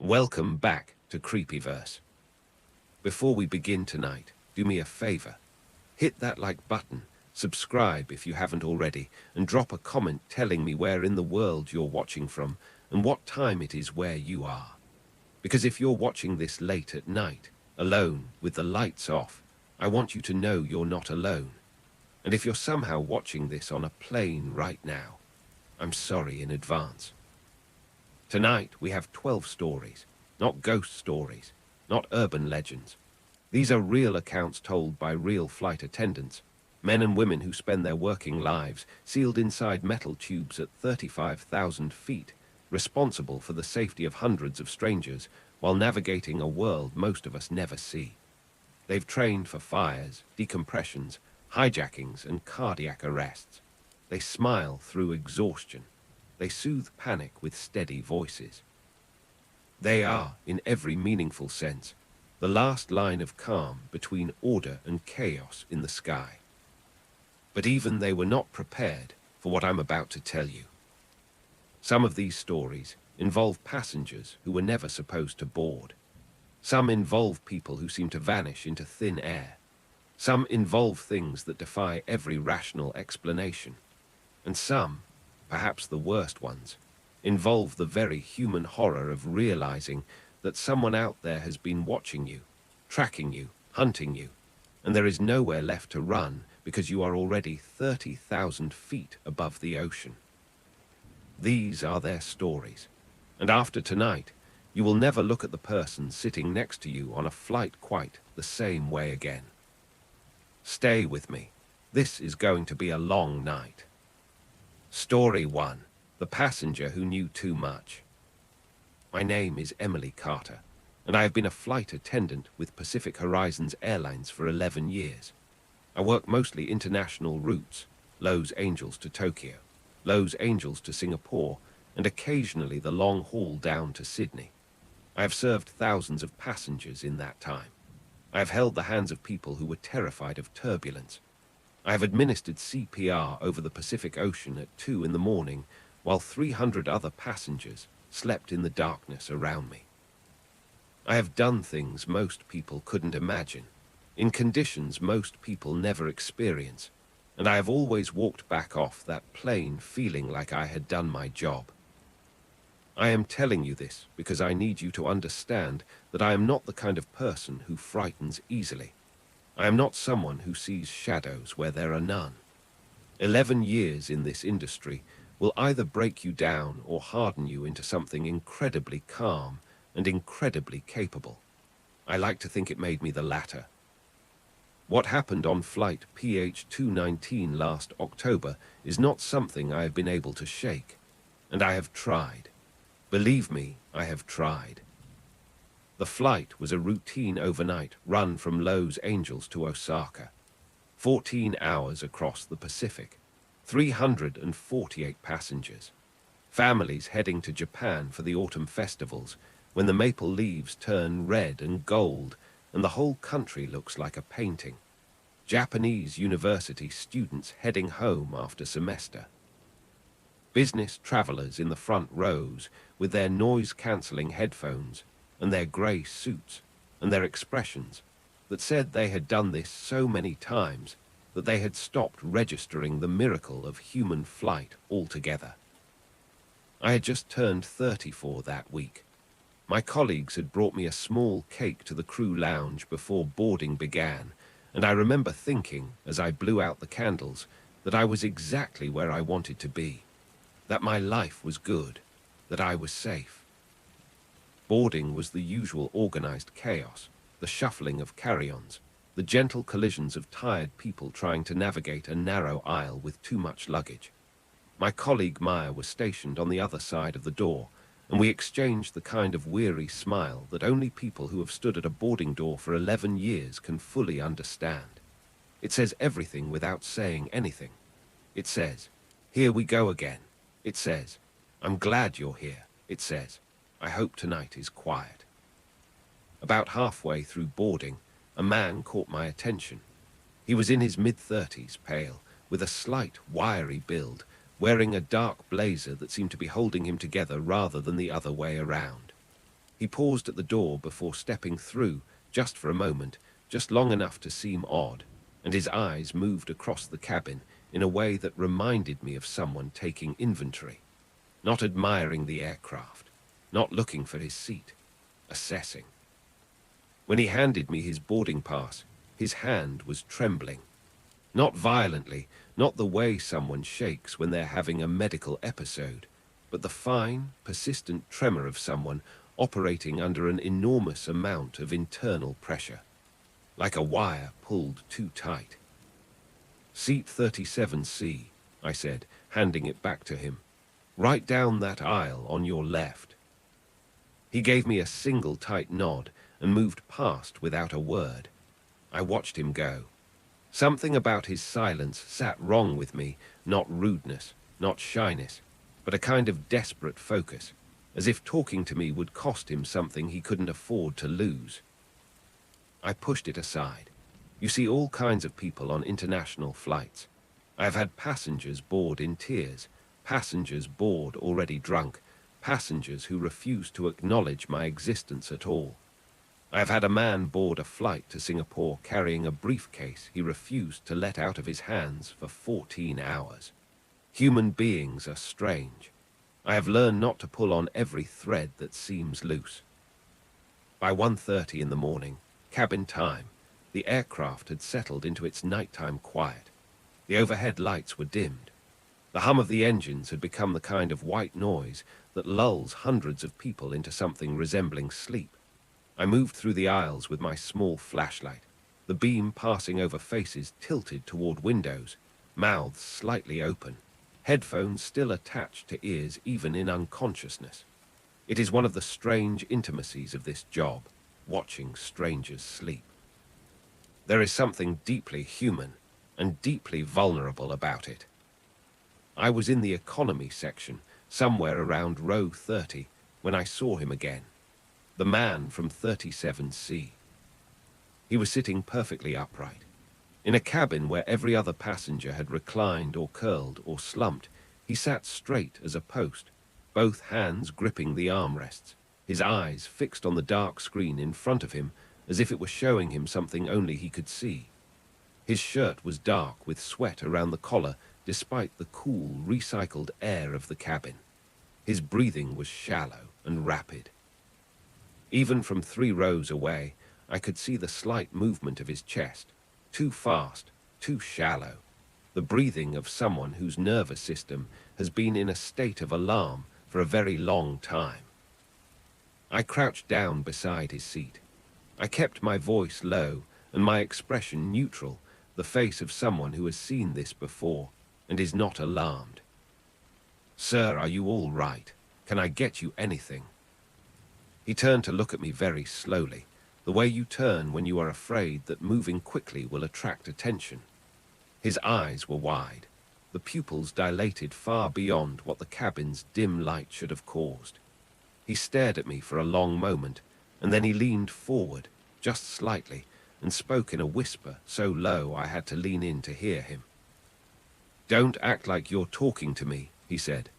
Welcome back to Creepyverse. Before we begin tonight, do me a favor. Hit that like button, subscribe if you haven't already, and drop a comment telling me where in the world you're watching from and what time it is where you are. Because if you're watching this late at night, alone, with the lights off, I want you to know you're not alone. And if you're somehow watching this on a plane right now, I'm sorry in advance. Tonight we have 12 stories, not ghost stories, not urban legends. These are real accounts told by real flight attendants, men and women who spend their working lives sealed inside metal tubes at 35,000 feet, responsible for the safety of hundreds of strangers while navigating a world most of us never see. They've trained for fires, decompressions, hijackings, and cardiac arrests. They smile through exhaustion. They soothe panic with steady voices. They are, in every meaningful sense, the last line of calm between order and chaos in the sky. But even they were not prepared for what I'm about to tell you. Some of these stories involve passengers who were never supposed to board. Some involve people who seem to vanish into thin air. Some involve things that defy every rational explanation. And some, perhaps the worst ones, involve the very human horror of realizing that someone out there has been watching you, tracking you, hunting you, and there is nowhere left to run because you are already 30,000 feet above the ocean. These are their stories, and after tonight, you will never look at the person sitting next to you on a flight quite the same way again. Stay with me. This is going to be a long night. Story 1. The passenger who knew too much. My name is Emily Carter, and I have been a flight attendant with Pacific Horizons Airlines for 11 years. I work mostly international routes, Los Angeles to Tokyo, Los Angeles to Singapore, and occasionally the long haul down to Sydney. I have served thousands of passengers in that time. I have held the hands of people who were terrified of turbulence. I have administered CPR over the Pacific Ocean at 2 in the morning, while 300 other passengers slept in the darkness around me. I have done things most people couldn't imagine, in conditions most people never experience, and I have always walked back off that plane feeling like I had done my job. I am telling you this because I need you to understand that I am not the kind of person who frightens easily. I am not someone who sees shadows where there are none. 11 years in this industry will either break you down or harden you into something incredibly calm and incredibly capable. I like to think it made me the latter. What happened on flight PH219 last October is not something I have been able to shake, and I have tried. Believe me, I have tried. The flight was a routine overnight run from Los Angeles to Osaka. 14 hours across the Pacific. 348 passengers. Families heading to Japan for the autumn festivals, when the maple leaves turn red and gold and the whole country looks like a painting. Japanese university students heading home after semester. Business travelers in the front rows with their noise-cancelling headphones and their grey suits and their expressions that said they had done this so many times that they had stopped registering the miracle of human flight altogether. I had just turned 34 that week. My colleagues had brought me a small cake to the crew lounge before boarding began, and I remember thinking, as I blew out the candles, that I was exactly where I wanted to be, that my life was good, that I was safe. Boarding was the usual organized chaos, the shuffling of carry-ons, the gentle collisions of tired people trying to navigate a narrow aisle with too much luggage. My colleague Maya was stationed on the other side of the door, and we exchanged the kind of weary smile that only people who have stood at a boarding door for 11 years can fully understand. It says everything without saying anything. It says, "Here we go again." It says, "I'm glad you're here." It says, "I hope tonight is quiet." About halfway through boarding, a man caught my attention. He was in his mid-30s, pale, with a slight, wiry build, wearing a dark blazer that seemed to be holding him together rather than the other way around. He paused at the door before stepping through, just for a moment, just long enough to seem odd, and his eyes moved across the cabin in a way that reminded me of someone taking inventory, not admiring the aircraft, not looking for his seat, assessing. When he handed me his boarding pass, his hand was trembling. Not violently, not the way someone shakes when they're having a medical episode, but the fine, persistent tremor of someone operating under an enormous amount of internal pressure, like a wire pulled too tight. "Seat 37C, I said, handing it back to him. "Right down that aisle on your left." He gave me a single tight nod and moved past without a word. I watched him go. Something about his silence sat wrong with me, not rudeness, not shyness, but a kind of desperate focus, as if talking to me would cost him something he couldn't afford to lose. I pushed it aside. You see all kinds of people on international flights. I have had passengers board in tears, passengers board already drunk, passengers who refuse to acknowledge my existence at all. I have had a man board a flight to Singapore carrying a briefcase he refused to let out of his hands for 14 hours. Human beings are strange. I have learned not to pull on every thread that seems loose. By 1:30 in the morning, cabin time, the aircraft had settled into its nighttime quiet. The overhead lights were dimmed. The hum of the engines had become the kind of white noise that lulls hundreds of people into something resembling sleep. I moved through the aisles with my small flashlight, the beam passing over faces tilted toward windows, mouths slightly open, headphones still attached to ears even in unconsciousness. It is one of the strange intimacies of this job, watching strangers sleep. There is something deeply human and deeply vulnerable about it. I was in the economy section, somewhere around row 30, when I saw him again. The man from 37C. He was sitting perfectly upright. In a cabin where every other passenger had reclined or curled or slumped, he sat straight as a post, both hands gripping the armrests, his eyes fixed on the dark screen in front of him as if it were showing him something only he could see. His shirt was dark with sweat around the collar despite the cool, recycled air of the cabin. His breathing was shallow and rapid. Even from 3 rows away, I could see the slight movement of his chest, too fast, too shallow, the breathing of someone whose nervous system has been in a state of alarm for a very long time. I crouched down beside his seat. I kept my voice low and my expression neutral, the face of someone who has seen this before and is not alarmed. "Sir, are you all right? Can I get you anything?" He turned to look at me very slowly, the way you turn when you are afraid that moving quickly will attract attention. His eyes were wide, the pupils dilated far beyond what the cabin's dim light should have caused. He stared at me for a long moment, and then he leaned forward, just slightly, and spoke in a whisper so low I had to lean in to hear him. "Don't act like you're talking to me," he said.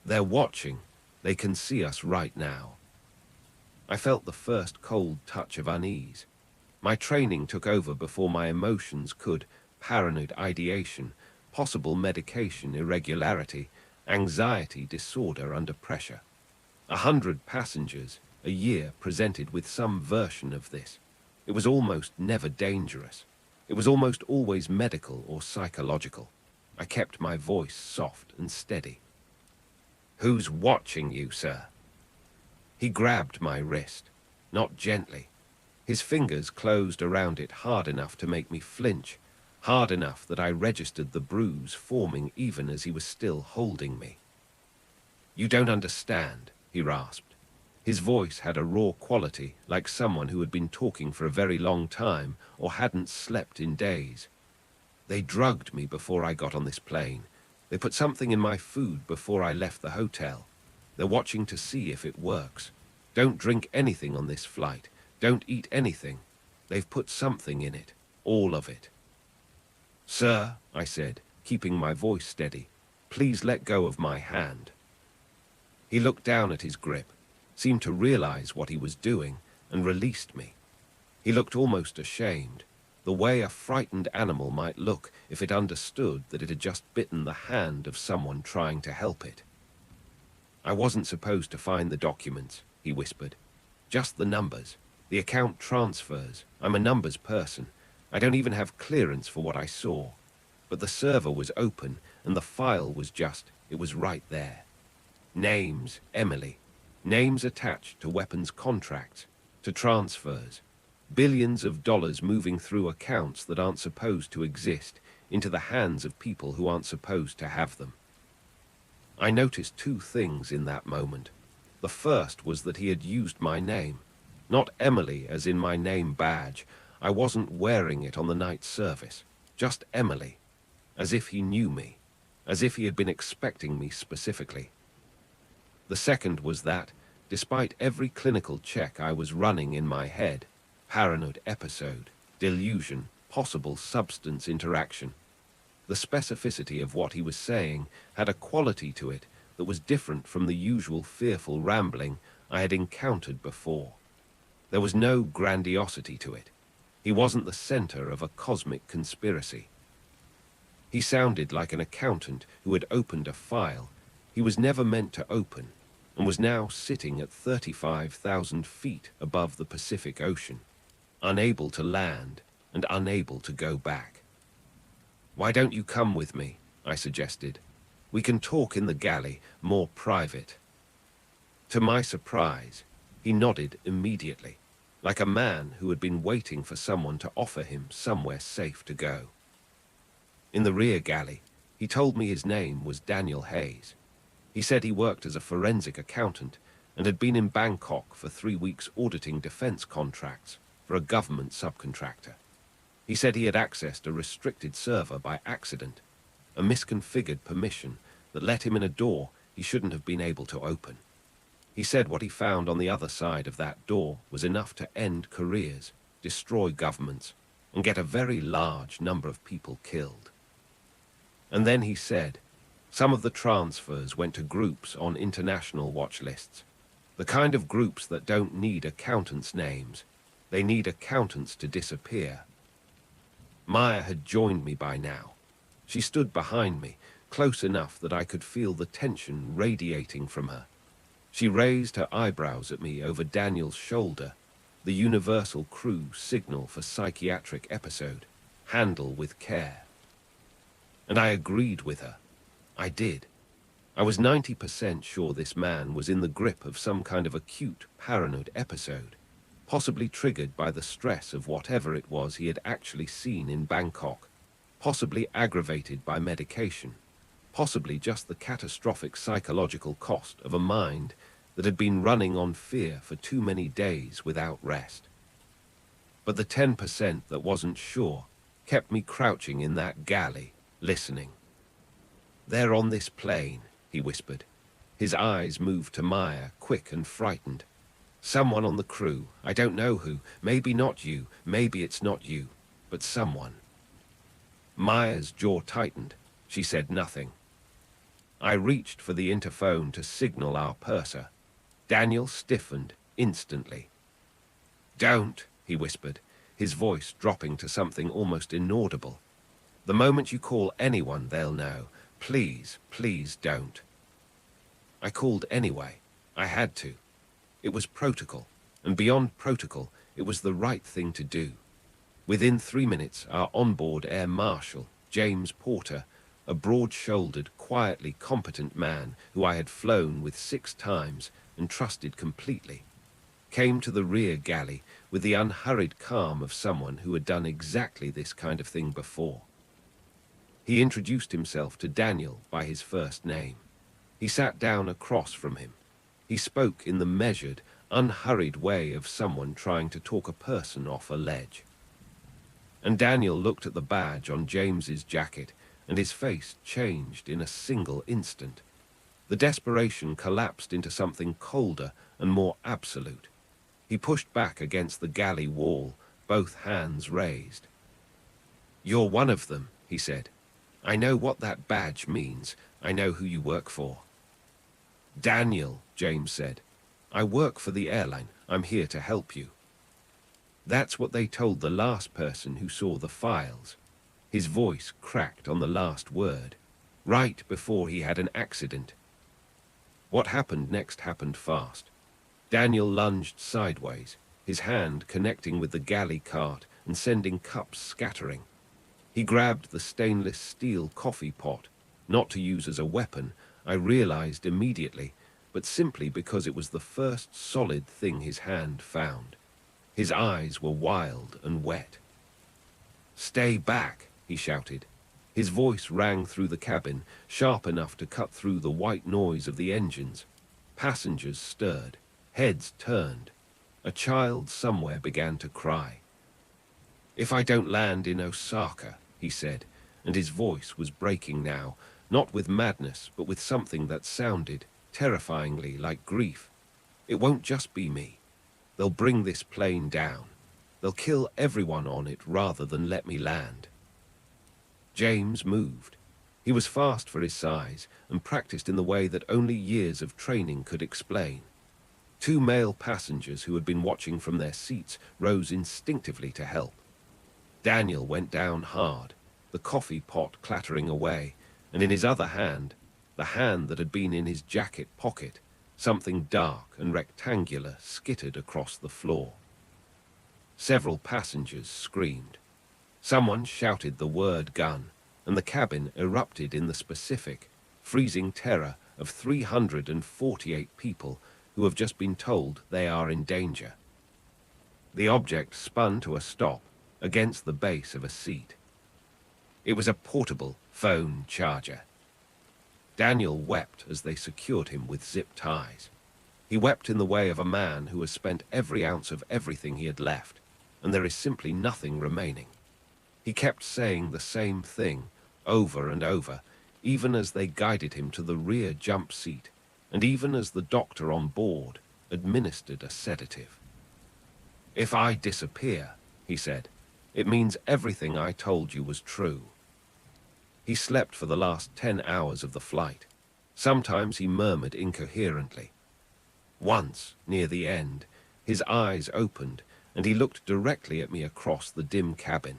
"They're watching. They can see us right now." I felt the first cold touch of unease. My training took over before my emotions could: paranoid ideation, possible medication irregularity, anxiety disorder under pressure. 100 passengers a year presented with some version of this. It was almost never dangerous. It was almost always medical or psychological. I kept my voice soft and steady. "Who's watching you, sir?" He grabbed my wrist, not gently. His fingers closed around it hard enough to make me flinch, hard enough that I registered the bruise forming even as he was still holding me. "You don't understand," he rasped. His voice had a raw quality, like someone who had been talking for a very long time or hadn't slept in days. "They drugged me before I got on this plane. They put something in my food before I left the hotel. They're watching to see if it works. Don't drink anything on this flight. Don't eat anything. They've put something in it. All of it." "Sir," I said, keeping my voice steady, "please let go of my hand." He looked down at his grip, seemed to realize what he was doing, and released me. He looked almost ashamed, the way a frightened animal might look if it understood that it had just bitten the hand of someone trying to help it. "I wasn't supposed to find the documents," he whispered. "Just the numbers, the account transfers. I'm a numbers person. I don't even have clearance for what I saw. But the server was open, and the file was it was right there. Names, Emily. Names attached to weapons contracts, to transfers. Billions of dollars moving through accounts that aren't supposed to exist into the hands of people who aren't supposed to have them." I noticed two things in that moment. The first was that he had used my name. Not Emily as in my name badge. I wasn't wearing it on the night service. Just Emily. As if he knew me. As if he had been expecting me specifically. The second was that, despite every clinical check I was running in my head, paranoid episode, delusion, possible substance interaction, the specificity of what he was saying had a quality to it that was different from the usual fearful rambling I had encountered before. There was no grandiosity to it. He wasn't the center of a cosmic conspiracy. He sounded like an accountant who had opened a file he was never meant to open and was now sitting at 35,000 feet above the Pacific Ocean, unable to land and unable to go back. "Why don't you come with me?" I suggested. "We can talk in the galley, more private." To my surprise, he nodded immediately, like a man who had been waiting for someone to offer him somewhere safe to go. In the rear galley, he told me his name was Daniel Hayes. He said he worked as a forensic accountant and had been in Bangkok for 3 weeks auditing defense contracts for a government subcontractor. He said he had accessed a restricted server by accident, a misconfigured permission that let him in a door he shouldn't have been able to open. He said what he found on the other side of that door was enough to end careers, destroy governments, and get a very large number of people killed. And then he said, some of the transfers went to groups on international watch lists, the kind of groups that don't need accountants' names. They need accountants to disappear. Maya had joined me by now. She stood behind me, close enough that I could feel the tension radiating from her. She raised her eyebrows at me over Daniel's shoulder, the universal crew signal for psychiatric episode, handle with care. And I agreed with her. I did. I was 90% sure this man was in the grip of some kind of acute paranoid episode, possibly triggered by the stress of whatever it was he had actually seen in Bangkok, possibly aggravated by medication, possibly just the catastrophic psychological cost of a mind that had been running on fear for too many days without rest. But the 10% that wasn't sure kept me crouching in that galley, listening. "They're on this plane," he whispered. His eyes moved to Maya, quick and frightened. "Someone on the crew, I don't know who, maybe not you, maybe it's not you, but someone." Maya's jaw tightened. She said nothing. I reached for the interphone to signal our purser. Daniel stiffened instantly. "Don't," he whispered, his voice dropping to something almost inaudible. "The moment you call anyone, they'll know. Please, please don't." I called anyway. I had to. It was protocol, and beyond protocol, it was the right thing to do. Within 3 minutes, our onboard air marshal, James Porter, a broad-shouldered, quietly competent man who I had flown with 6 times and trusted completely, came to the rear galley with the unhurried calm of someone who had done exactly this kind of thing before. He introduced himself to Daniel by his first name. He sat down across from him. He spoke in the measured, unhurried way of someone trying to talk a person off a ledge. And Daniel looked at the badge on James's jacket, and his face changed in a single instant. The desperation collapsed into something colder and more absolute. He pushed back against the galley wall, both hands raised. "You're one of them," he said. "I know what that badge means. I know who you work for." "Daniel," James said. I work for the airline. I'm here to help you. That's what they told the last person who saw the files. His voice cracked on the last word, right before he had an accident. What happened next happened fast. Daniel lunged sideways, his hand connecting with the galley cart and sending cups scattering. He grabbed the stainless steel coffee pot, not to use as a weapon, I realized immediately, but simply because it was the first solid thing his hand found. His eyes were wild and wet. "Stay back," he shouted. His voice rang through the cabin, sharp enough to cut through the white noise of the engines. Passengers stirred, heads turned. A child somewhere began to cry. "If I don't land in Osaka," he said, and his voice was breaking now, not with madness, but with something that sounded terrifyingly like grief. "It won't just be me. They'll bring this plane down. They'll kill everyone on it rather than let me land." James moved. He was fast for his size and practiced in the way that only years of training could explain. Two male passengers who had been watching from their seats rose instinctively to help. Daniel went down hard, the coffee pot clattering away, and in his other hand, the hand that had been in his jacket pocket, something dark and rectangular skittered across the floor. Several passengers screamed. Someone shouted the word gun, and the cabin erupted in the specific, freezing terror of 348 people who have just been told they are in danger. The object spun to a stop against the base of a seat. It was a portable phone charger. Daniel wept as they secured him with zip ties. He wept in the way of a man who has spent every ounce of everything he had left, and there is simply nothing remaining. He kept saying the same thing over and over, even as they guided him to the rear jump seat, and even as the doctor on board administered a sedative. "If I disappear," he said, "it means everything I told you was true." He slept for the last 10 hours of the flight. Sometimes he murmured incoherently. Once, near the end, his eyes opened, and he looked directly at me across the dim cabin,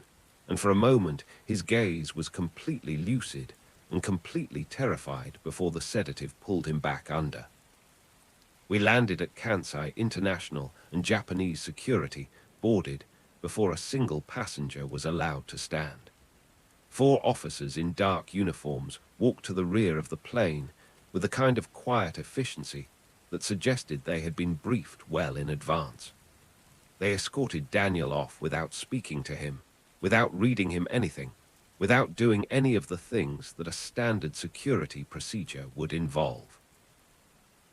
and for a moment his gaze was completely lucid and completely terrified before the sedative pulled him back under. We landed at Kansai International, and Japanese security boarded before a single passenger was allowed to stand. 4 officers in dark uniforms walked to the rear of the plane with a kind of quiet efficiency that suggested they had been briefed well in advance. They escorted Daniel off without speaking to him, without reading him anything, without doing any of the things that a standard security procedure would involve.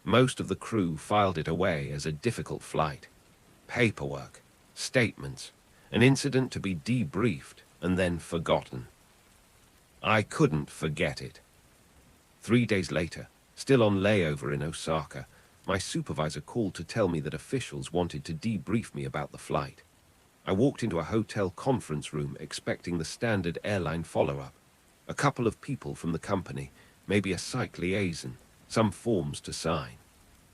Most of the crew filed it away as a difficult flight. Paperwork, statements, an incident to be debriefed and then forgotten. I couldn't forget it. 3 days later, still on layover in Osaka, my supervisor called to tell me that officials wanted to debrief me about the flight. I walked into a hotel conference room expecting the standard airline follow-up. A couple of people from the company, maybe a site liaison, some forms to sign.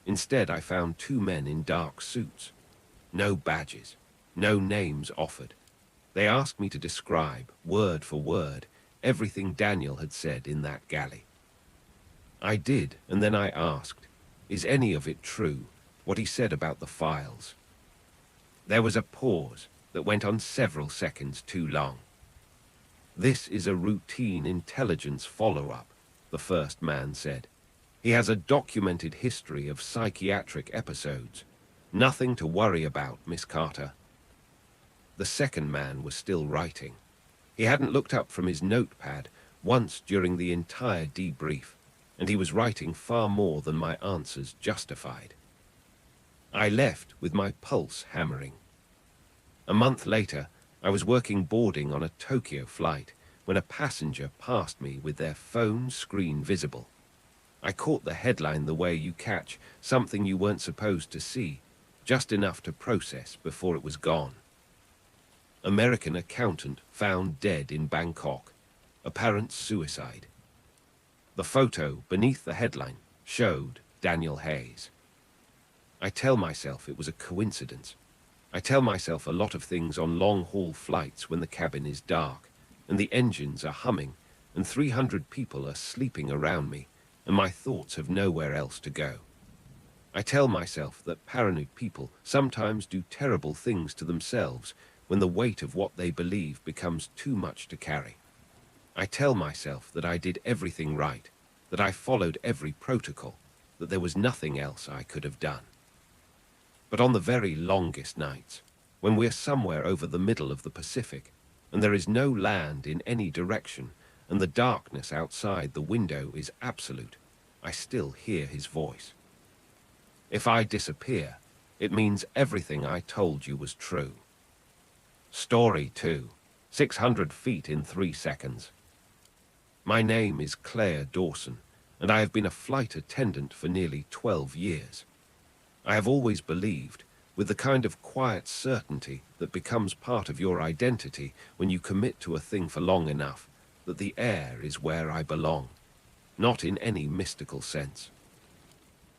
Instead, I found 2 men in dark suits. No badges, no names offered. They asked me to describe, word for word, everything Daniel had said in that galley. I did, and then I asked, is any of it true, what he said about the files? There was a pause that went on several seconds too long. "This is a routine intelligence follow-up," the first man said. "He has a documented history of psychiatric episodes. Nothing to worry about, Miss Carter." The second man was still writing. He hadn't looked up from his notepad once during the entire debrief, and he was writing far more than my answers justified. I left with my pulse hammering. A month later, I was working boarding on a Tokyo flight when a passenger passed me with their phone screen visible. I caught the headline the way you catch something you weren't supposed to see, just enough to process before it was gone. American accountant found dead in Bangkok. Apparent suicide. The photo beneath the headline showed Daniel Hayes. I tell myself it was a coincidence. I tell myself a lot of things on long-haul flights when the cabin is dark, and the engines are humming, and 300 people are sleeping around me, and my thoughts have nowhere else to go. I tell myself that paranoid people sometimes do terrible things to themselves when the weight of what they believe becomes too much to carry. I tell myself that I did everything right, that I followed every protocol, that there was nothing else I could have done. But on the very longest nights, when we're somewhere over the middle of the Pacific, and there is no land in any direction, and the darkness outside the window is absolute, I still hear his voice. If I disappear, it means everything I told you was true. Story 2, 600 feet in 3 seconds. My name is Claire Dawson, and I have been a flight attendant for nearly 12 years. I have always believed, with the kind of quiet certainty that becomes part of your identity when you commit to a thing for long enough, that the air is where I belong, not in any mystical sense.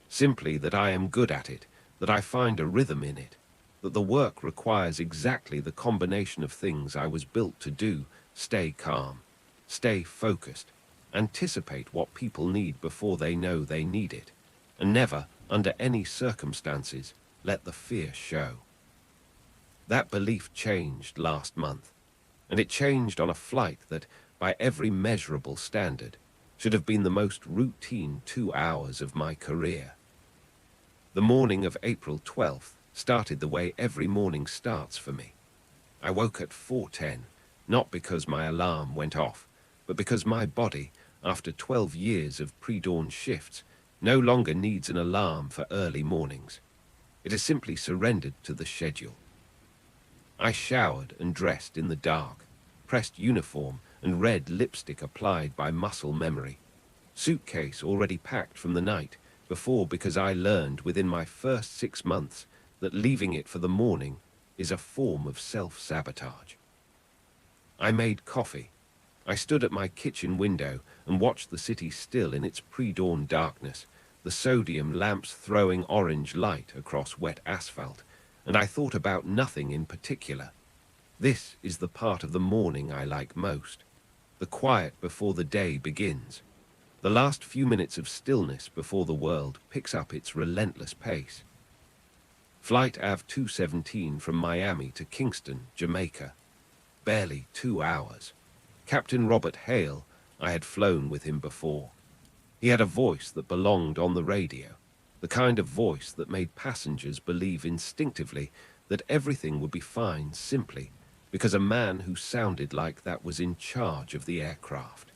Simply that I am good at it, that I find a rhythm in it, that the work requires exactly the combination of things I was built to do: stay calm, stay focused, anticipate what people need before they know they need it, and never, under any circumstances, let the fear show. That belief changed last month, and it changed on a flight that, by every measurable standard, should have been the most routine 2 hours of my career. The morning of April 12th started the way every morning starts for me. I woke at 4:10, not because my alarm went off, but because my body, after 12 years of pre-dawn shifts, no longer needs an alarm for early mornings. It has simply surrendered to the schedule. I showered and dressed in the dark, pressed uniform and red lipstick applied by muscle memory, suitcase already packed from the night before, because I learned within my first 6 months that leaving it for the morning is a form of self-sabotage. I made coffee. I stood at my kitchen window and watched the city still in its pre-dawn darkness, the sodium lamps throwing orange light across wet asphalt, and I thought about nothing in particular. This is the part of the morning I like most, the quiet before the day begins, the last few minutes of stillness before the world picks up its relentless pace. Flight AV 217 from Miami to Kingston, Jamaica. Barely 2 hours. Captain Robert Hale, I had flown with him before. He had a voice that belonged on the radio, the kind of voice that made passengers believe instinctively that everything would be fine simply because a man who sounded like that was in charge of the aircraft.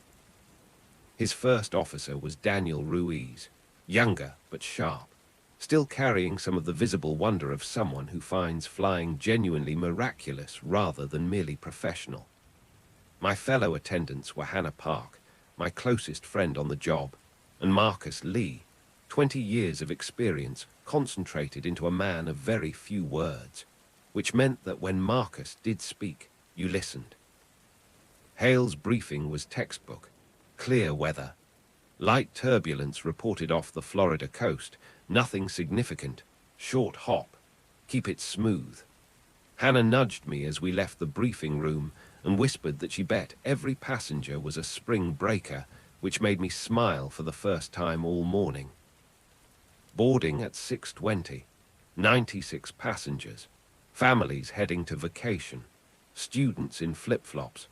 His first officer was Daniel Ruiz, younger but sharp, still carrying some of the visible wonder of someone who finds flying genuinely miraculous rather than merely professional. My fellow attendants were Hannah Park, my closest friend on the job, and Marcus Lee, 20 years of experience concentrated into a man of very few words, which meant that when Marcus did speak, you listened. Hale's briefing was textbook: clear weather, light turbulence reported off the Florida coast, nothing significant, short hop, keep it smooth. Hannah nudged me as we left the briefing room and whispered that she bet every passenger was a spring breaker, which made me smile for the first time all morning. Boarding at 6:20, 96 passengers, families heading to vacation, students in flip-flops,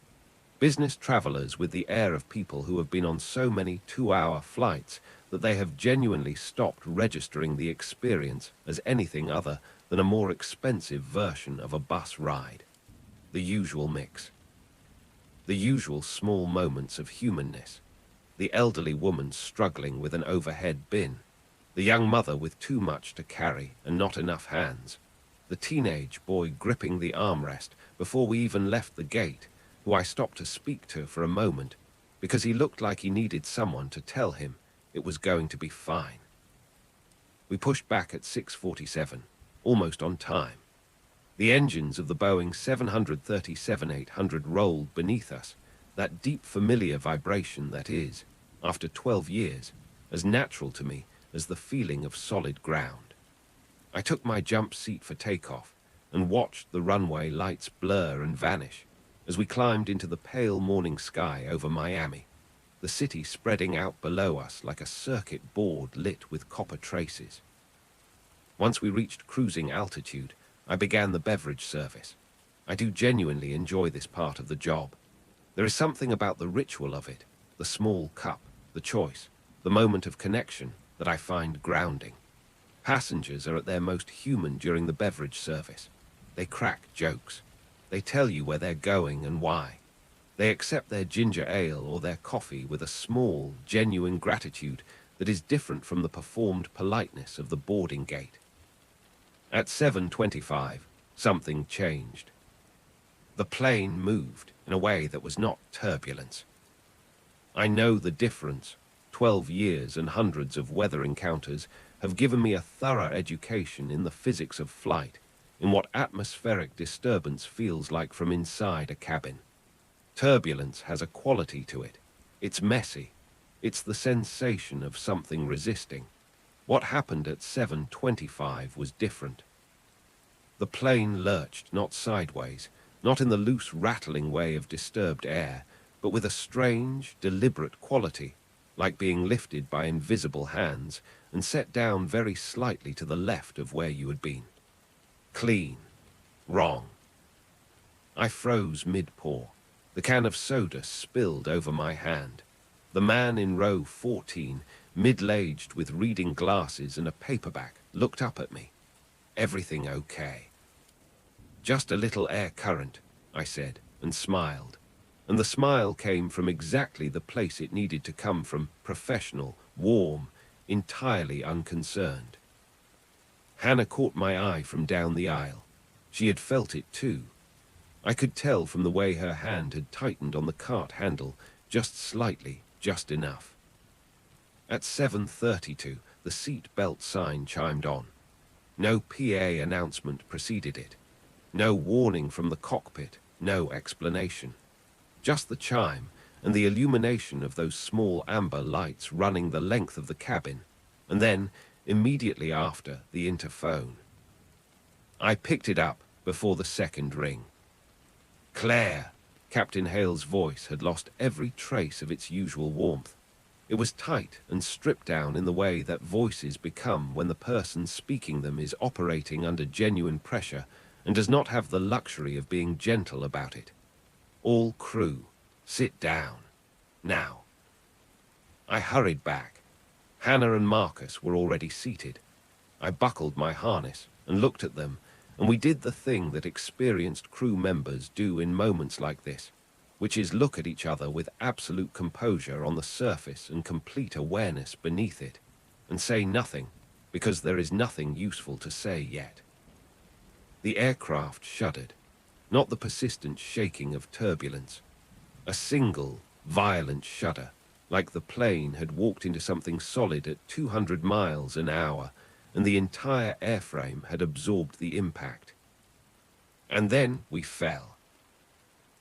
business travelers with the air of people who have been on so many 2-hour flights that they have genuinely stopped registering the experience as anything other than a more expensive version of a bus ride. The usual mix. The usual small moments of humanness. The elderly woman struggling with an overhead bin. The young mother with too much to carry and not enough hands. The teenage boy gripping the armrest before we even left the gate, who I stopped to speak to for a moment because he looked like he needed someone to tell him it was going to be fine. We pushed back at 6:47, almost on time. The engines of the Boeing 737-800 rolled beneath us, that deep familiar vibration that is, after 12 years, as natural to me as the feeling of solid ground. I took my jump seat for takeoff and watched the runway lights blur and vanish as we climbed into the pale morning sky over Miami, the city spreading out below us like a circuit board lit with copper traces. Once we reached cruising altitude, I began the beverage service. I do genuinely enjoy this part of the job. There is something about the ritual of it, the small cup, the choice, the moment of connection that I find grounding. Passengers are at their most human during the beverage service. They crack jokes. They tell you where they're going and why. They accept their ginger ale or their coffee with a small, genuine gratitude that is different from the performed politeness of the boarding gate. At 7:25, something changed. The plane moved in a way that was not turbulence. I know the difference. 12 years and hundreds of weather encounters have given me a thorough education in the physics of flight, in what atmospheric disturbance feels like from inside a cabin. Turbulence has a quality to it. It's messy. It's the sensation of something resisting. What happened at 7:25 was different. The plane lurched not sideways, not in the loose rattling way of disturbed air, but with a strange, deliberate quality, like being lifted by invisible hands and set down very slightly to the left of where you had been. Clean. Wrong. I froze mid-pour. The can of soda spilled over my hand. The man in row 14, middle-aged with reading glasses and a paperback, looked up at me. Everything okay? Just a little air current, I said, and smiled. And the smile came from exactly the place it needed to come from, professional, warm, entirely unconcerned. Hannah caught my eye from down the aisle. She had felt it too. I could tell from the way her hand had tightened on the cart handle, just slightly, just enough. At 7:32, the seat belt sign chimed on. No PA announcement preceded it. No warning from the cockpit, no explanation. Just the chime and the illumination of those small amber lights running the length of the cabin, and then, immediately after, the interphone. I picked it up before the second ring. Claire! Captain Hale's voice had lost every trace of its usual warmth. It was tight and stripped down in the way that voices become when the person speaking them is operating under genuine pressure and does not have the luxury of being gentle about it. All crew, sit down. Now. I hurried back. Hannah and Marcus were already seated. I buckled my harness and looked at them, and we did the thing that experienced crew members do in moments like this, which is look at each other with absolute composure on the surface and complete awareness beneath it, and say nothing, because there is nothing useful to say yet. The aircraft shuddered, not the persistent shaking of turbulence. A single, violent shudder, like the plane had walked into something solid at 200 miles an hour, and the entire airframe had absorbed the impact. And then we fell.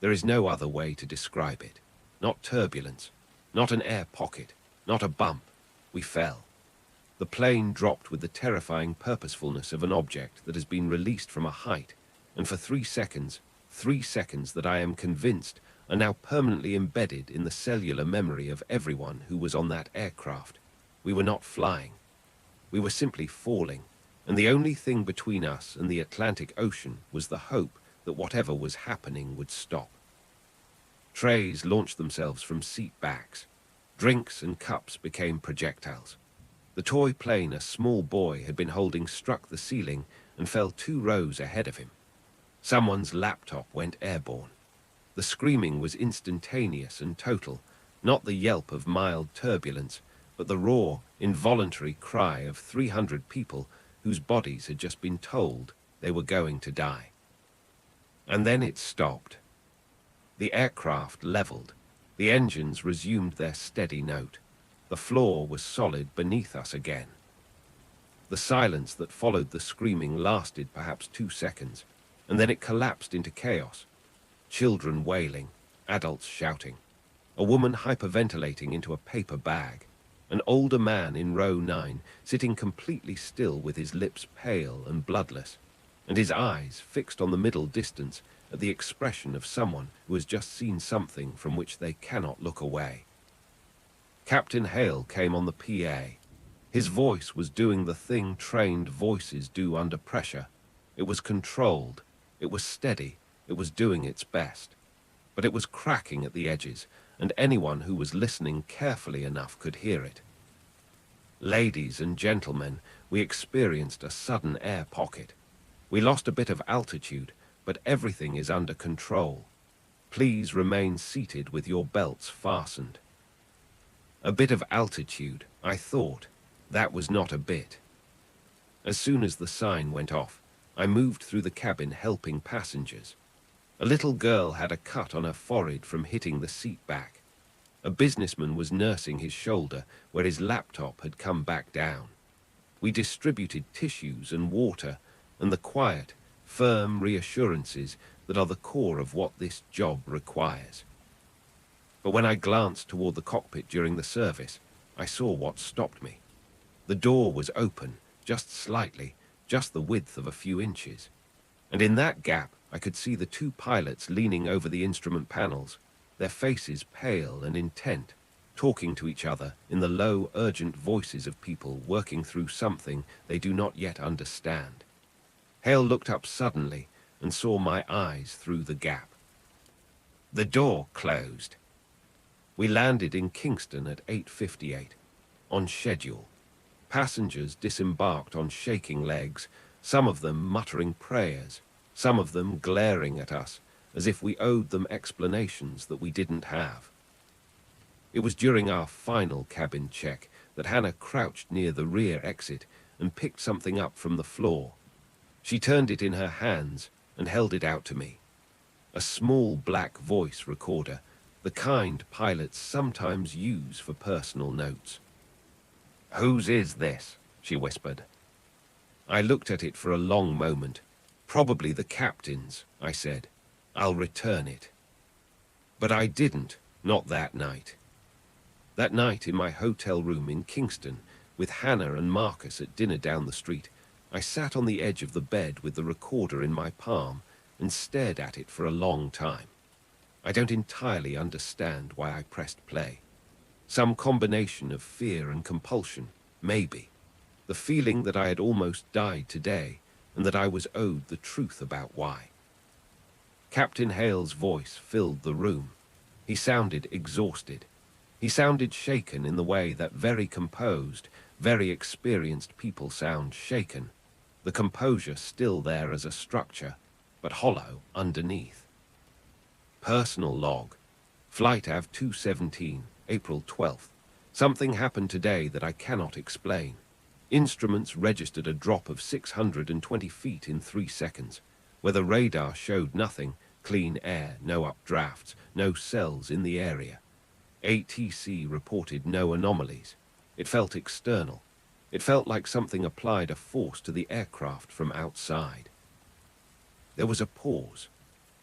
There is no other way to describe it. Not turbulence, not an air pocket, not a bump. We fell. The plane dropped with the terrifying purposefulness of an object that has been released from a height, and for 3 seconds that I am convinced are now permanently embedded in the cellular memory of everyone who was on that aircraft. We were not flying. We were simply falling, and the only thing between us and the Atlantic Ocean was the hope that whatever was happening would stop. Trays launched themselves from seat backs. Drinks and cups became projectiles. The toy plane a small boy had been holding struck the ceiling and fell 2 rows ahead of him. Someone's laptop went airborne. The screaming was instantaneous and total, not the yelp of mild turbulence, but the raw, involuntary cry of 300 people whose bodies had just been told they were going to die. And then it stopped. The aircraft leveled. The engines resumed their steady note. The floor was solid beneath us again. The silence that followed the screaming lasted perhaps 2 seconds, and then it collapsed into chaos. Children wailing, adults shouting, a woman hyperventilating into a paper bag. An older man in row 9, sitting completely still with his lips pale and bloodless, and his eyes fixed on the middle distance at the expression of someone who has just seen something from which they cannot look away. Captain Hale came on the PA. His voice was doing the thing trained voices do under pressure. It was controlled, it was steady, it was doing its best. But it was cracking at the edges, and anyone who was listening carefully enough could hear it. Ladies and gentlemen, we experienced a sudden air pocket. We lost a bit of altitude, but everything is under control. Please remain seated with your belts fastened. A bit of altitude, I thought. That was not a bit. As soon as the sign went off, I moved through the cabin helping passengers. A little girl had a cut on her forehead from hitting the seat back. A businessman was nursing his shoulder where his laptop had come back down. We distributed tissues and water and the quiet, firm reassurances that are the core of what this job requires. But when I glanced toward the cockpit during the service, I saw what stopped me. The door was open, just slightly, just the width of a few inches. And in that gap, I could see the two pilots leaning over the instrument panels, their faces pale and intent, talking to each other in the low, urgent voices of people working through something they do not yet understand. Hale looked up suddenly and saw my eyes through the gap. The door closed. We landed in Kingston at 8:58, on schedule. Passengers disembarked on shaking legs, some of them muttering prayers, some of them glaring at us as if we owed them explanations that we didn't have. It was during our final cabin check that Hannah crouched near the rear exit and picked something up from the floor. She turned it in her hands and held it out to me. A small black voice recorder, the kind pilots sometimes use for personal notes. "Whose is this?" she whispered. I looked at it for a long moment. "Probably the captain's," I said. "I'll return it." But I didn't, not that night. That night in my hotel room in Kingston, with Hannah and Marcus at dinner down the street, I sat on the edge of the bed with the recorder in my palm and stared at it for a long time. I don't entirely understand why I pressed play. Some combination of fear and compulsion, maybe. The feeling that I had almost died today and that I was owed the truth about why. Captain Hale's voice filled the room. He sounded exhausted. He sounded shaken in the way that very composed, very experienced people sound shaken. The composure still there as a structure, but hollow underneath. Personal log. Flight AV 217, April 12th. Something happened today that I cannot explain. Instruments registered a drop of 620 feet in 3 seconds, where the radar showed nothing, clean air, no updrafts, no cells in the area. ATC reported no anomalies. It felt external. It felt like something applied a force to the aircraft from outside. There was a pause,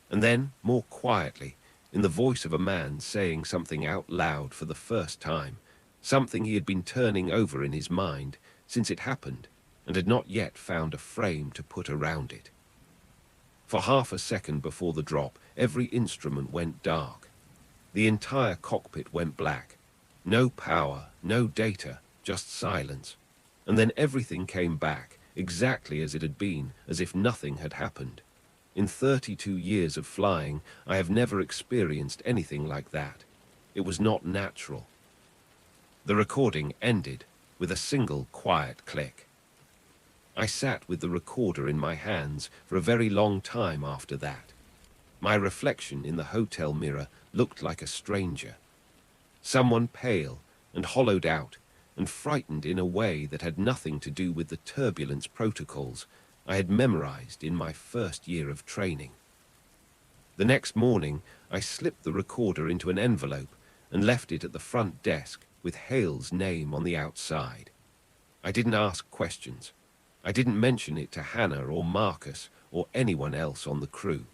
and then, more quietly, in the voice of a man saying something out loud for the first time, something he had been turning over in his mind since it happened and had not yet found a frame to put around it. For half a second before the drop, every instrument went dark. The entire cockpit went black. No power, no data, just silence. And then everything came back, exactly as it had been, as if nothing had happened. In 32 years of flying, I have never experienced anything like that. It was not natural. The recording ended with a single quiet click. I sat with the recorder in my hands for a very long time after that. My reflection in the hotel mirror looked like a stranger. Someone pale and hollowed out and frightened in a way that had nothing to do with the turbulence protocols I had memorized in my first year of training. The next morning, I slipped the recorder into an envelope and left it at the front desk with Hale's name on the outside. I didn't ask questions. I didn't mention it to Hannah or Marcus or anyone else on the crew.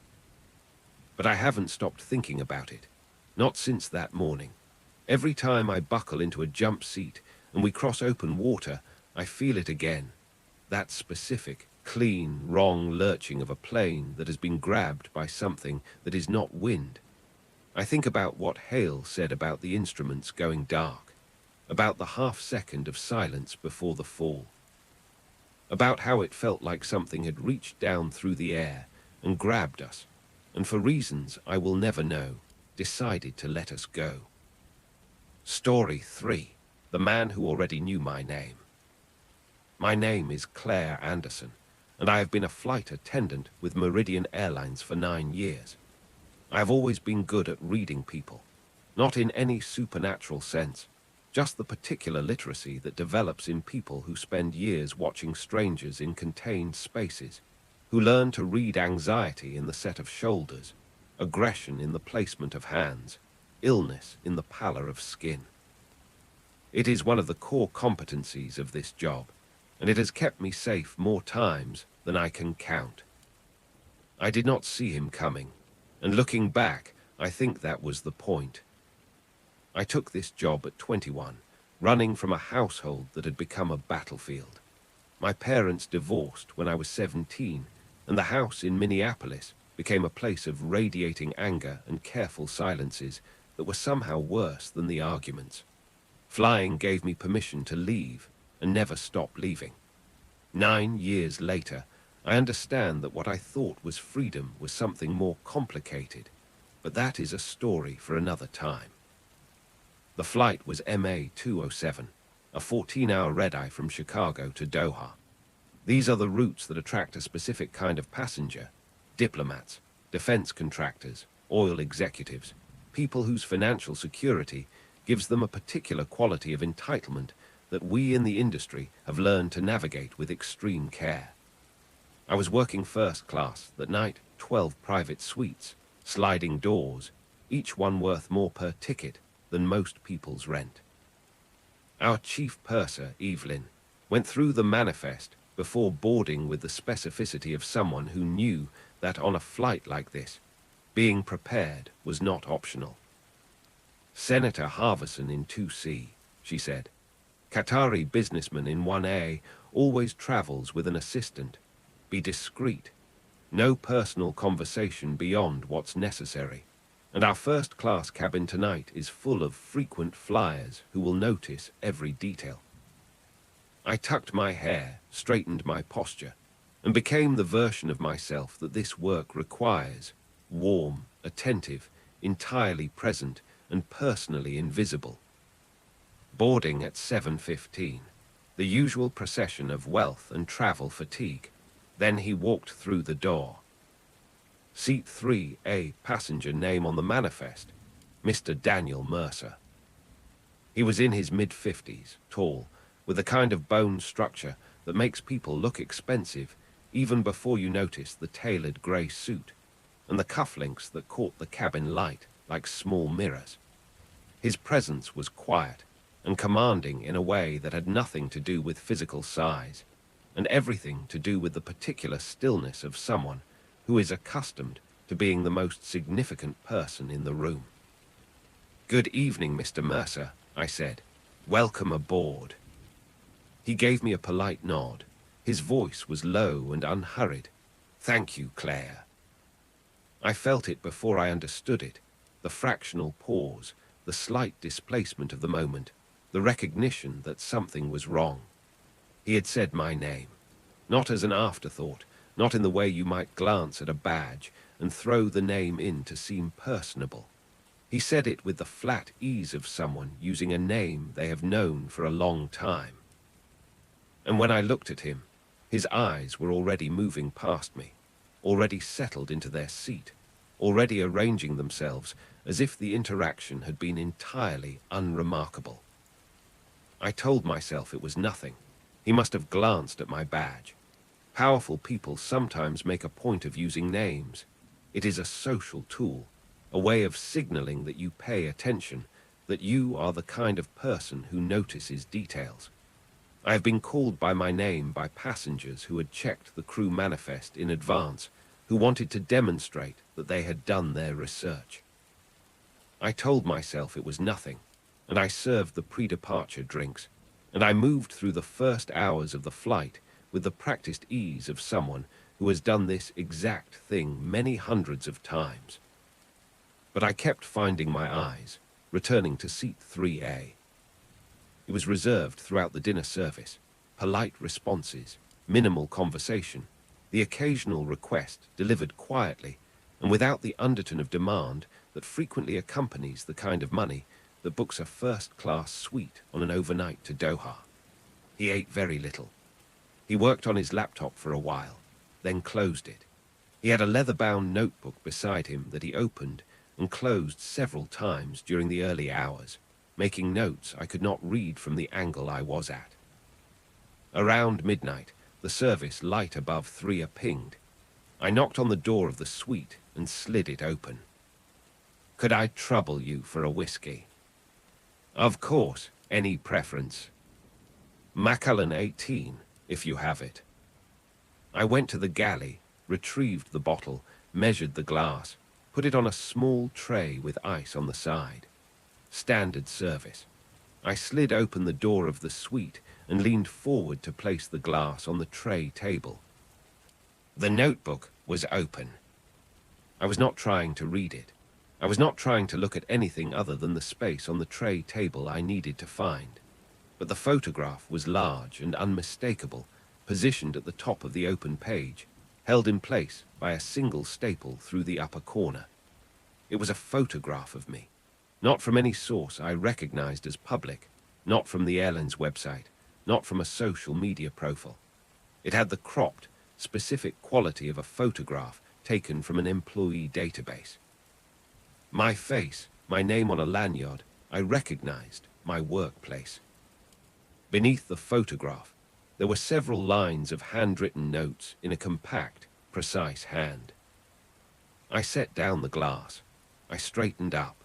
But I haven't stopped thinking about it, not since that morning. Every time I buckle into a jump seat and we cross open water, I feel it again. That specific, clean, wrong lurching of a plane that has been grabbed by something that is not wind. I think about what Hale said about the instruments going dark, about the half-second of silence before the fall, about how it felt like something had reached down through the air and grabbed us, and for reasons I will never know, decided to let us go. Story 3. The man who already knew my name. My name is Claire Anderson, and I have been a flight attendant with Meridian Airlines for 9 years. I have always been good at reading people, not in any supernatural sense, just the particular literacy that develops in people who spend years watching strangers in contained spaces, who learn to read anxiety in the set of shoulders, aggression in the placement of hands, illness in the pallor of skin. It is one of the core competencies of this job, and it has kept me safe more times than I can count. I did not see him coming, and looking back, I think that was the point. I took this job at 21, running from a household that had become a battlefield. My parents divorced when I was 17, and the house in Minneapolis became a place of radiating anger and careful silences that were somehow worse than the arguments. Flying gave me permission to leave and never stop leaving. 9 years later, I understand that what I thought was freedom was something more complicated, but that is a story for another time. The flight was MA 207, a 14-hour red-eye from Chicago to Doha. These are the routes that attract a specific kind of passenger: diplomats, defense contractors, oil executives, people whose financial security gives them a particular quality of entitlement that we in the industry have learned to navigate with extreme care. I was working first class that night, 12 private suites, sliding doors, each one worth more per ticket than most people's rent. Our chief purser, Evelyn, went through the manifest before boarding with the specificity of someone who knew that on a flight like this, being prepared was not optional. Senator Harverson in 2C, she said. Qatari businessman in 1A always travels with an assistant. Be discreet. No personal conversation beyond what's necessary. And our first-class cabin tonight is full of frequent flyers who will notice every detail. I tucked my hair, straightened my posture, and became the version of myself that this work requires: warm, attentive, entirely present, and personally invisible. Boarding at 7:15, the usual procession of wealth and travel fatigue. Then he walked through the door. Seat 3A, passenger name on the manifest, Mr. Daniel Mercer. He was in his mid-50s, tall, with the kind of bone structure that makes people look expensive even before you notice the tailored grey suit and the cufflinks that caught the cabin light like small mirrors. His presence was quiet and commanding in a way that had nothing to do with physical size, and everything to do with the particular stillness of someone who is accustomed to being the most significant person in the room. "Good evening, Mr. Mercer," I said. "Welcome aboard." He gave me a polite nod. His voice was low and unhurried. "Thank you, Claire." I felt it before I understood it, the fractional pause, the slight displacement of the moment, the recognition that something was wrong. He had said my name, not as an afterthought, not in the way you might glance at a badge and throw the name in to seem personable. He said it with the flat ease of someone using a name they have known for a long time. And when I looked at him, his eyes were already moving past me, already settled into their seat, already arranging themselves as if the interaction had been entirely unremarkable. I told myself it was nothing. He must have glanced at my badge. Powerful people sometimes make a point of using names. It is a social tool, a way of signaling that you pay attention, that you are the kind of person who notices details. I have been called by my name by passengers who had checked the crew manifest in advance, who wanted to demonstrate that they had done their research. I told myself it was nothing, and I served the pre-departure drinks. and I moved through the first hours of the flight with the practiced ease of someone who has done this exact thing many hundreds of times. But I kept finding my eyes, returning to seat 3A. It was reserved throughout the dinner service, polite responses, minimal conversation, the occasional request delivered quietly and without the undertone of demand that frequently accompanies the kind of money that books a first-class suite on an overnight to Doha. He ate very little. He worked on his laptop for a while, then closed it. He had a leather-bound notebook beside him that he opened and closed several times during the early hours, making notes I could not read from the angle I was at. Around midnight, the service light above 3 pinged. I knocked on the door of the suite and slid it open. "Could I trouble you for a whiskey?" "Of course, any preference?" "Macallan 18, if you have it." I went to the galley, retrieved the bottle, measured the glass, put it on a small tray with ice on the side. Standard service. I slid open the door of the suite and leaned forward to place the glass on the tray table. The notebook was open. I was not trying to read it. I was not trying to look at anything other than the space on the tray table I needed to find. But the photograph was large and unmistakable, positioned at the top of the open page, held in place by a single staple through the upper corner. It was a photograph of me, not from any source I recognized as public, not from the airline's website, not from a social media profile. It had the cropped, specific quality of a photograph taken from an employee database. My face, my name on a lanyard, I recognized, my workplace. Beneath the photograph, there were several lines of handwritten notes in a compact, precise hand. I set down the glass. I straightened up.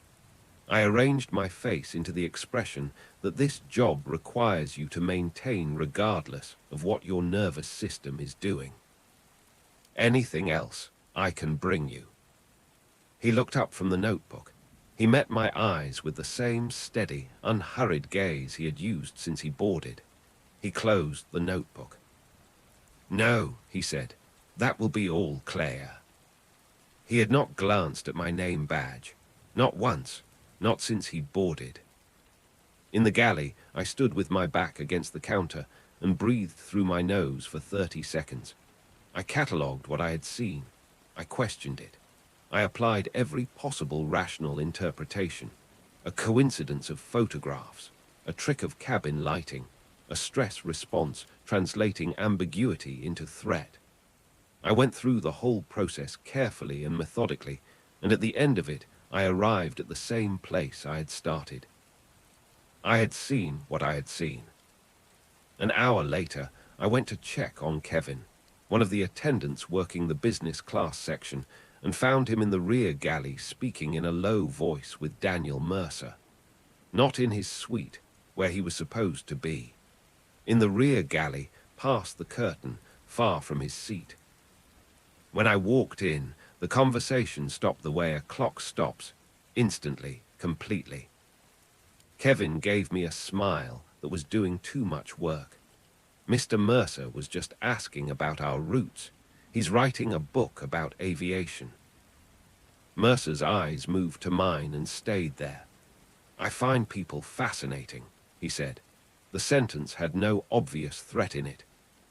I arranged my face into the expression that this job requires you to maintain regardless of what your nervous system is doing. Anything else I can bring you. He looked up from the notebook. He met my eyes with the same steady, unhurried gaze he had used since he boarded. He closed the notebook. "No," he said, "that will be all, Claire." He had not glanced at my name badge. Not once. Not since he boarded. In the galley, I stood with my back against the counter and breathed through my nose for 30 seconds. I catalogued what I had seen. I questioned it. I applied every possible rational interpretation. A coincidence of photographs, a trick of cabin lighting, a stress response translating ambiguity into threat. I went through the whole process carefully and methodically, and at the end of it, I arrived at the same place I had started. I had seen what I had seen. An hour later, I went to check on Kevin, one of the attendants working the business class section, and found him in the rear galley speaking in a low voice with Daniel Mercer. Not in his suite, where he was supposed to be. In the rear galley, past the curtain, far from his seat. When I walked in, the conversation stopped the way a clock stops, instantly, completely. Kevin gave me a smile that was doing too much work. Mr. Mercer was just asking about our routes. He's writing a book about aviation. Mercer's eyes moved to mine and stayed there. "I find people fascinating," he said. The sentence had no obvious threat in it,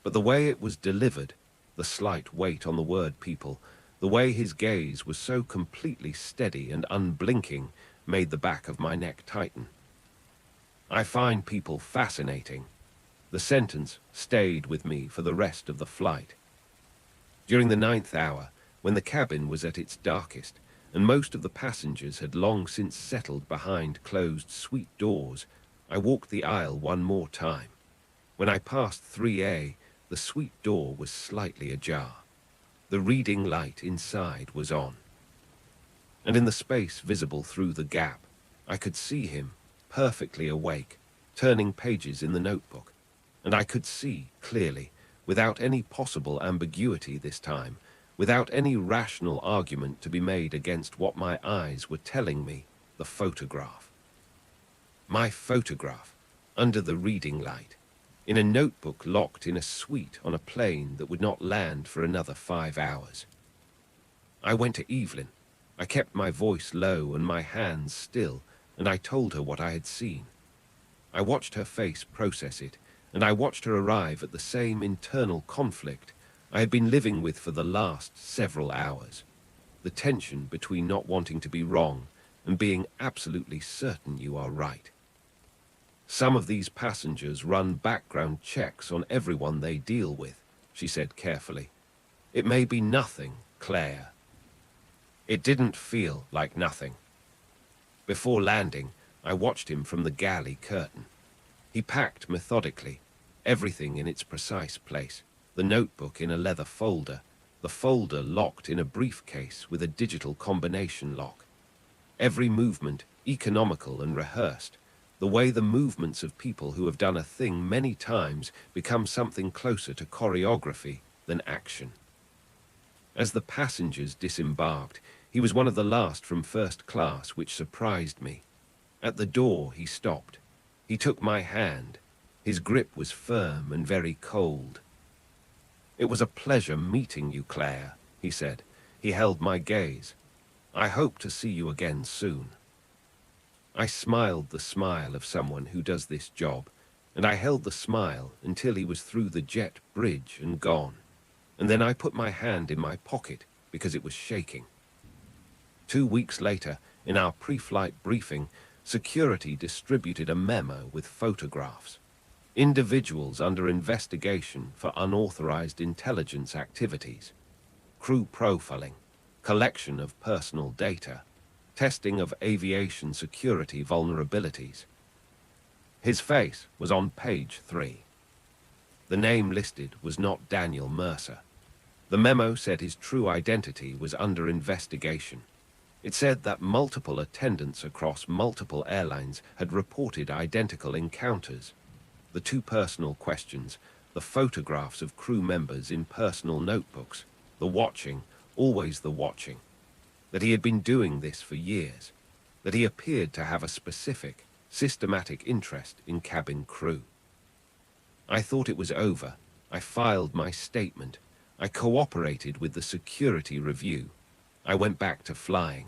but the way it was delivered, the slight weight on the word people, the way his gaze was so completely steady and unblinking made the back of my neck tighten. "I find people fascinating." The sentence stayed with me for the rest of the flight. During the 9th hour, when the cabin was at its darkest, and most of the passengers had long since settled behind closed suite doors, I walked the aisle one more time. When I passed 3A, the suite door was slightly ajar. The reading light inside was on. And in the space visible through the gap, I could see him, perfectly awake, turning pages in the notebook. And I could see, clearly, without any possible ambiguity this time, without any rational argument to be made against what my eyes were telling me, the photograph. My photograph. under the reading light, in a notebook locked in a suite on a plane that would not land for another 5 hours. I went to Evelyn. I kept my voice low and my hands still, and I told her what I had seen. I watched her face process it, and I watched her arrive at the same internal conflict I had been living with for the last several hours. The tension between not wanting to be wrong and being absolutely certain you are right. Some of these passengers run background checks on everyone they deal with, she said carefully. It may be nothing, Claire. It didn't feel like nothing. Before landing, I watched him from the galley curtain. He packed methodically, everything in its precise place, the notebook in a leather folder, the folder locked in a briefcase with a digital combination lock. Every movement economical and rehearsed, the way the movements of people who have done a thing many times become something closer to choreography than action. As the passengers disembarked, he was one of the last from first class, which surprised me. At the door, he stopped. He took my hand. His grip was firm and very cold. "It was a pleasure meeting you, Claire," he said. He held my gaze. "I hope to see you again soon." I smiled the smile of someone who does this job, and I held the smile until he was through the jet bridge and gone. And then I put my hand in my pocket because it was shaking. 2 weeks later, in our pre-flight briefing, security distributed a memo with photographs. Individuals under investigation for unauthorized intelligence activities, crew profiling, collection of personal data, testing of aviation security vulnerabilities. His face was on page 3. The name listed was not Daniel Mercer. The memo said his true identity was under investigation. It said that multiple attendants across multiple airlines had reported identical encounters. The 2 personal questions, the photographs of crew members in personal notebooks, the watching, always the watching. That he had been doing this for years. That he appeared to have a specific, systematic interest in cabin crew. I thought it was over. I filed my statement. I cooperated with the security review. I went back to flying.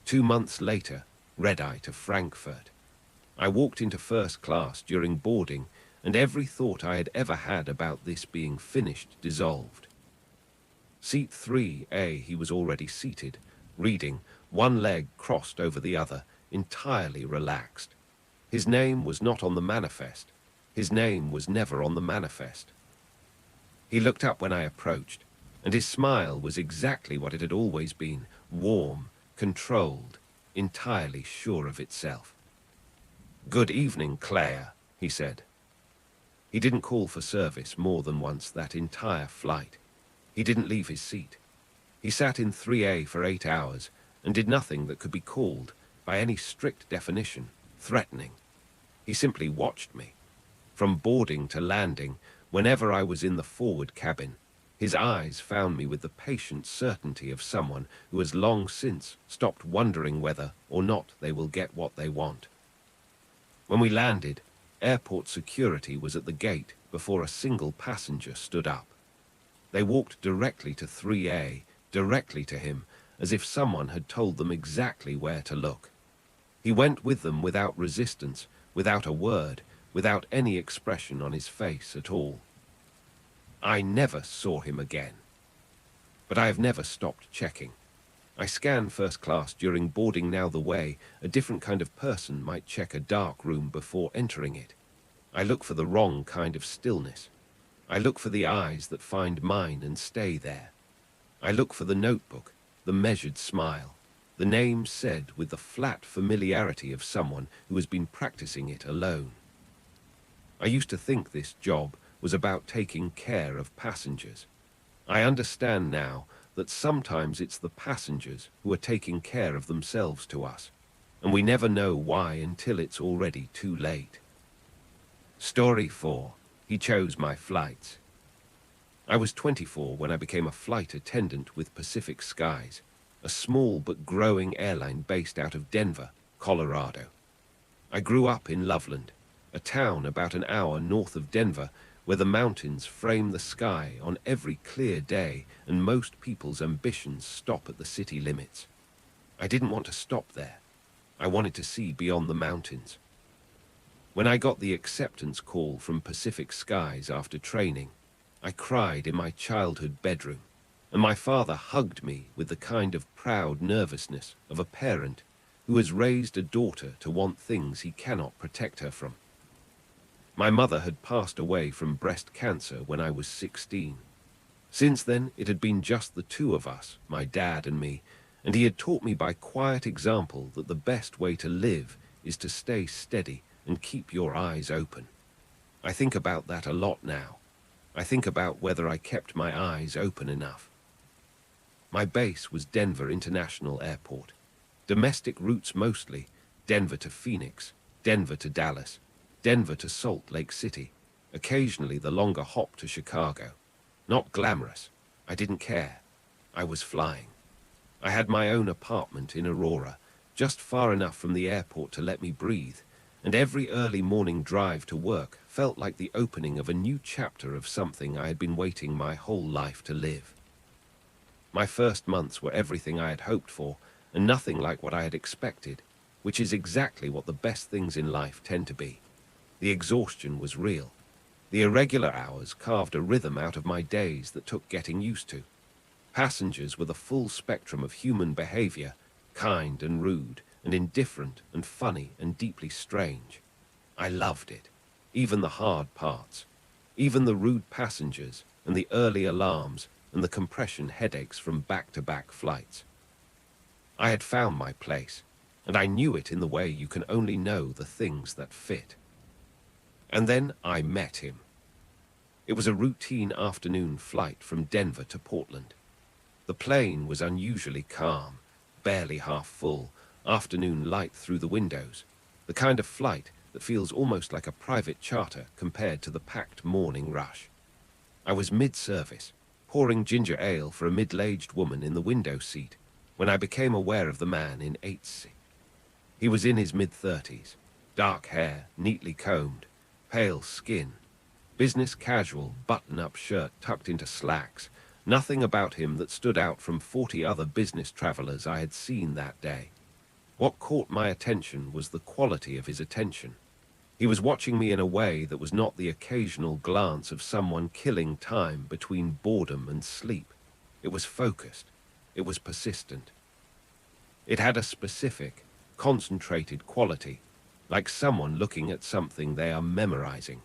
2 months later, red-eye to Frankfurt. I walked into first class during boarding, and every thought I had ever had about this being finished dissolved. Seat 3A, he was already seated, reading, one leg crossed over the other, entirely relaxed. His name was not on the manifest. His name was never on the manifest. He looked up when I approached, and his smile was exactly what it had always been, warm, controlled, entirely sure of itself. "Good evening, Claire," he said. He didn't call for service more than once that entire flight. He didn't leave his seat. He sat in 3A for 8 hours and did nothing that could be called, by any strict definition, threatening. He simply watched me. From boarding to landing, whenever I was in the forward cabin, his eyes found me with the patient certainty of someone who has long since stopped wondering whether or not they will get what they want. When we landed, airport security was at the gate before a single passenger stood up. They walked directly to 3A, directly to him, as if someone had told them exactly where to look. He went with them without resistance, without a word, without any expression on his face at all. I never saw him again. But I have never stopped checking. I scan first class during boarding now the way a different kind of person might check a dark room before entering it. I look for the wrong kind of stillness. I look for the eyes that find mine and stay there. I look for the notebook, the measured smile, the name said with the flat familiarity of someone who has been practicing it alone. I used to think this job was about taking care of passengers. I understand now that sometimes it's the passengers who are taking care of themselves to us, and we never know why until it's already too late. Story 4. He chose my flights. I was 24 when I became a flight attendant with Pacific Skies, a small but growing airline based out of Denver, Colorado. I grew up in Loveland, a town about an hour north of Denver, where the mountains frame the sky on every clear day and most people's ambitions stop at the city limits. I didn't want to stop there. I wanted to see beyond the mountains. When I got the acceptance call from Pacific Skies after training, I cried in my childhood bedroom, and my father hugged me with the kind of proud nervousness of a parent who has raised a daughter to want things he cannot protect her from. My mother had passed away from breast cancer when I was 16. Since then, it had been just the two of us, my dad and me, and he had taught me by quiet example that the best way to live is to stay steady and keep your eyes open. I think about that a lot now. I think about whether I kept my eyes open enough. My base was Denver International Airport. Domestic routes mostly, Denver to Phoenix, Denver to Dallas, Denver to Salt Lake City, occasionally the longer hop to Chicago. Not glamorous. I didn't care. I was flying. I had my own apartment in Aurora, just far enough from the airport to let me breathe, and every early morning drive to work felt like the opening of a new chapter of something I had been waiting my whole life to live. My first months were everything I had hoped for, and nothing like what I had expected, which is exactly what the best things in life tend to be. The exhaustion was real. The irregular hours carved a rhythm out of my days that took getting used to. Passengers were the full spectrum of human behavior, kind and rude, and indifferent and funny and deeply strange. I loved it, even the hard parts, even the rude passengers and the early alarms and the compression headaches from back-to-back flights. I had found my place, and I knew it in the way you can only know the things that fit. And then I met him. It was a routine afternoon flight from Denver to Portland. The plane was unusually calm, barely half full, afternoon light through the windows, the kind of flight that feels almost like a private charter compared to the packed morning rush. I was mid-service, pouring ginger ale for a middle-aged woman in the window seat, when I became aware of the man in 8C. He was in his mid-30s, dark hair, neatly combed, pale skin, business casual, button-up shirt tucked into slacks, nothing about him that stood out from 40 other business travelers I had seen that day. What caught my attention was the quality of his attention. He was watching me in a way that was not the occasional glance of someone killing time between boredom and sleep. It was focused. It was persistent. It had a specific, concentrated quality, like someone looking at something they are memorizing.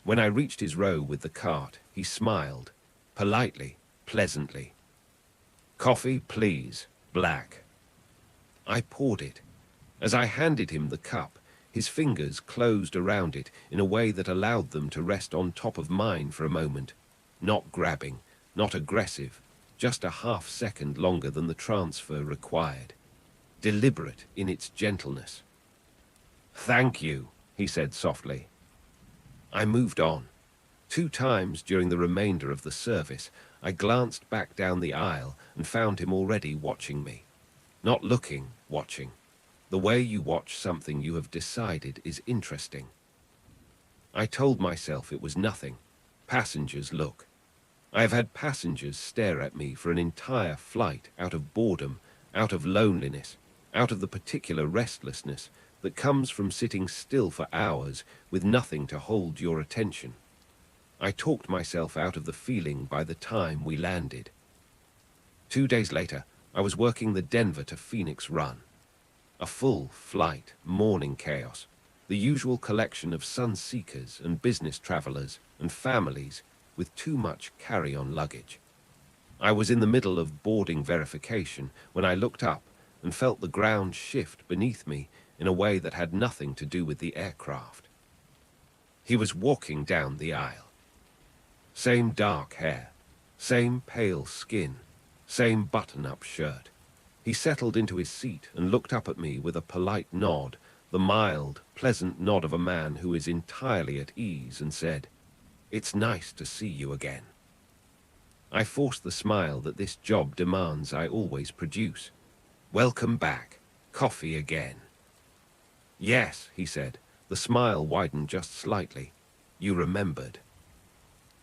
When I reached his row with the cart, he smiled, politely, pleasantly. "Coffee, please, black." I poured it. As I handed him the cup, his fingers closed around it in a way that allowed them to rest on top of mine for a moment, not grabbing, not aggressive, just a half-second longer than the transfer required, deliberate in its gentleness. "Thank you," he said softly. I moved on. 2 times during the remainder of the service, I glanced back down the aisle and found him already watching me. Not looking, watching. The way you watch something you have decided is interesting. I told myself it was nothing. Passengers look. I have had passengers stare at me for an entire flight out of boredom, out of loneliness, out of the particular restlessness that comes from sitting still for hours with nothing to hold your attention. I talked myself out of the feeling by the time we landed. 2 days later, I was working the Denver to Phoenix run. A full flight, morning chaos, the usual collection of sun-seekers and business travelers and families with too much carry-on luggage. I was in the middle of boarding verification when I looked up and felt the ground shift beneath me in a way that had nothing to do with the aircraft. He was walking down the aisle. Same dark hair, same pale skin, same button-up shirt. He settled into his seat and looked up at me with a polite nod, the mild, pleasant nod of a man who is entirely at ease, and said, "It's nice to see you again." I forced the smile that this job demands I always produce. "Welcome back. Coffee again." "Yes," he said, the The smile widened just slightly. You remembered.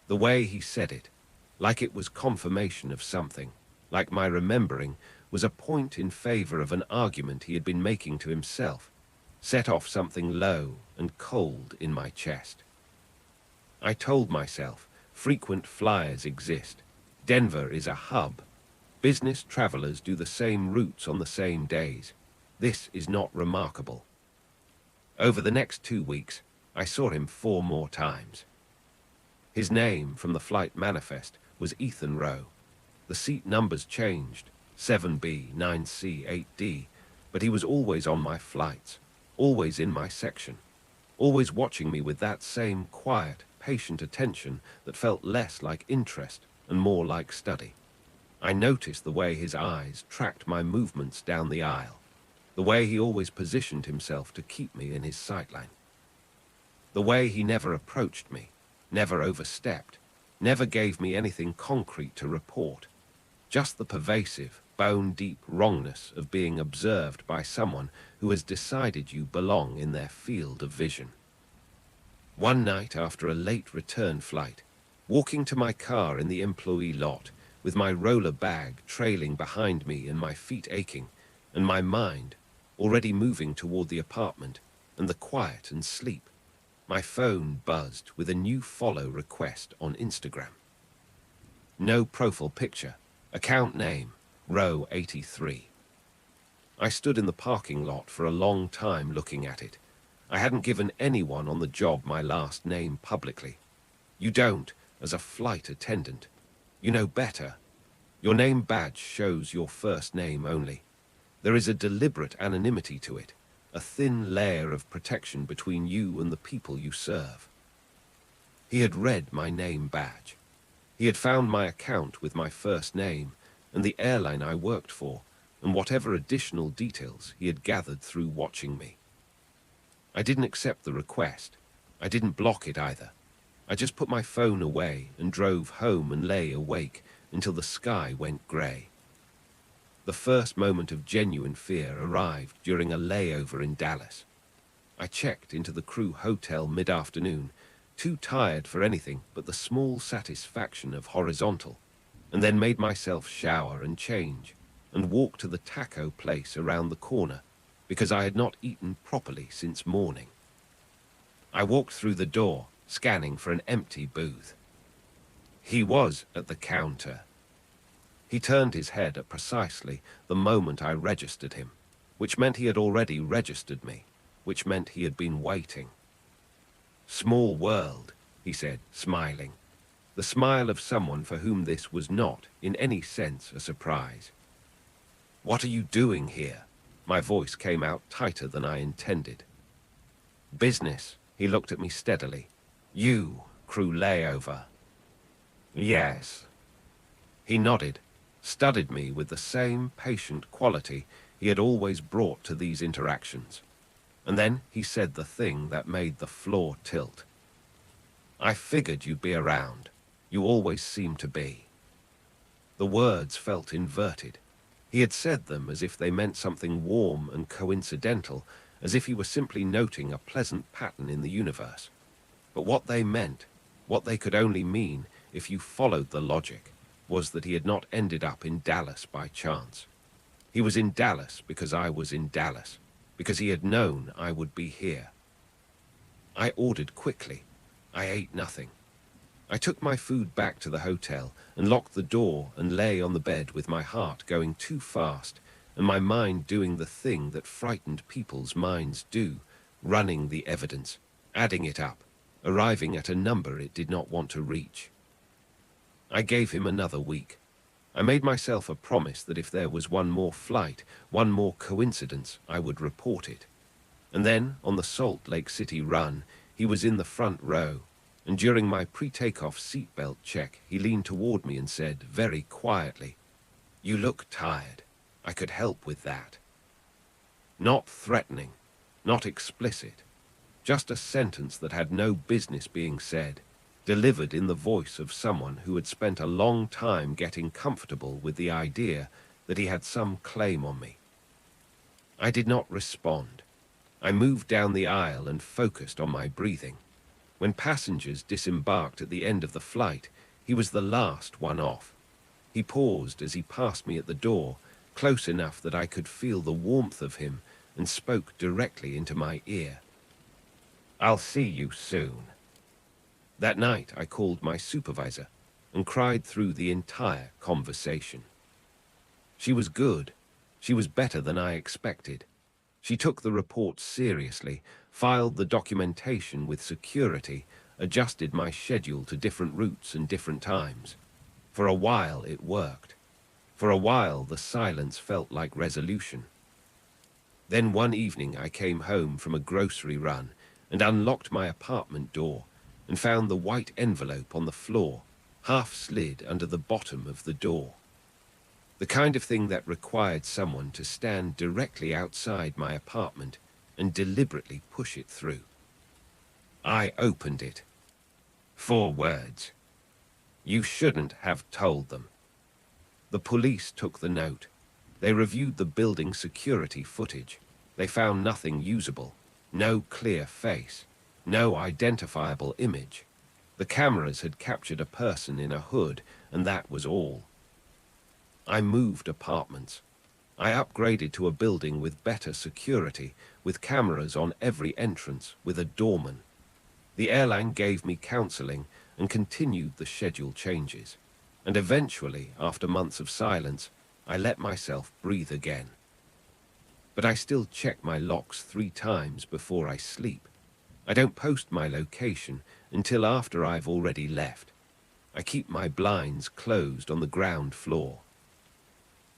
The way he said it, like it was confirmation of something, like my remembering was a point in favor of an argument he had been making to himself, set off something low and cold in my chest. I told myself, frequent flyers exist. Denver is a hub. Business travelers do the same routes on the same days. This is not remarkable. Over the next 2 weeks, I saw him 4 more times. His name from the flight manifest was Ethan Rowe. The seat numbers changed, 7B, 9C, 8D, but he was always on my flights, always in my section, always watching me with that same quiet, patient attention that felt less like interest and more like study. I noticed the way his eyes tracked my movements down the aisle, the way he always positioned himself to keep me in his sightline, the way he never approached me, never overstepped, never gave me anything concrete to report, just the pervasive, bone-deep wrongness of being observed by someone who has decided you belong in their field of vision. One night after a late return flight, walking to my car in the employee lot, with my roller bag trailing behind me and my feet aching, and my mind already moving toward the apartment and the quiet and sleep, my phone buzzed with a new follow request on Instagram. No profile picture, account name, row 83. I stood in the parking lot for a long time looking at it. I hadn't given anyone on the job my last name publicly. You don't, as a flight attendant. You know better. Your name badge shows your first name only. There is a deliberate anonymity to it, a thin layer of protection between you and the people you serve. He had read my name badge. He had found my account with my first name and the airline I worked for, and whatever additional details he had gathered through watching me. I didn't accept the request. I didn't block it either. I just put my phone away and drove home and lay awake until the sky went grey. The first moment of genuine fear arrived during a layover in Dallas. I checked into the crew hotel mid-afternoon, too tired for anything but the small satisfaction of horizontal, and then made myself shower and change, and walk to the taco place around the corner, because I had not eaten properly since morning. I walked through the door, scanning for an empty booth. He was at the counter. He turned his head at precisely the moment I registered him, which meant he had already registered me, which meant he had been waiting. "Small world," he said, smiling. The smile of someone for whom this was not, in any sense, a surprise. "What are you doing here?" My voice came out tighter than I intended. "Business," he looked at me steadily. "You, crew layover." "Yes." He nodded, studied me with the same patient quality he had always brought to these interactions. And then he said the thing that made the floor tilt. "I figured you'd be around. You always seem to be." The words felt inverted. He had said them as if they meant something warm and coincidental, as if he were simply noting a pleasant pattern in the universe. But what they meant, what they could only mean if you followed the logic, was that he had not ended up in Dallas by chance. He was in Dallas because I was in Dallas, because he had known I would be here. I ordered quickly. I ate nothing. I took my food back to the hotel and locked the door and lay on the bed with my heart going too fast and my mind doing the thing that frightened people's minds do, running the evidence, adding it up, arriving at a number it did not want to reach. I gave him another week. I made myself a promise that if there was one more flight, one more coincidence, I would report it. And then, on the Salt Lake City run, he was in the front row, and during my pre-takeoff seatbelt check, he leaned toward me and said, very quietly, "You look tired. I could help with that." Not threatening, not explicit, just a sentence that had no business being said, delivered in the voice of someone who had spent a long time getting comfortable with the idea that he had some claim on me. I did not respond. I moved down the aisle and focused on my breathing. When passengers disembarked at the end of the flight, he was the last one off. He paused as he passed me at the door, close enough that I could feel the warmth of him, and spoke directly into my ear. "I'll see you soon." That night I called my supervisor and cried through the entire conversation. She was good. She was better than I expected. She took the report seriously, filed the documentation with security, adjusted my schedule to different routes and different times. For a while it worked. For a while the silence felt like resolution. Then one evening I came home from a grocery run and unlocked my apartment door and found the white envelope on the floor, half slid under the bottom of the door. The kind of thing that required someone to stand directly outside my apartment and deliberately push it through. I opened it. 4 words. "You shouldn't have told them." The police took the note. They reviewed the building security footage. They found nothing usable, no clear face, no identifiable image. The cameras had captured a person in a hood, and that was all. I moved apartments. I upgraded to a building with better security, with cameras on every entrance, with a doorman. The airline gave me counseling and continued the schedule changes. And eventually, after months of silence, I let myself breathe again. But I still check my locks 3 times before I sleep. I don't post my location until after I've already left. I keep my blinds closed on the ground floor.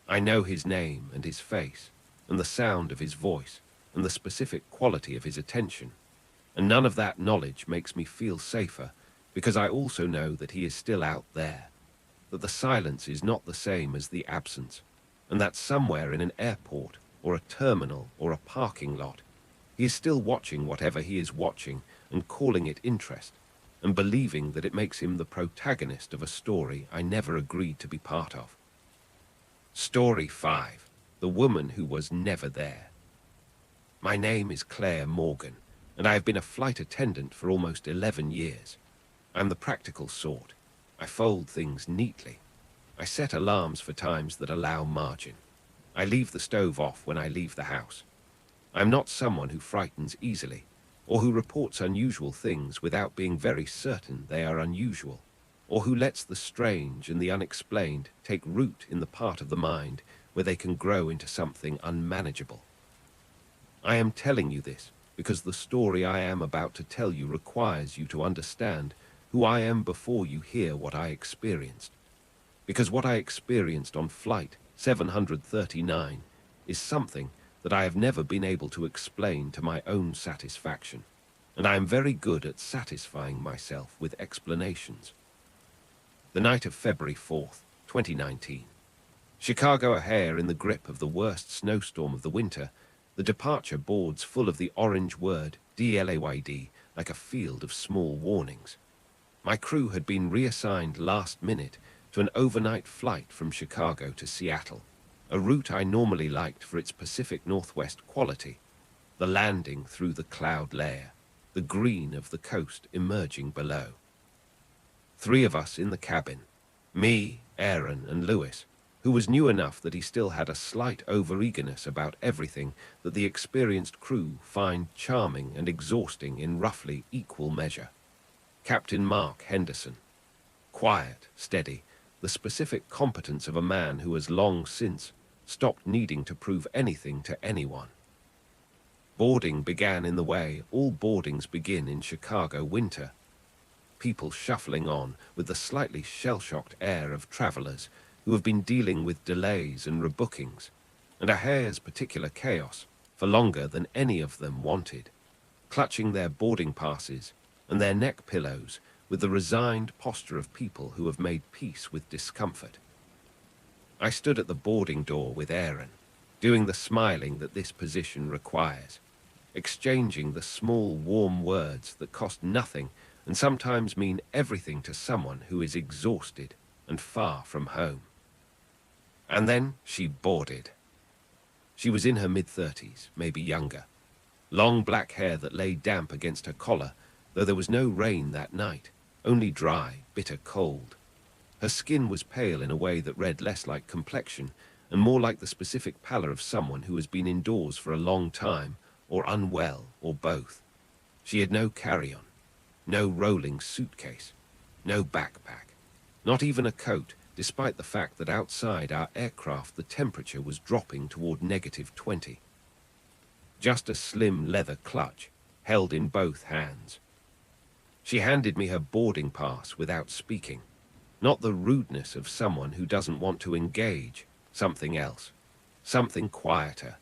I know his name and his face, and the sound of his voice, and the specific quality of his attention. And none of that knowledge makes me feel safer, because I also know that he is still out there, that the silence is not the same as the absence, and that somewhere in an airport, or a terminal, or a parking lot, he is still watching whatever he is watching and calling it interest, and believing that it makes him the protagonist of a story I never agreed to be part of. Story 5. The Woman Who Was Never There. My name is Claire Morgan, and I have been a flight attendant for almost 11 years. I'm the practical sort. I fold things neatly. I set alarms for times that allow margin. I leave the stove off when I leave the house. I'm not someone who frightens easily, or who reports unusual things without being very certain they are unusual, or who lets the strange and the unexplained take root in the part of the mind where they can grow into something unmanageable. I am telling you this because the story I am about to tell you requires you to understand who I am before you hear what I experienced. Because what I experienced on Flight 739 is something that I have never been able to explain to my own satisfaction, and I am very good at satisfying myself with explanations. The night of February 4th, 2019. Chicago O'Hare in the grip of the worst snowstorm of the winter, the departure boards full of the orange word DLAYD like a field of small warnings. My crew had been reassigned last minute to an overnight flight from Chicago to Seattle, a route I normally liked for its Pacific Northwest quality, the landing through the cloud layer, the green of the coast emerging below. 3 of us in the cabin, me, Aaron, and Lewis, who was new enough that he still had a slight over-eagerness about everything that the experienced crew find charming and exhausting in roughly equal measure. Captain Mark Henderson. Quiet, steady, the specific competence of a man who has long since stopped needing to prove anything to anyone. Boarding began in the way all boardings begin in Chicago winter. People shuffling on with the slightly shell-shocked air of travelers who have been dealing with delays and rebookings, and O'Hare's particular chaos for longer than any of them wanted, clutching their boarding passes and their neck pillows with the resigned posture of people who have made peace with discomfort. I stood at the boarding door with Aaron, doing the smiling that this position requires, exchanging the small, warm words that cost nothing and sometimes mean everything to someone who is exhausted and far from home. And then she boarded. She was in her mid-30s, maybe younger. long black hair that lay damp against her collar, though there was no rain that night, only dry, bitter cold. Her skin was pale in a way that read less like complexion and more like the specific pallor of someone who has been indoors for a long time, or unwell, or both. She had no carry-on, no rolling suitcase, no backpack, not even a coat, despite the fact that outside our aircraft the temperature was dropping toward -20. Just a slim leather clutch, held in both hands. She handed me her boarding pass without speaking. Not the rudeness of someone who doesn't want to engage, something else, something quieter.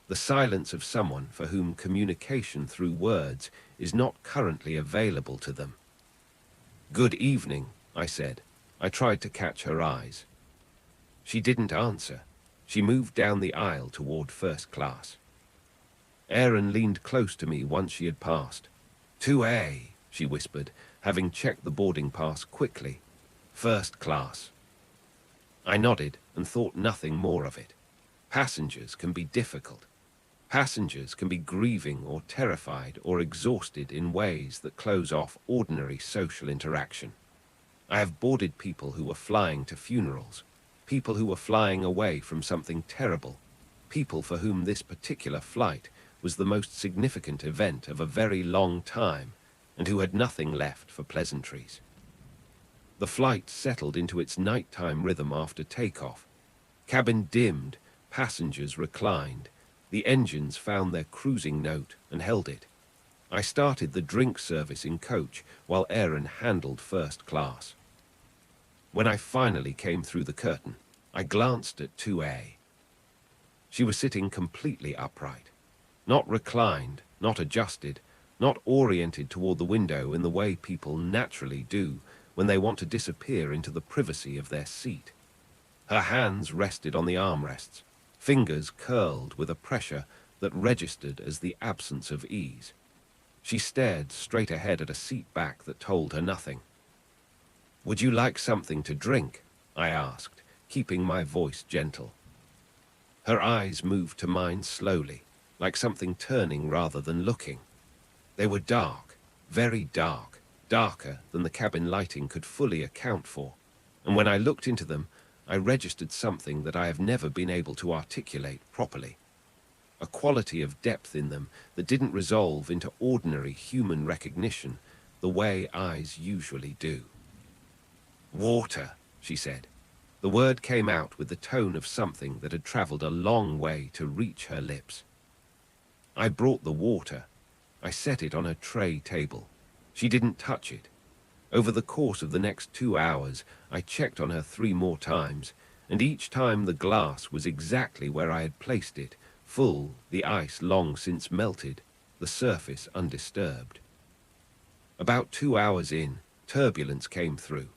The silence of someone for whom communication through words is not currently available to them. "Good evening," I said. I tried to catch her eyes. She didn't answer. She moved down the aisle toward first class. Erin leaned close to me once she had passed. "2A," she whispered, having checked the boarding pass quickly. "First class." I nodded and thought nothing more of it. Passengers can be difficult. Passengers can be grieving or terrified or exhausted in ways that close off ordinary social interaction. I have boarded people who were flying to funerals, people who were flying away from something terrible, people for whom this particular flight was the most significant event of a very long time, and who had nothing left for pleasantries. The flight settled into its nighttime rhythm after takeoff. Cabin dimmed, passengers reclined. The engines found their cruising note and held it. I started the drink service in coach while Erin handled first class. When I finally came through the curtain, I glanced at 2A. She was sitting completely upright, not reclined, not adjusted, not oriented toward the window in the way people naturally do when they want to disappear into the privacy of their seat. Her hands rested on the armrests, fingers curled with a pressure that registered as the absence of ease. She stared straight ahead at a seat back that told her nothing. "Would you like something to drink?" I asked, keeping my voice gentle. Her eyes moved to mine slowly, like something turning rather than looking. They were dark, very dark, darker than the cabin lighting could fully account for, and when I looked into them, I registered something that I have never been able to articulate properly. A quality of depth in them that didn't resolve into ordinary human recognition the way eyes usually do. "Water," she said. The word came out with the tone of something that had traveled a long way to reach her lips. I brought the water. I set it on her tray table. She didn't touch it. Over the course of the next 2 hours, I checked on her 3 more times, and each time the glass was exactly where I had placed it, full, the ice long since melted, the surface undisturbed. About 2 hours in, turbulence came through.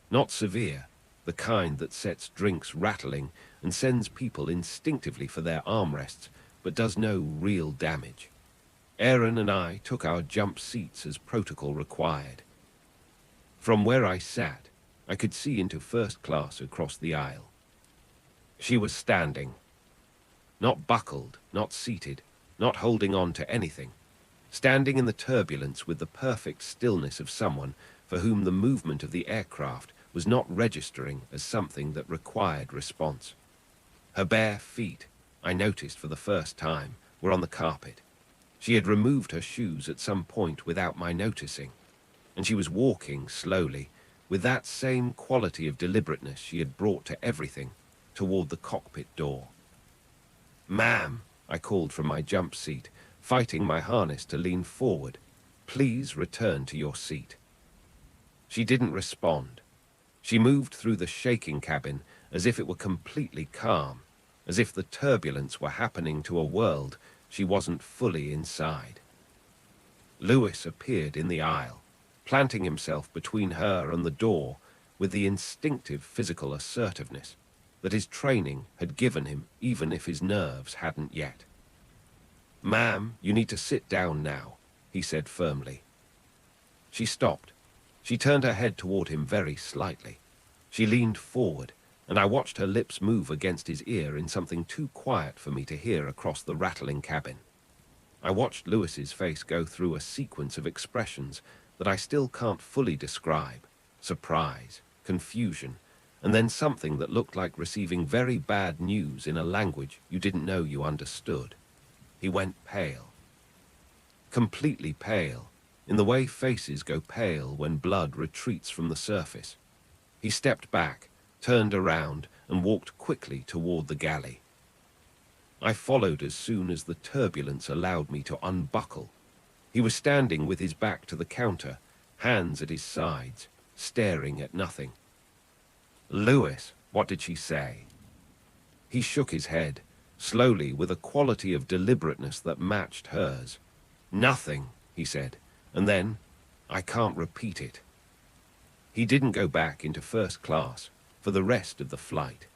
Not severe, the kind that sets drinks rattling and sends people instinctively for their armrests, but does no real damage. Erin and I took our jump seats as protocol required. From where I sat, I could see into first class across the aisle. She was standing. Not buckled, not seated, not holding on to anything. Standing in the turbulence with the perfect stillness of someone for whom the movement of the aircraft was not registering as something that required response. Her bare feet, I noticed for the first time, were on the carpet. She had removed her shoes at some point without my noticing, and she was walking slowly, with that same quality of deliberateness she had brought to everything, toward the cockpit door. "Ma'am," I called from my jump seat, fighting my harness to lean forward. "Please return to your seat." She didn't respond. She moved through the shaking cabin as if it were completely calm, as if the turbulence were happening to a world she wasn't fully inside. Lewis appeared in the aisle, planting himself between her and the door with the instinctive physical assertiveness that his training had given him even if his nerves hadn't yet. "Ma'am, you need to sit down now," he said firmly. She stopped. She turned her head toward him very slightly. She leaned forward, and I watched her lips move against his ear in something too quiet for me to hear across the rattling cabin. I watched Lewis's face go through a sequence of expressions that I still can't fully describe. Surprise, confusion, and then something that looked like receiving very bad news in a language you didn't know you understood. He went pale. Completely pale, in the way faces go pale when blood retreats from the surface. He stepped back, turned around, and walked quickly toward the galley. I followed as soon as the turbulence allowed me to unbuckle. He was standing with his back to the counter, hands at his sides, staring at nothing. "Lewis, what did she say?" He shook his head, slowly, with a quality of deliberateness that matched hers. "Nothing," he said, and then, "I can't repeat it." He didn't go back into first class for the rest of the flight.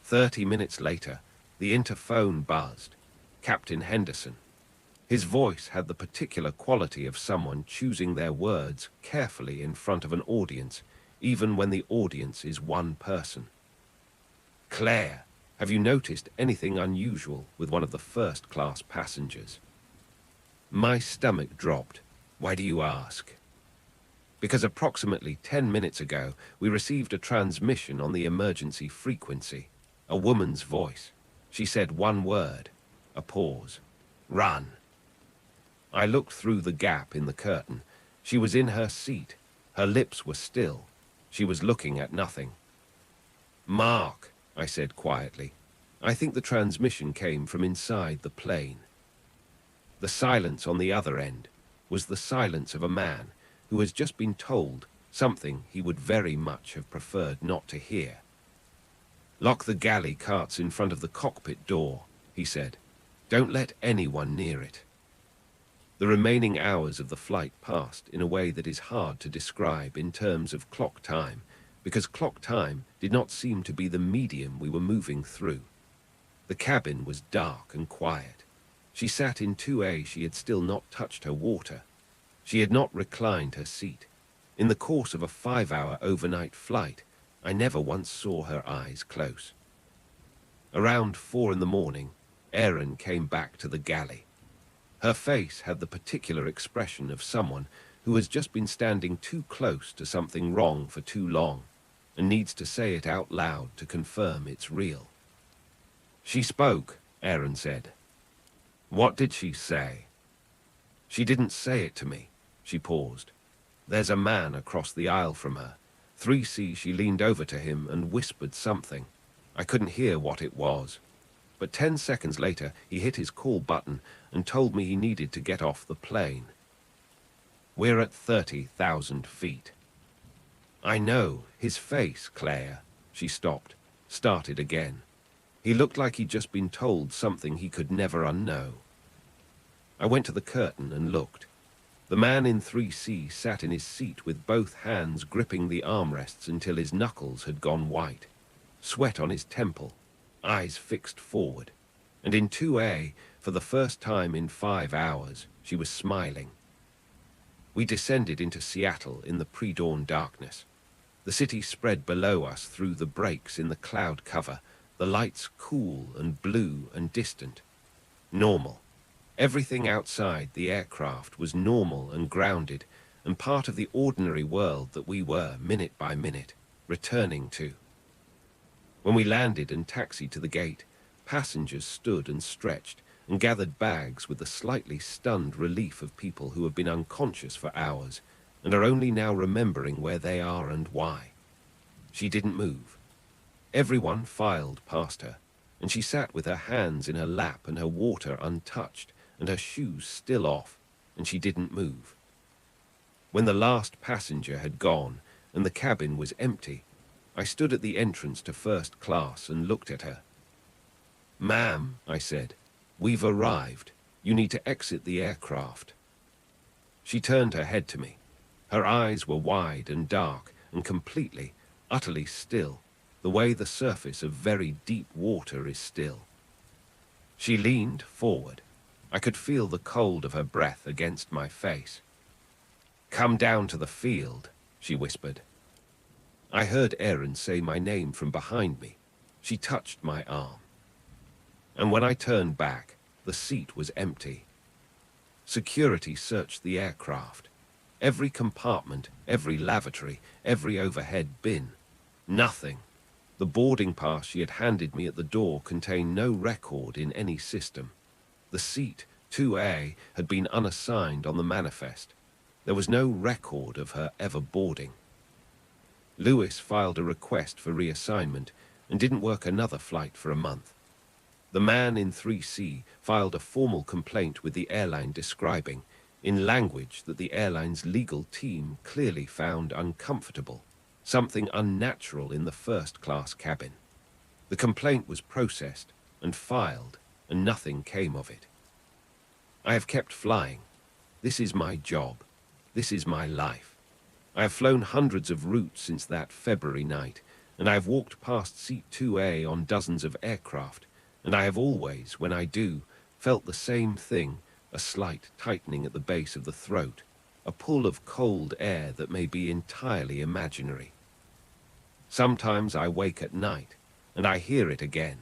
30 minutes later, the interphone buzzed. Captain Henderson. His voice had the particular quality of someone choosing their words carefully in front of an audience, even when the audience is one person. "Claire, have you noticed anything unusual with one of the first-class passengers?" My stomach dropped. "Why do you ask?" "Because approximately 10 minutes ago, we received a transmission on the emergency frequency. A woman's voice. She said one word. A pause. 'Run.' I looked through the gap in the curtain. She was in her seat. Her lips were still. She was looking at nothing. 'Mark,' I said quietly. I think the transmission came from inside the plane." The silence on the other end was the silence of a man who has just been told something he would very much have preferred not to hear. "Lock the galley carts in front of the cockpit door," he said. "Don't let anyone near it." The remaining hours of the flight passed in a way that is hard to describe in terms of clock time, because clock time did not seem to be the medium we were moving through. The cabin was dark and quiet. She sat in 2A. She had still not touched her water. She had not reclined her seat. In the course of a 5-hour overnight flight, I never once saw her eyes close. Around 4 in the morning, Erin came back to the galley. Her face had the particular expression of someone who has just been standing too close to something wrong for too long and needs to say it out loud to confirm it's real. "She spoke," Erin said. "What did she say?" "She didn't say it to me." She paused. "There's a man across the aisle from her. 3C." She leaned over to him and whispered something. I couldn't hear what it was. But 10 seconds later, he hit his call button and told me he needed to get off the plane. "We're at 30,000 feet. "I know, his face, Claire." She stopped, started again. He looked like he'd just been told something he could never unknow. I went to the curtain and looked. The man in 3C sat in his seat with both hands gripping the armrests until his knuckles had gone white. Sweat on his temple, eyes fixed forward. And in 2A, for the first time in 5 hours, she was smiling. We descended into Seattle in the pre-dawn darkness. The city spread below us through the breaks in the cloud cover, the lights cool and blue and distant. Normal. Everything outside the aircraft was normal and grounded, and part of the ordinary world that we were, minute by minute, returning to. When we landed and taxied to the gate, passengers stood and stretched and gathered bags with the slightly stunned relief of people who have been unconscious for hours and are only now remembering where they are and why. She didn't move. Everyone filed past her, and she sat with her hands in her lap and her water untouched and her shoes still off, and she didn't move. When the last passenger had gone and the cabin was empty, I stood at the entrance to first class and looked at her. "Ma'am," I said, "we've arrived. You need to exit the aircraft." She turned her head to me. Her eyes were wide and dark and completely, utterly still, the way the surface of very deep water is still. She leaned forward. I could feel the cold of her breath against my face. "Come down to the field," she whispered. I heard Erin say my name from behind me. She touched my arm. And when I turned back, the seat was empty. Security searched the aircraft. Every compartment, every lavatory, every overhead bin. Nothing. The boarding pass she had handed me at the door contained no record in any system. The seat, 2A, had been unassigned on the manifest. There was no record of her ever boarding. Lewis filed a request for reassignment and didn't work another flight for a month. The man in 3C filed a formal complaint with the airline describing, in language that the airline's legal team clearly found uncomfortable, something unnatural in the first-class cabin. The complaint was processed and filed, and nothing came of it. I have kept flying. This is my job. This is my life. I have flown hundreds of routes since that February night, and I have walked past seat 2A on dozens of aircraft, and I have always, when I do, felt the same thing, a slight tightening at the base of the throat, a pull of cold air that may be entirely imaginary. Sometimes I wake at night, and I hear it again,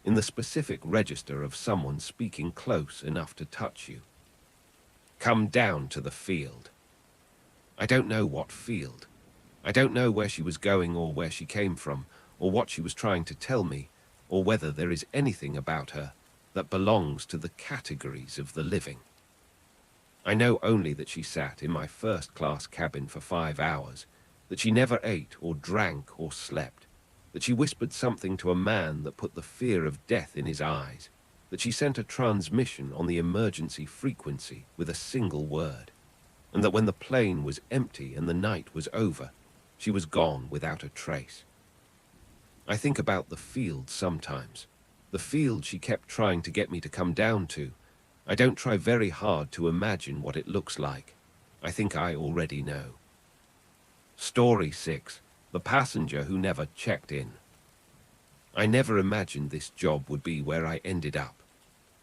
in the specific register of someone speaking close enough to touch you. Come down to the field. I don't know what field. I don't know where she was going or where she came from, or what she was trying to tell me, or whether there is anything about her that belongs to the categories of the living. I know only that she sat in my first-class cabin for 5 hours, that she never ate or drank or slept, that she whispered something to a man that put the fear of death in his eyes, that she sent a transmission on the emergency frequency with a single word, and that when the plane was empty and the night was over, she was gone without a trace. I think about the field sometimes, the field she kept trying to get me to come down to. I don't try very hard to imagine what it looks like. I think I already know. Story 6. The passenger who never checked in. I never imagined this job would be where I ended up.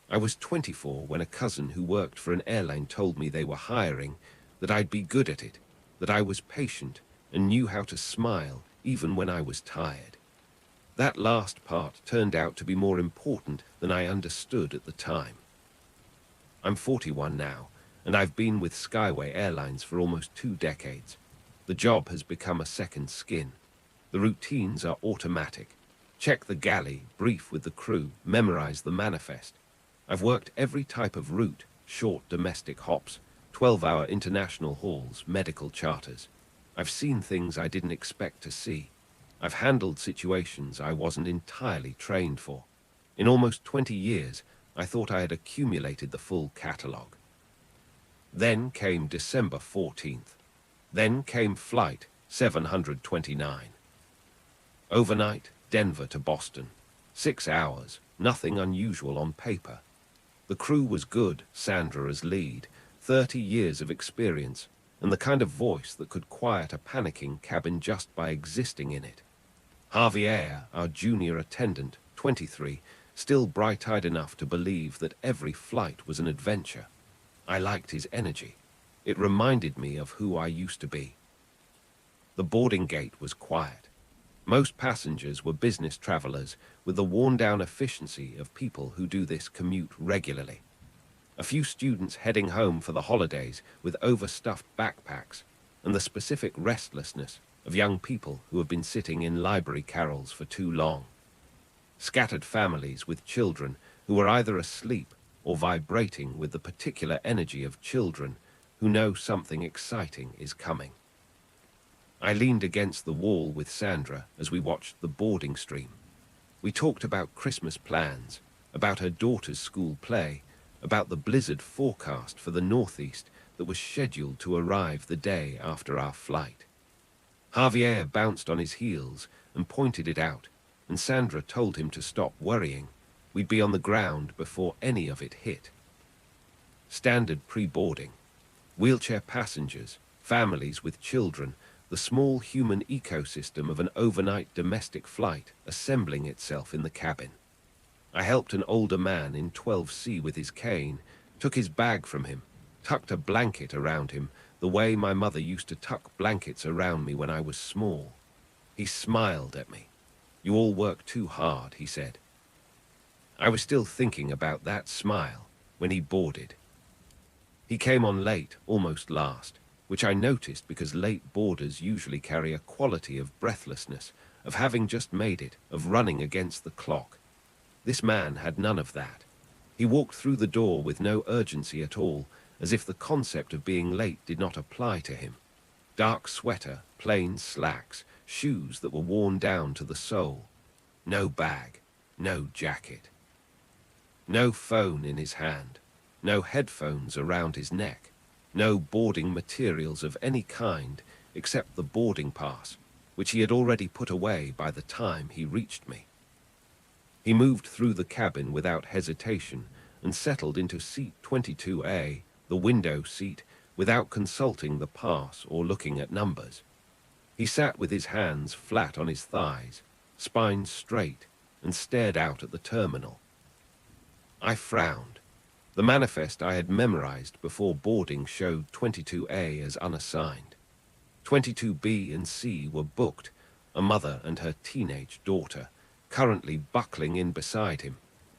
I was 24 when a cousin who worked for an airline told me they were hiring, that I'd be good at it, that I was patient and knew how to smile even when I was tired. That last part turned out to be more important than I understood at the time. I'm 41 now, and I've been with Skyway Airlines for almost 2 decades. The job has become a second skin. The routines are automatic. Check the galley, brief with the crew, memorize the manifest. I've worked every type of route, short domestic hops, 12-hour international hauls, medical charters. I've seen things I didn't expect to see. I've handled situations I wasn't entirely trained for. In almost 20 years, I thought I had accumulated the full catalogue. Then came December 14th. Then came Flight 729. Overnight, Denver to Boston. 6 hours, nothing unusual on paper. The crew was good, Sandra as lead, 30 years of experience, and the kind of voice that could quiet a panicking cabin just by existing in it. Javier, our junior attendant, 23, still bright-eyed enough to believe that every flight was an adventure. I liked his energy. It reminded me of who I used to be. The boarding gate was quiet. Most passengers were business travelers with the worn-down efficiency of people who do this commute regularly. A few students heading home for the holidays with overstuffed backpacks, and the specific restlessness of young people who have been sitting in library carols for too long. Scattered families with children who were either asleep or vibrating with the particular energy of children who know something exciting is coming. I leaned against the wall with Sandra as we watched the boarding stream. We talked about Christmas plans, about her daughter's school play, about the blizzard forecast for the Northeast that was scheduled to arrive the day after our flight. Javier bounced on his heels and pointed it out, and Sandra told him to stop worrying. We'd be on the ground before any of it hit. Standard pre-boarding. Wheelchair passengers, families with children, the small human ecosystem of an overnight domestic flight assembling itself in the cabin. I helped an older man in 12C with his cane, took his bag from him, tucked a blanket around him, the way my mother used to tuck blankets around me when I was small. He smiled at me. "You all work too hard," he said. I was still thinking about that smile when he boarded. He came on late, almost last, which I noticed because late boarders usually carry a quality of breathlessness, of having just made it, of running against the clock. This man had none of that. He walked through the door with no urgency at all, as if the concept of being late did not apply to him. Dark sweater, plain slacks, shoes that were worn down to the sole. No bag, no jacket. No phone in his hand, no headphones around his neck, no boarding materials of any kind except the boarding pass, which he had already put away by the time he reached me. He moved through the cabin without hesitation and settled into seat 22A, the window seat, without consulting the pass or looking at numbers. He sat with his hands flat on his thighs, spine straight, and stared out at the terminal. I frowned. The manifest I had memorized before boarding showed 22A as unassigned. 22B and C were booked, a mother and her teenage daughter, currently buckling in beside him,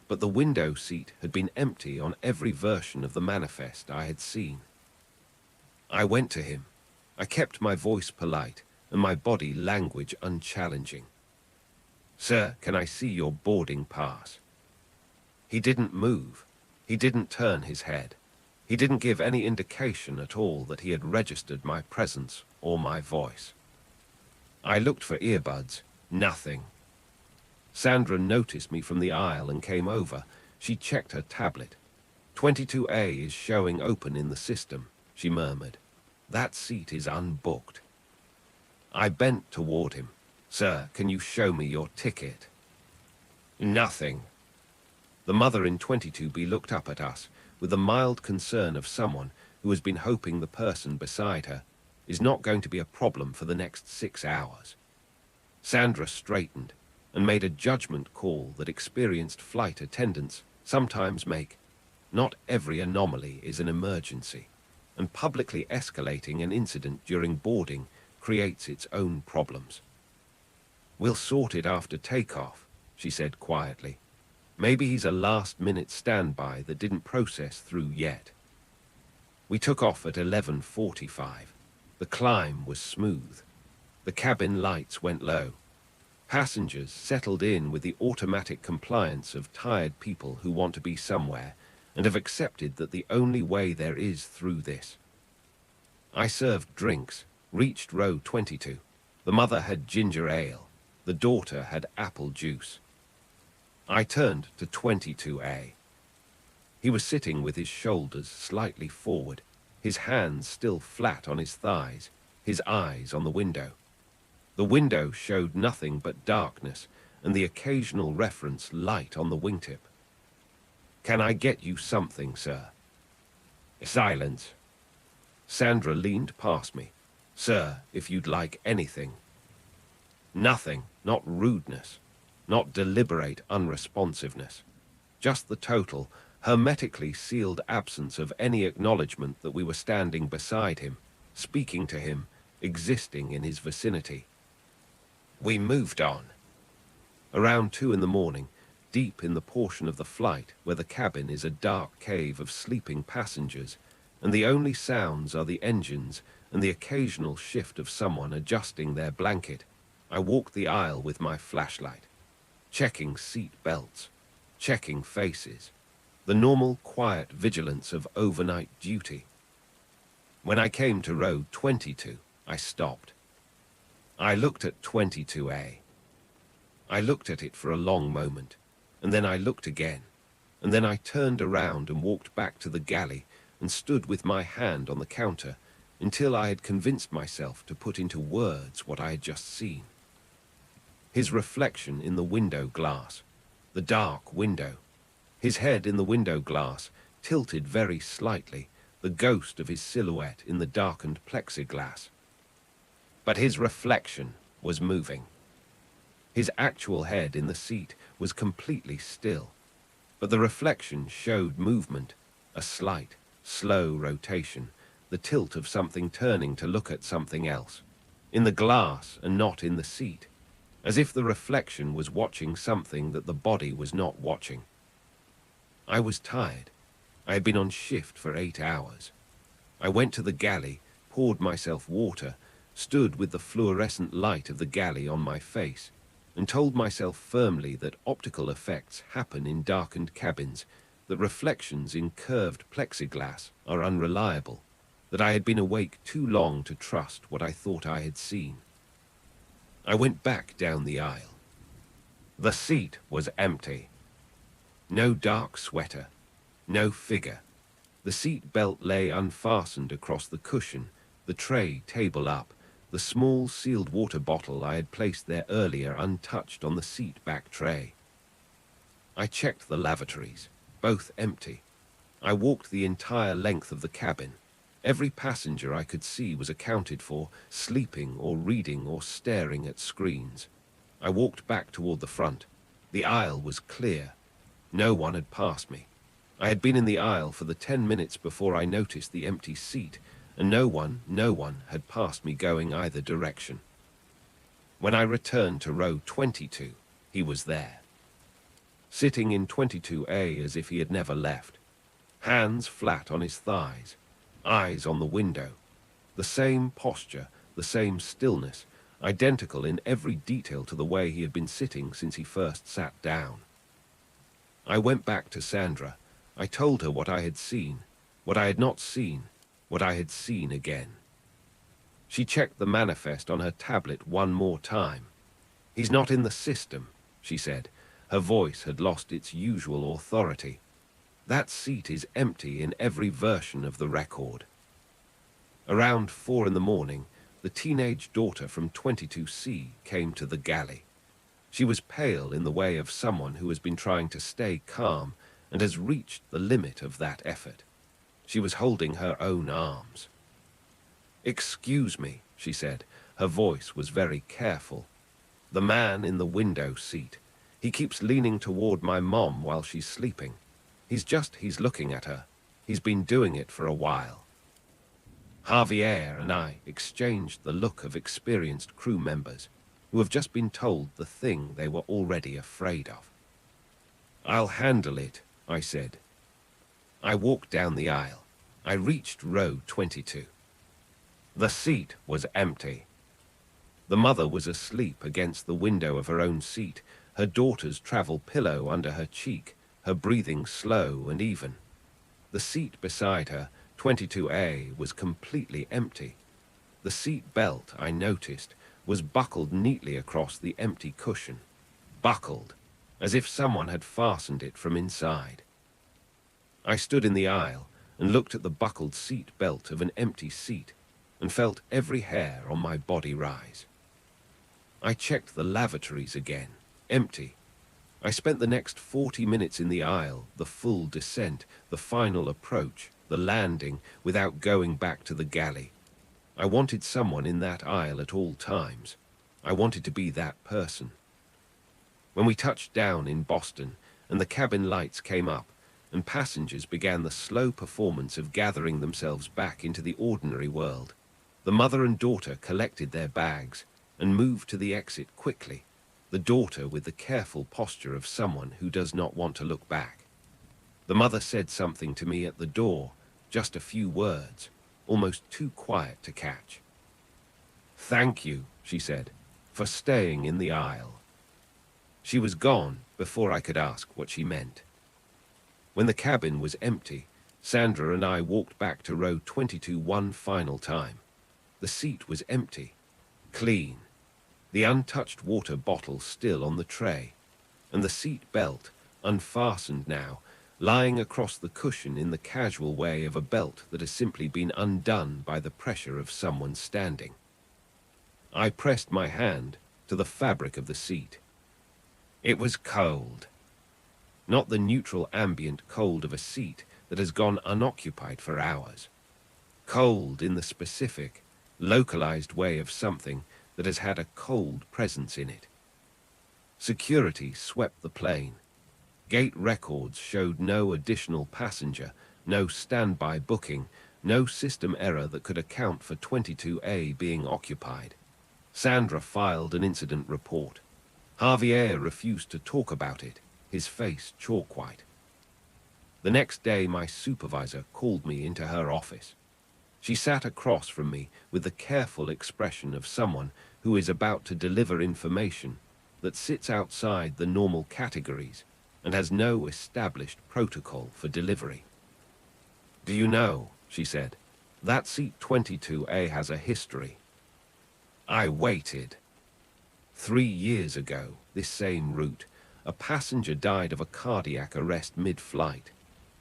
but the window seat had been empty on every version of the manifest I had seen. I went to him. I kept my voice polite and my body language unchallenging. "Sir, can I see your boarding pass?" He didn't move. He didn't turn his head. He didn't give any indication at all that he had registered my presence or my voice. I looked for earbuds. Nothing. Sandra noticed me from the aisle and came over. She checked her tablet. 22A is showing open in the system, she murmured. That seat is unbooked. I bent toward him. "Sir, can you show me your ticket?" "Nothing." The mother in 22B looked up at us with the mild concern of someone who has been hoping the person beside her is not going to be a problem for the next 6 hours. Sandra straightened and made a judgment call that experienced flight attendants sometimes make. Not every anomaly is an emergency, and publicly escalating an incident during boarding creates its own problems. "We'll sort it after takeoff," she said quietly. "Maybe he's a last-minute standby that didn't process through yet." We took off at 11:45. The climb was smooth. The cabin lights went low. Passengers settled in with the automatic compliance of tired people who want to be somewhere and have accepted that the only way there is through this. I served drinks, reached row 22. The mother had ginger ale. The daughter had apple juice. I turned to 22A. He was sitting with his shoulders slightly forward, his hands still flat on his thighs, his eyes on the window. The window showed nothing but darkness and the occasional reference light on the wingtip. "Can I get you something, sir?" Silence. Sandra leaned past me. "Sir, if you'd like anything." Nothing, not rudeness, not deliberate unresponsiveness, just the total, hermetically sealed absence of any acknowledgement that we were standing beside him, speaking to him, existing in his vicinity. We moved on. Around 2 in the morning, deep in the portion of the flight where the cabin is a dark cave of sleeping passengers, and the only sounds are the engines and the occasional shift of someone adjusting their blanket, I walked the aisle with my flashlight, checking seat belts, checking faces, the normal quiet vigilance of overnight duty. When I came to row 22, I stopped. I looked at 22A. I looked at it for a long moment, and then I looked again, and then I turned around and walked back to the galley and stood with my hand on the counter until I had convinced myself to put into words what I had just seen. His reflection in the window glass, the dark window, his head in the window glass tilted very slightly, the ghost of his silhouette in the darkened plexiglass. But his reflection was moving. His actual head in the seat was completely still, but the reflection showed movement, a slight, slow rotation, the tilt of something turning to look at something else, in the glass and not in the seat, as if the reflection was watching something that the body was not watching. I was tired. I had been on shift for 8 hours. I went to the galley, poured myself water, stood with the fluorescent light of the galley on my face, and told myself firmly that optical effects happen in darkened cabins, that reflections in curved plexiglass are unreliable, that I had been awake too long to trust what I thought I had seen. I went back down the aisle. The seat was empty. No dark sweater, no figure. The seat belt lay unfastened across the cushion, the tray table up, the small sealed water bottle I had placed there earlier untouched on the seat back tray. I checked the lavatories, both empty. I walked the entire length of the cabin. Every passenger I could see was accounted for, sleeping or reading or staring at screens. I walked back toward the front. The aisle was clear. No one had passed me. I had been in the aisle for the 10 minutes before I noticed the empty seat, and no one had passed me going either direction. When I returned to row 22, he was there. Sitting in 22A as if he had never left. Hands flat on his thighs, eyes on the window. The same posture, the same stillness, identical in every detail to the way he had been sitting since he first sat down. I went back to Sandra. I told her what I had seen, what I had not seen, what I had seen again. She checked the manifest on her tablet one more time. "He's not in the system," she said. Her voice had lost its usual authority. "That seat is empty in every version of the record." Around 4 in the morning, the teenage daughter from 22C came to the galley. She was pale in the way of someone who has been trying to stay calm and has reached the limit of that effort. She was holding her own arms. "Excuse me," she said. Her voice was very careful. "The man in the window seat. He keeps leaning toward my mom while she's sleeping. He's looking at her. He's been doing it for a while." Javier and I exchanged the look of experienced crew members who have just been told the thing they were already afraid of. "I'll handle it," I said. I walked down the aisle. I reached row 22. The seat was empty. The mother was asleep against the window of her own seat, her daughter's travel pillow under her cheek, her breathing slow and even. The seat beside her, 22A, was completely empty. The seat belt, I noticed, was buckled neatly across the empty cushion. Buckled, as if someone had fastened it from inside. I stood in the aisle and looked at the buckled seat belt of an empty seat and felt every hair on my body rise. I checked the lavatories again, empty. I spent the next 40 minutes in the aisle, the full descent, the final approach, the landing, without going back to the galley. I wanted someone in that aisle at all times. I wanted to be that person. When we touched down in Boston and the cabin lights came up and passengers began the slow performance of gathering themselves back into the ordinary world, the mother and daughter collected their bags and moved to the exit quickly, the daughter with the careful posture of someone who does not want to look back. The mother said something to me at the door, just a few words, almost too quiet to catch. "Thank you," she said, "for staying in the aisle." She was gone before I could ask what she meant. When the cabin was empty, Sandra and I walked back to row 22 one final time. The seat was empty, clean, the untouched water bottle still on the tray, and the seat belt, unfastened now, lying across the cushion in the casual way of a belt that has simply been undone by the pressure of someone standing. I pressed my hand to the fabric of the seat. It was cold. Not the neutral ambient cold of a seat that has gone unoccupied for hours. Cold in the specific, localized way of something that has had a cold presence in it. Security swept the plane. Gate records showed no additional passenger, no standby booking, no system error that could account for 22A being occupied. Sandra filed an incident report. Javier refused to talk about it, his face chalk white. The next day, my supervisor called me into her office. She sat across from me with the careful expression of someone who is about to deliver information that sits outside the normal categories and has no established protocol for delivery. "Do you know," she said, "that seat 22A has a history." I waited. 3 years ago, this same route, a passenger died of a cardiac arrest mid-flight.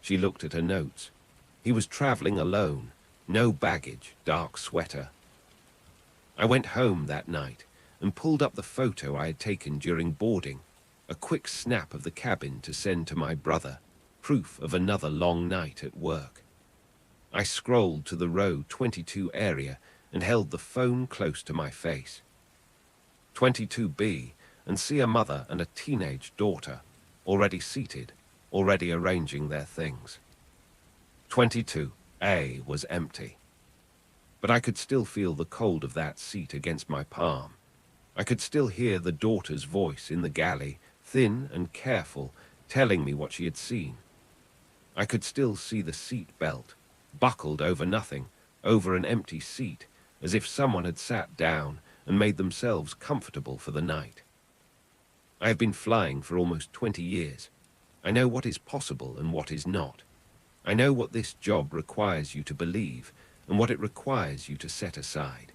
She looked at her notes. He was traveling alone, no baggage, dark sweater. I went home that night and pulled up the photo I had taken during boarding, a quick snap of the cabin to send to my brother, proof of another long night at work. I scrolled to the row 22 area and held the phone close to my face. 22B, and see a mother and a teenage daughter, already seated, already arranging their things. 22A was empty. But I could still feel the cold of that seat against my palm. I could still hear the daughter's voice in the galley, thin and careful, telling me what she had seen. I could still see the seat belt, buckled over nothing, over an empty seat, as if someone had sat down and made themselves comfortable for the night. I have been flying for almost 20 years. I know what is possible and what is not. I know what this job requires you to believe and what it requires you to set aside.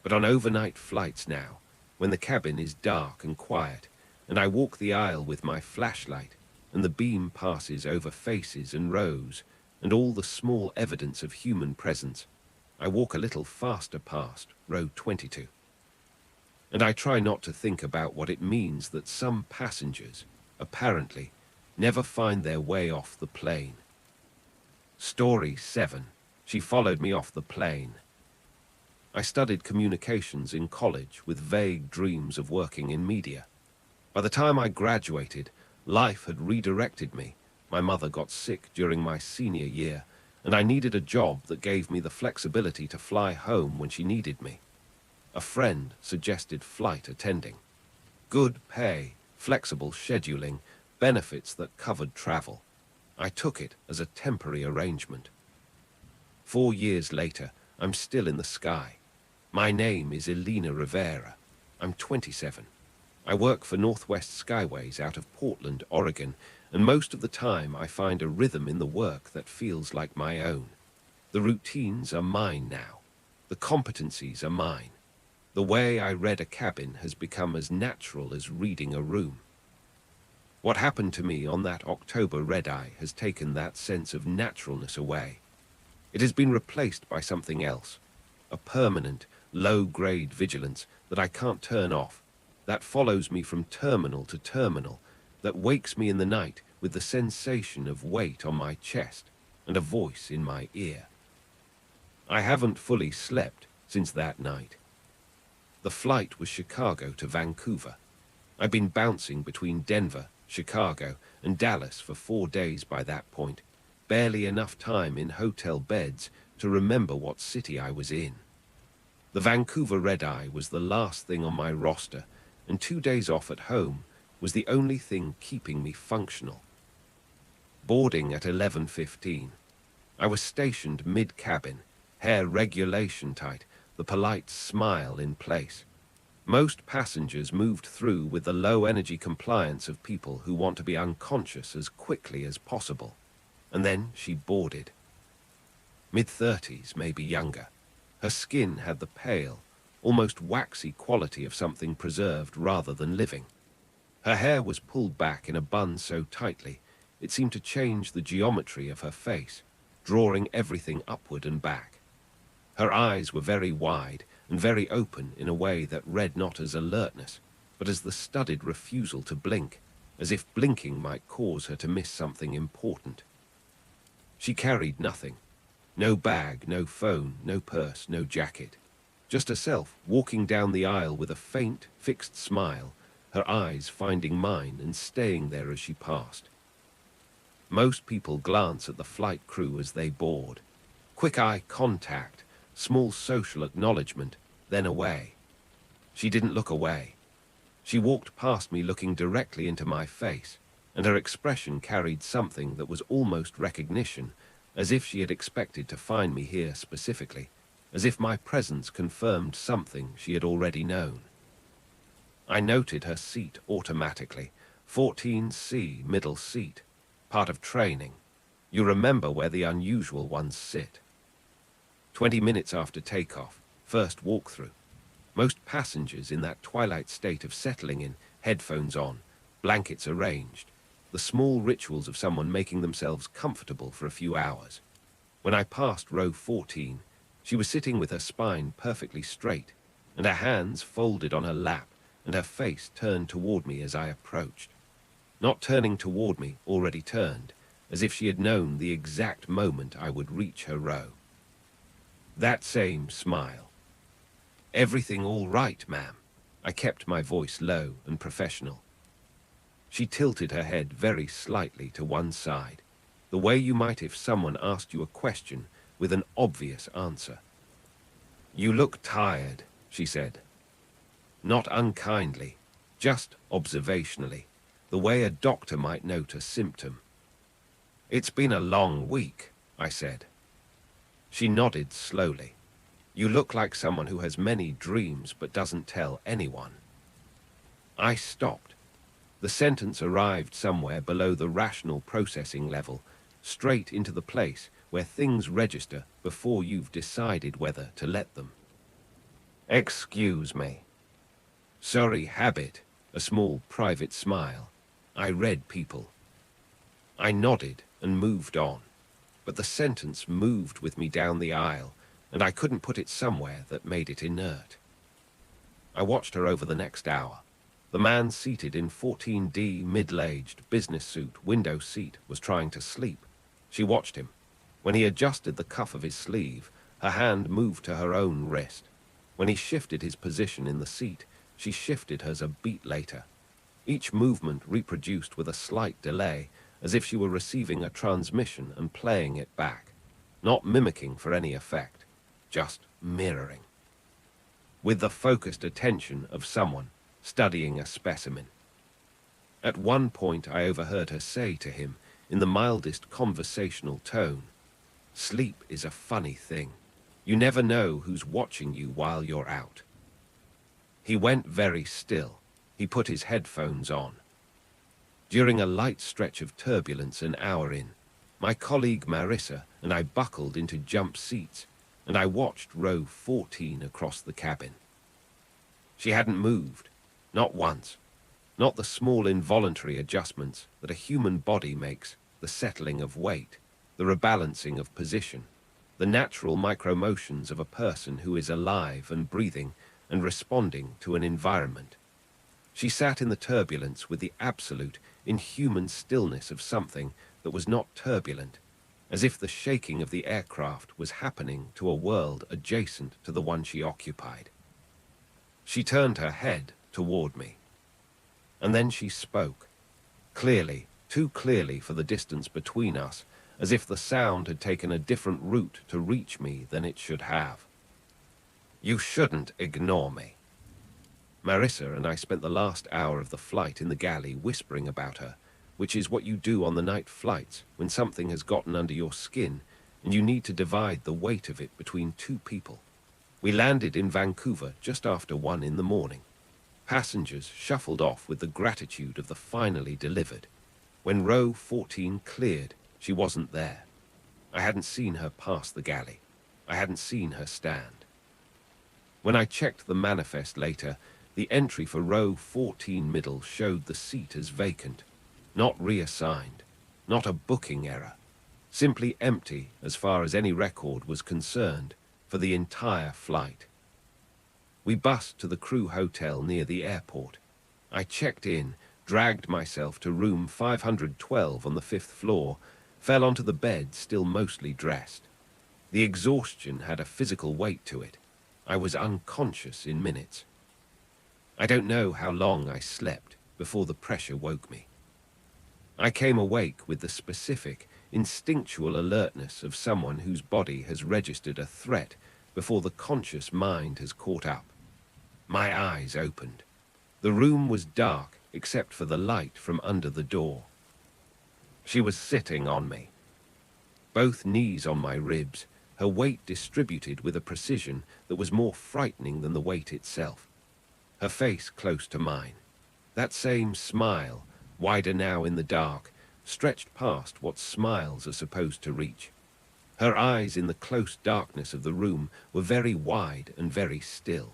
But on overnight flights now, when the cabin is dark and quiet, and I walk the aisle with my flashlight, and the beam passes over faces and rows, and all the small evidence of human presence, I walk a little faster past row 22. And I try not to think about what it means that some passengers, apparently, never find their way off the plane. Story 7. She followed me off the plane. I studied communications in college with vague dreams of working in media. By the time I graduated, life had redirected me. My mother got sick during my senior year, and I needed a job that gave me the flexibility to fly home when she needed me. A friend suggested flight attending. Good pay, flexible scheduling, benefits that covered travel. I took it as a temporary arrangement. 4 years later, I'm still in the sky. My name is Elena Rivera. I'm 27. I work for Northwest Skyways out of Portland, Oregon, and most of the time I find a rhythm in the work that feels like my own. The routines are mine now. The competencies are mine. The way I read a cabin has become as natural as reading a room. What happened to me on that October red-eye has taken that sense of naturalness away. It has been replaced by something else, a permanent, low-grade vigilance that I can't turn off, that follows me from terminal to terminal, that wakes me in the night with the sensation of weight on my chest and a voice in my ear. I haven't fully slept since that night. The flight was Chicago to Vancouver. I'd been bouncing between Denver, Chicago, and Dallas for 4 days by that point, barely enough time in hotel beds to remember what city I was in. The Vancouver red-eye was the last thing on my roster, and 2 days off at home was the only thing keeping me functional. Boarding at 11:15. I was stationed mid-cabin, hair regulation tight, the polite smile in place. Most passengers moved through with the low-energy compliance of people who want to be unconscious as quickly as possible. And then she boarded. Mid-30s, maybe younger. Her skin had the pale, almost waxy quality of something preserved rather than living. Her hair was pulled back in a bun so tightly, it seemed to change the geometry of her face, drawing everything upward and back. Her eyes were very wide and very open in a way that read not as alertness, but as the studied refusal to blink, as if blinking might cause her to miss something important. She carried nothing. No bag, no phone, no purse, no jacket. Just herself, walking down the aisle with a faint, fixed smile, her eyes finding mine and staying there as she passed. Most people glance at the flight crew as they board. Quick eye contact, small social acknowledgement, then away. She didn't look away. She walked past me looking directly into my face, and her expression carried something that was almost recognition, as if she had expected to find me here specifically, as if my presence confirmed something she had already known. I noted her seat automatically, 14C, middle seat, part of training. You remember where the unusual ones sit. 20 minutes after takeoff, first walkthrough. Most passengers in that twilight state of settling in, headphones on, blankets arranged, the small rituals of someone making themselves comfortable for a few hours. When I passed row 14, she was sitting with her spine perfectly straight, and her hands folded on her lap, and her face turned toward me as I approached. Not turning toward me, already turned, as if she had known the exact moment I would reach her row. That same smile. "Everything all right, ma'am?" I kept my voice low and professional. She tilted her head very slightly to one side, the way you might if someone asked you a question with an obvious answer. "You look tired," she said. Not unkindly, just observationally, the way a doctor might note a symptom. "It's been a long week," I said. She nodded slowly. "You look like someone who has many dreams but doesn't tell anyone." I stopped. The sentence arrived somewhere below the rational processing level, straight into the place where things register before you've decided whether to let them. "Excuse me." Sorry, habit, a small private smile. I read people. I nodded and moved on, but the sentence moved with me down the aisle, and I couldn't put it somewhere that made it inert. I watched her over the next hour. The man seated in 14D, middle-aged, business suit, window seat, was trying to sleep. She watched him. When he adjusted the cuff of his sleeve, her hand moved to her own wrist. When he shifted his position in the seat, she shifted hers a beat later. Each movement reproduced with a slight delay, as if she were receiving a transmission and playing it back. Not mimicking for any effect, just mirroring. With the focused attention of someone studying a specimen. At one point I overheard her say to him, in the mildest conversational tone, "Sleep is a funny thing. You never know who's watching you while you're out." He went very still. He put his headphones on. During a light stretch of turbulence an hour in, my colleague Marissa and I buckled into jump seats, and I watched row 14 across the cabin. She hadn't moved. Not once. Not the small involuntary adjustments that a human body makes, the settling of weight, the rebalancing of position, the natural micro-motions of a person who is alive and breathing and responding to an environment. She sat in the turbulence with the absolute, inhuman stillness of something that was not turbulent, as if the shaking of the aircraft was happening to a world adjacent to the one she occupied. She turned her head toward me. And then she spoke, clearly, too clearly for the distance between us, as if the sound had taken a different route to reach me than it should have. "You shouldn't ignore me." Marissa and I spent the last hour of the flight in the galley whispering about her, which is what you do on the night flights when something has gotten under your skin and you need to divide the weight of it between two people. We landed in Vancouver just after 1 in the morning. Passengers shuffled off with the gratitude of the finally delivered. When row 14 cleared, she wasn't there. I hadn't seen her pass the galley. I hadn't seen her stand. When I checked the manifest later, the entry for row 14 middle showed the seat as vacant, not reassigned, not a booking error, simply empty as far as any record was concerned for the entire flight. We bussed to the crew hotel near the airport. I checked in, dragged myself to room 512 on the 5th floor, fell onto the bed still mostly dressed. The exhaustion had a physical weight to it. I was unconscious in minutes. I don't know how long I slept before the pressure woke me. I came awake with the specific, instinctual alertness of someone whose body has registered a threat before the conscious mind has caught up. My eyes opened. The room was dark except for the light from under the door. She was sitting on me. both knees on my ribs, her weight distributed with a precision that was more frightening than the weight itself. Her face close to mine. That same smile, wider now in the dark, stretched past what smiles are supposed to reach. Her eyes in the close darkness of the room were very wide and very still.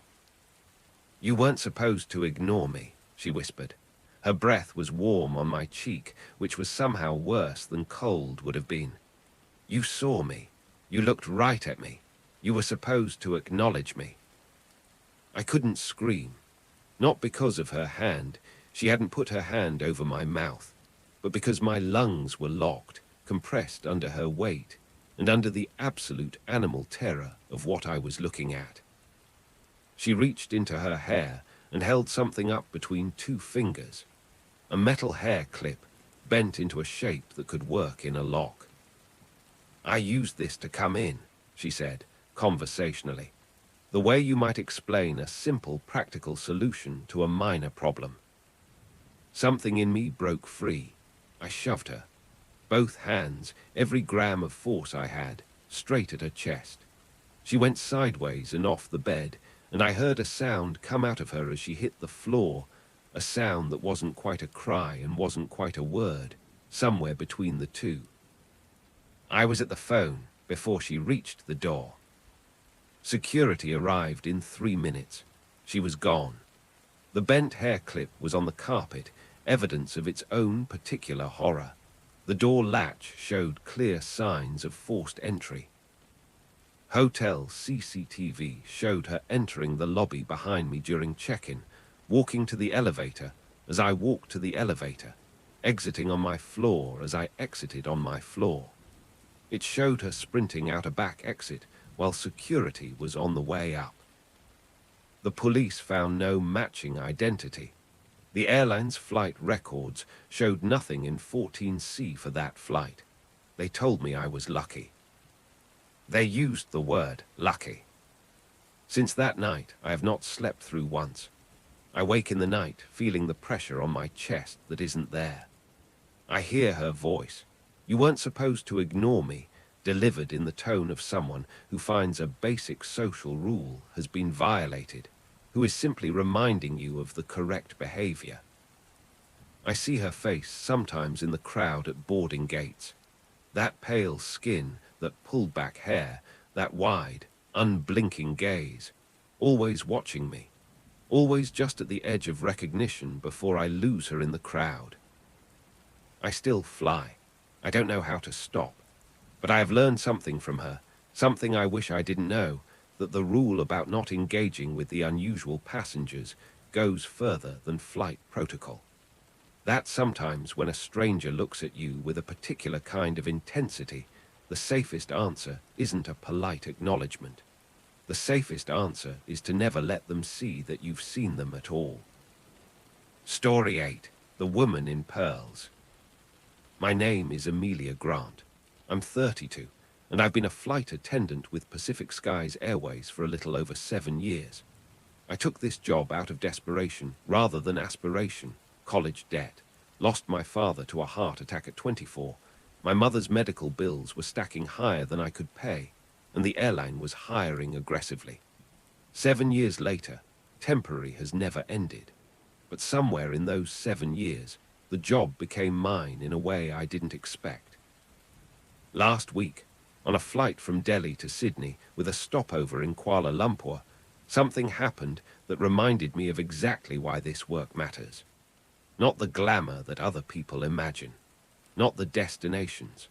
"You weren't supposed to ignore me," she whispered. Her breath was warm on my cheek, which was somehow worse than cold would have been. "You saw me. You looked right at me. You were supposed to acknowledge me." I couldn't scream. Not because of her hand. She hadn't put her hand over my mouth, but because my lungs were locked, compressed under her weight, and under the absolute animal terror of what I was looking at. She reached into her hair and held something up between two fingers, a metal hair clip bent into a shape that could work in a lock. "I used this to come in," she said, conversationally, the way you might explain a simple practical solution to a minor problem. Something in me broke free. I shoved her, both hands, every gram of force I had, straight at her chest. She went sideways and off the bed, and I heard a sound come out of her as she hit the floor, a sound that wasn't quite a cry and wasn't quite a word, somewhere between the two. I was at the phone before she reached the door. Security arrived in 3 minutes. She was gone. The bent hair clip was on the carpet, evidence of its own particular horror. The door latch showed clear signs of forced entry. Hotel CCTV showed her entering the lobby behind me during check-in, walking to the elevator as I walked to the elevator, exiting on my floor as I exited on my floor. It showed her sprinting out a back exit while security was on the way up. The police found no matching identity. The airline's flight records showed nothing in 14C for that flight. They told me I was lucky. They used the word lucky. Since that night, I have not slept through once. I wake in the night feeling the pressure on my chest that isn't there. I hear her voice. "You weren't supposed to ignore me," delivered in the tone of someone who finds a basic social rule has been violated, who is simply reminding you of the correct behavior. I see her face sometimes in the crowd at boarding gates. That pale skin, that pulled back hair, that wide, unblinking gaze, always watching me, always just at the edge of recognition before I lose her in the crowd. I still fly. I don't know how to stop. But I have learned something from her, something I wish I didn't know, that the rule about not engaging with the unusual passengers goes further than flight protocol. That sometimes when a stranger looks at you with a particular kind of intensity, the safest answer isn't a polite acknowledgement. The safest answer is to never let them see that you've seen them at all. Story 8. The Woman in Pearls. My name is Amelia Grant. I'm 32, and I've been a flight attendant with Pacific Skies Airways for a little over 7 years. I took this job out of desperation rather than aspiration, college debt, lost my father to a heart attack at 24, my mother's medical bills were stacking higher than I could pay, and the airline was hiring aggressively. 7 years later, temporary has never ended, but somewhere in those 7 years, the job became mine in a way I didn't expect. Last week, on a flight from Delhi to Sydney with a stopover in Kuala Lumpur, something happened that reminded me of exactly why this work matters. Not the glamour that other people imagine, not the destinations,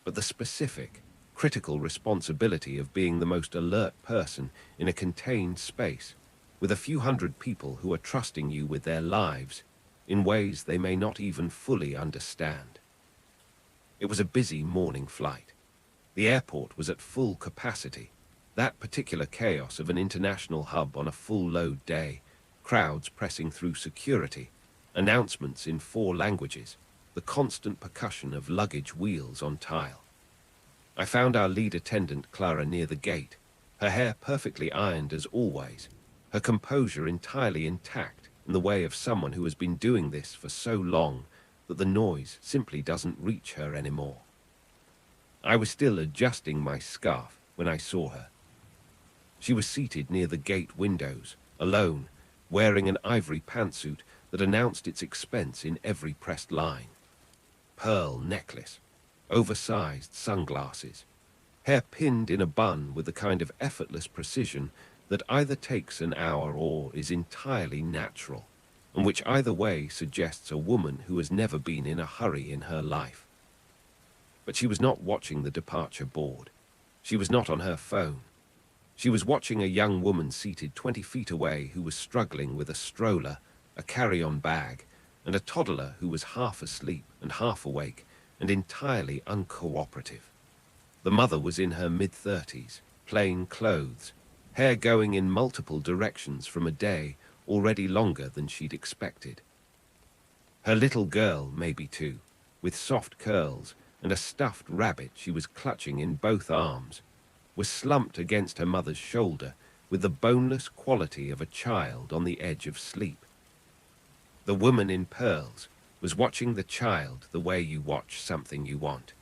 but the specific, critical responsibility of being the most alert person in a contained space, with a few hundred people who are trusting you with their lives in ways they may not even fully understand. It was a busy morning flight. The airport was at full capacity. That particular chaos of an international hub on a full load day, crowds pressing through security, announcements in 4 languages, the constant percussion of luggage wheels on tile. I found our lead attendant Clara near the gate, her hair perfectly ironed as always, her composure entirely intact in the way of someone who has been doing this for so long that the noise simply doesn't reach her anymore. I was still adjusting my scarf when I saw her. She was seated near the gate windows, alone, wearing an ivory pantsuit that announced its expense in every pressed line. Pearl necklace, oversized sunglasses, hair pinned in a bun with the kind of effortless precision that either takes an hour or is entirely natural, and which either way suggests a woman who has never been in a hurry in her life. But she was not watching the departure board. She was not on her phone. She was watching a young woman seated 20 feet away who was struggling with a stroller, a carry-on bag, and a toddler who was half asleep and half awake and entirely uncooperative. The mother was in her mid-30s, plain clothes, hair going in multiple directions from a day already longer than she'd expected. Her little girl, maybe 2, with soft curls and a stuffed rabbit she was clutching in both arms, was slumped against her mother's shoulder with the boneless quality of a child on the edge of sleep. The woman in pearls was watching the child the way you watch something you want.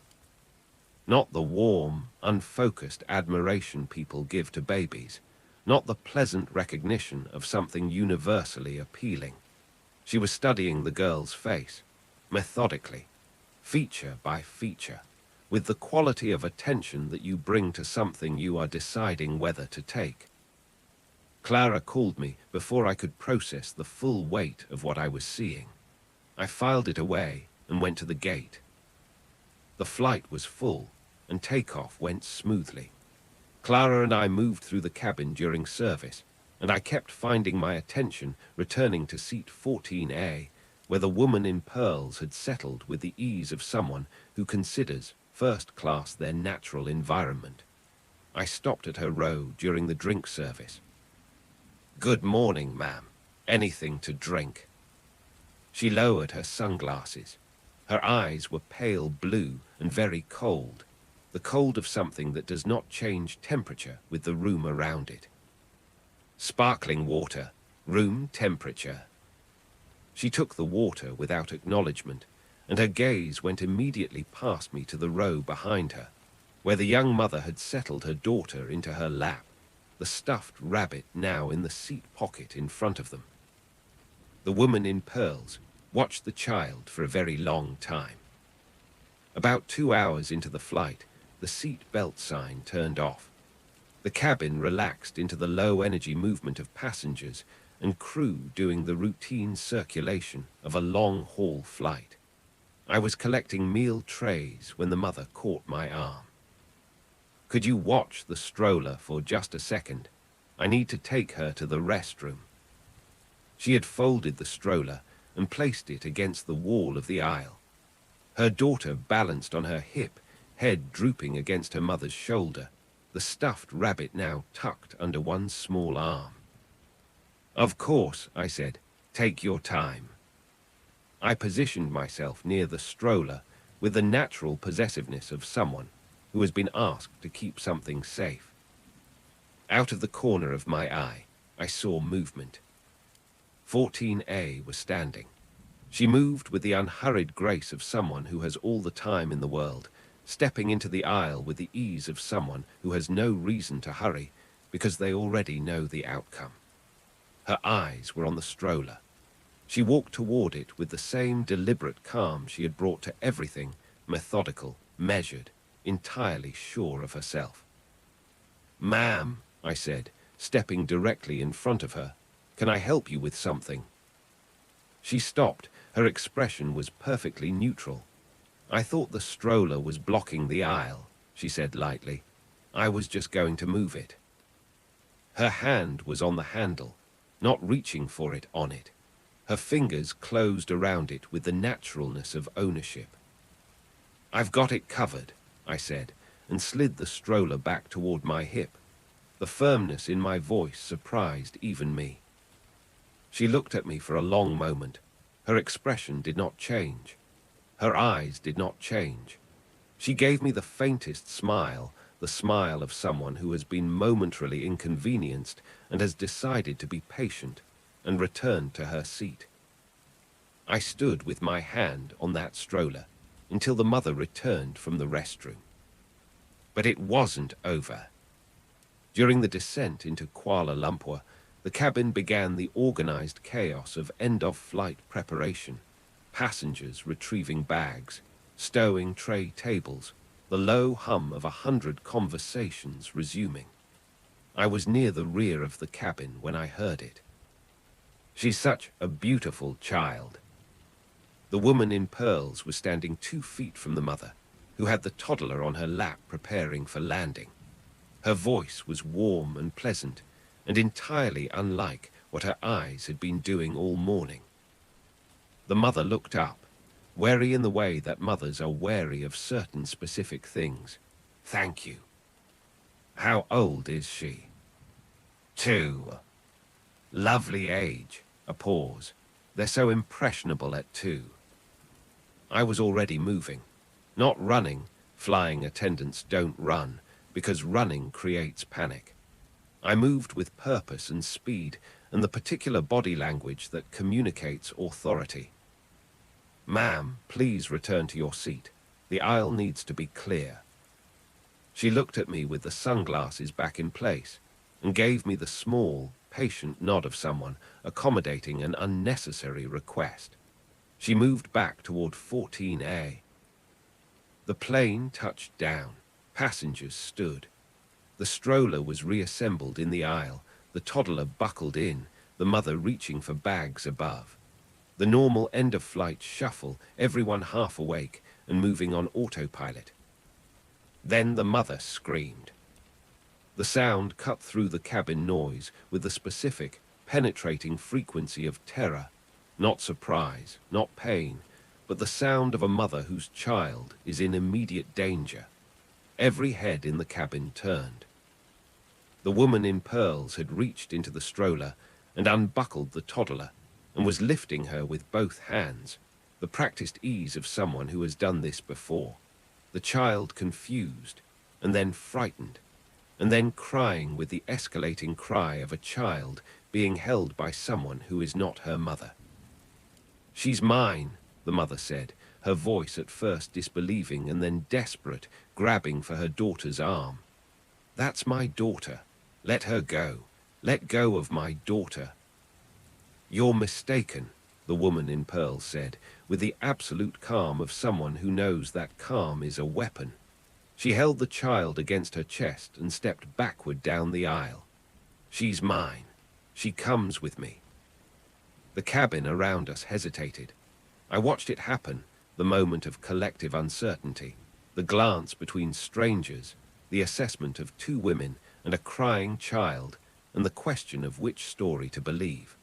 Not the warm, unfocused admiration people give to babies, not the pleasant recognition of something universally appealing. She was studying the girl's face, methodically, feature by feature, with the quality of attention that you bring to something you are deciding whether to take. Clara called me before I could process the full weight of what I was seeing. I filed it away and went to the gate. The flight was full, and takeoff went smoothly. Clara and I moved through the cabin during service, and I kept finding my attention returning to seat 14A, where the woman in pearls had settled with the ease of someone who considers first class their natural environment. I stopped at her row during the drink service. "Good morning, ma'am. Anything to drink?" She lowered her sunglasses. Her eyes were pale blue and very cold, the cold of something that does not change temperature with the room around it. "Sparkling water, room temperature." She took the water without acknowledgement, and her gaze went immediately past me to the row behind her, where the young mother had settled her daughter into her lap, the stuffed rabbit now in the seat pocket in front of them. The woman in pearls watched the child for a very long time. About 2 hours into the flight, the seat belt sign turned off. The cabin relaxed into the low-energy movement of passengers and crew doing the routine circulation of a long-haul flight. I was collecting meal trays when the mother caught my arm. "Could you watch the stroller for just a second? I need to take her to the restroom." She had folded the stroller and placed it against the wall of the aisle. Her daughter balanced on her hip, head drooping against her mother's shoulder, the stuffed rabbit now tucked under one small arm. "Of course," I said. "Take your time." I positioned myself near the stroller with the natural possessiveness of someone who has been asked to keep something safe. Out of the corner of my eye, I saw movement. 14A was standing. She moved with the unhurried grace of someone who has all the time in the world, stepping into the aisle with the ease of someone who has no reason to hurry because they already know the outcome. Her eyes were on the stroller. She walked toward it with the same deliberate calm she had brought to everything, methodical, measured, entirely sure of herself. "Ma'am," I said, stepping directly in front of her, "can I help you with something?" She stopped. Her expression was perfectly neutral. "I thought the stroller was blocking the aisle," she said lightly. "I was just going to move it." Her hand was on the handle, not reaching for it on it. Her fingers closed around it with the naturalness of ownership. "I've got it covered," I said, and slid the stroller back toward my hip. The firmness in my voice surprised even me. She looked at me for a long moment. Her expression did not change. Her eyes did not change. She gave me the faintest smile, the smile of someone who has been momentarily inconvenienced and has decided to be patient, and returned to her seat. I stood with my hand on that stroller until the mother returned from the restroom. But it wasn't over. During the descent into Kuala Lumpur, the cabin began the organized chaos of end-of-flight preparation, passengers retrieving bags, stowing tray tables, the low hum of 100 conversations resuming. I was near the rear of the cabin when I heard it. "She's such a beautiful child." The woman in pearls was standing 2 feet from the mother, who had the toddler on her lap preparing for landing. Her voice was warm and pleasant, and entirely unlike what her eyes had been doing all morning. The mother looked up, wary in the way that mothers are wary of certain specific things. "Thank you." "How old is she?" "2. Lovely age." A pause. "They're so impressionable at 2. I was already moving. Not running. Flying attendants don't run, because running creates panic. I moved with purpose and speed, and the particular body language that communicates authority. "Ma'am, please return to your seat. The aisle needs to be clear." She looked at me with the sunglasses back in place, and gave me the small, patient nod of someone accommodating an unnecessary request. She moved back toward 14A. The plane touched down. Passengers stood. The stroller was reassembled in the aisle, the toddler buckled in, the mother reaching for bags above. The normal end-of-flight shuffle, everyone half awake and moving on autopilot. Then the mother screamed. The sound cut through the cabin noise with the specific, penetrating frequency of terror, not surprise, not pain, but the sound of a mother whose child is in immediate danger. Every head in the cabin turned. The woman in pearls had reached into the stroller and unbuckled the toddler and was lifting her with both hands, the practiced ease of someone who has done this before. The child confused, and then frightened, and then crying with the escalating cry of a child being held by someone who is not her mother. "She's mine," the mother said, her voice at first disbelieving and then desperate, grabbing for her daughter's arm. "That's my daughter. Let her go. Let go of my daughter." "You're mistaken," the woman in pearls said, with the absolute calm of someone who knows that calm is a weapon. She held the child against her chest and stepped backward down the aisle. "She's mine. She comes with me." The cabin around us hesitated. I watched it happen, the moment of collective uncertainty, the glance between strangers, the assessment of 2 women and a crying child, and the question of which story to believe.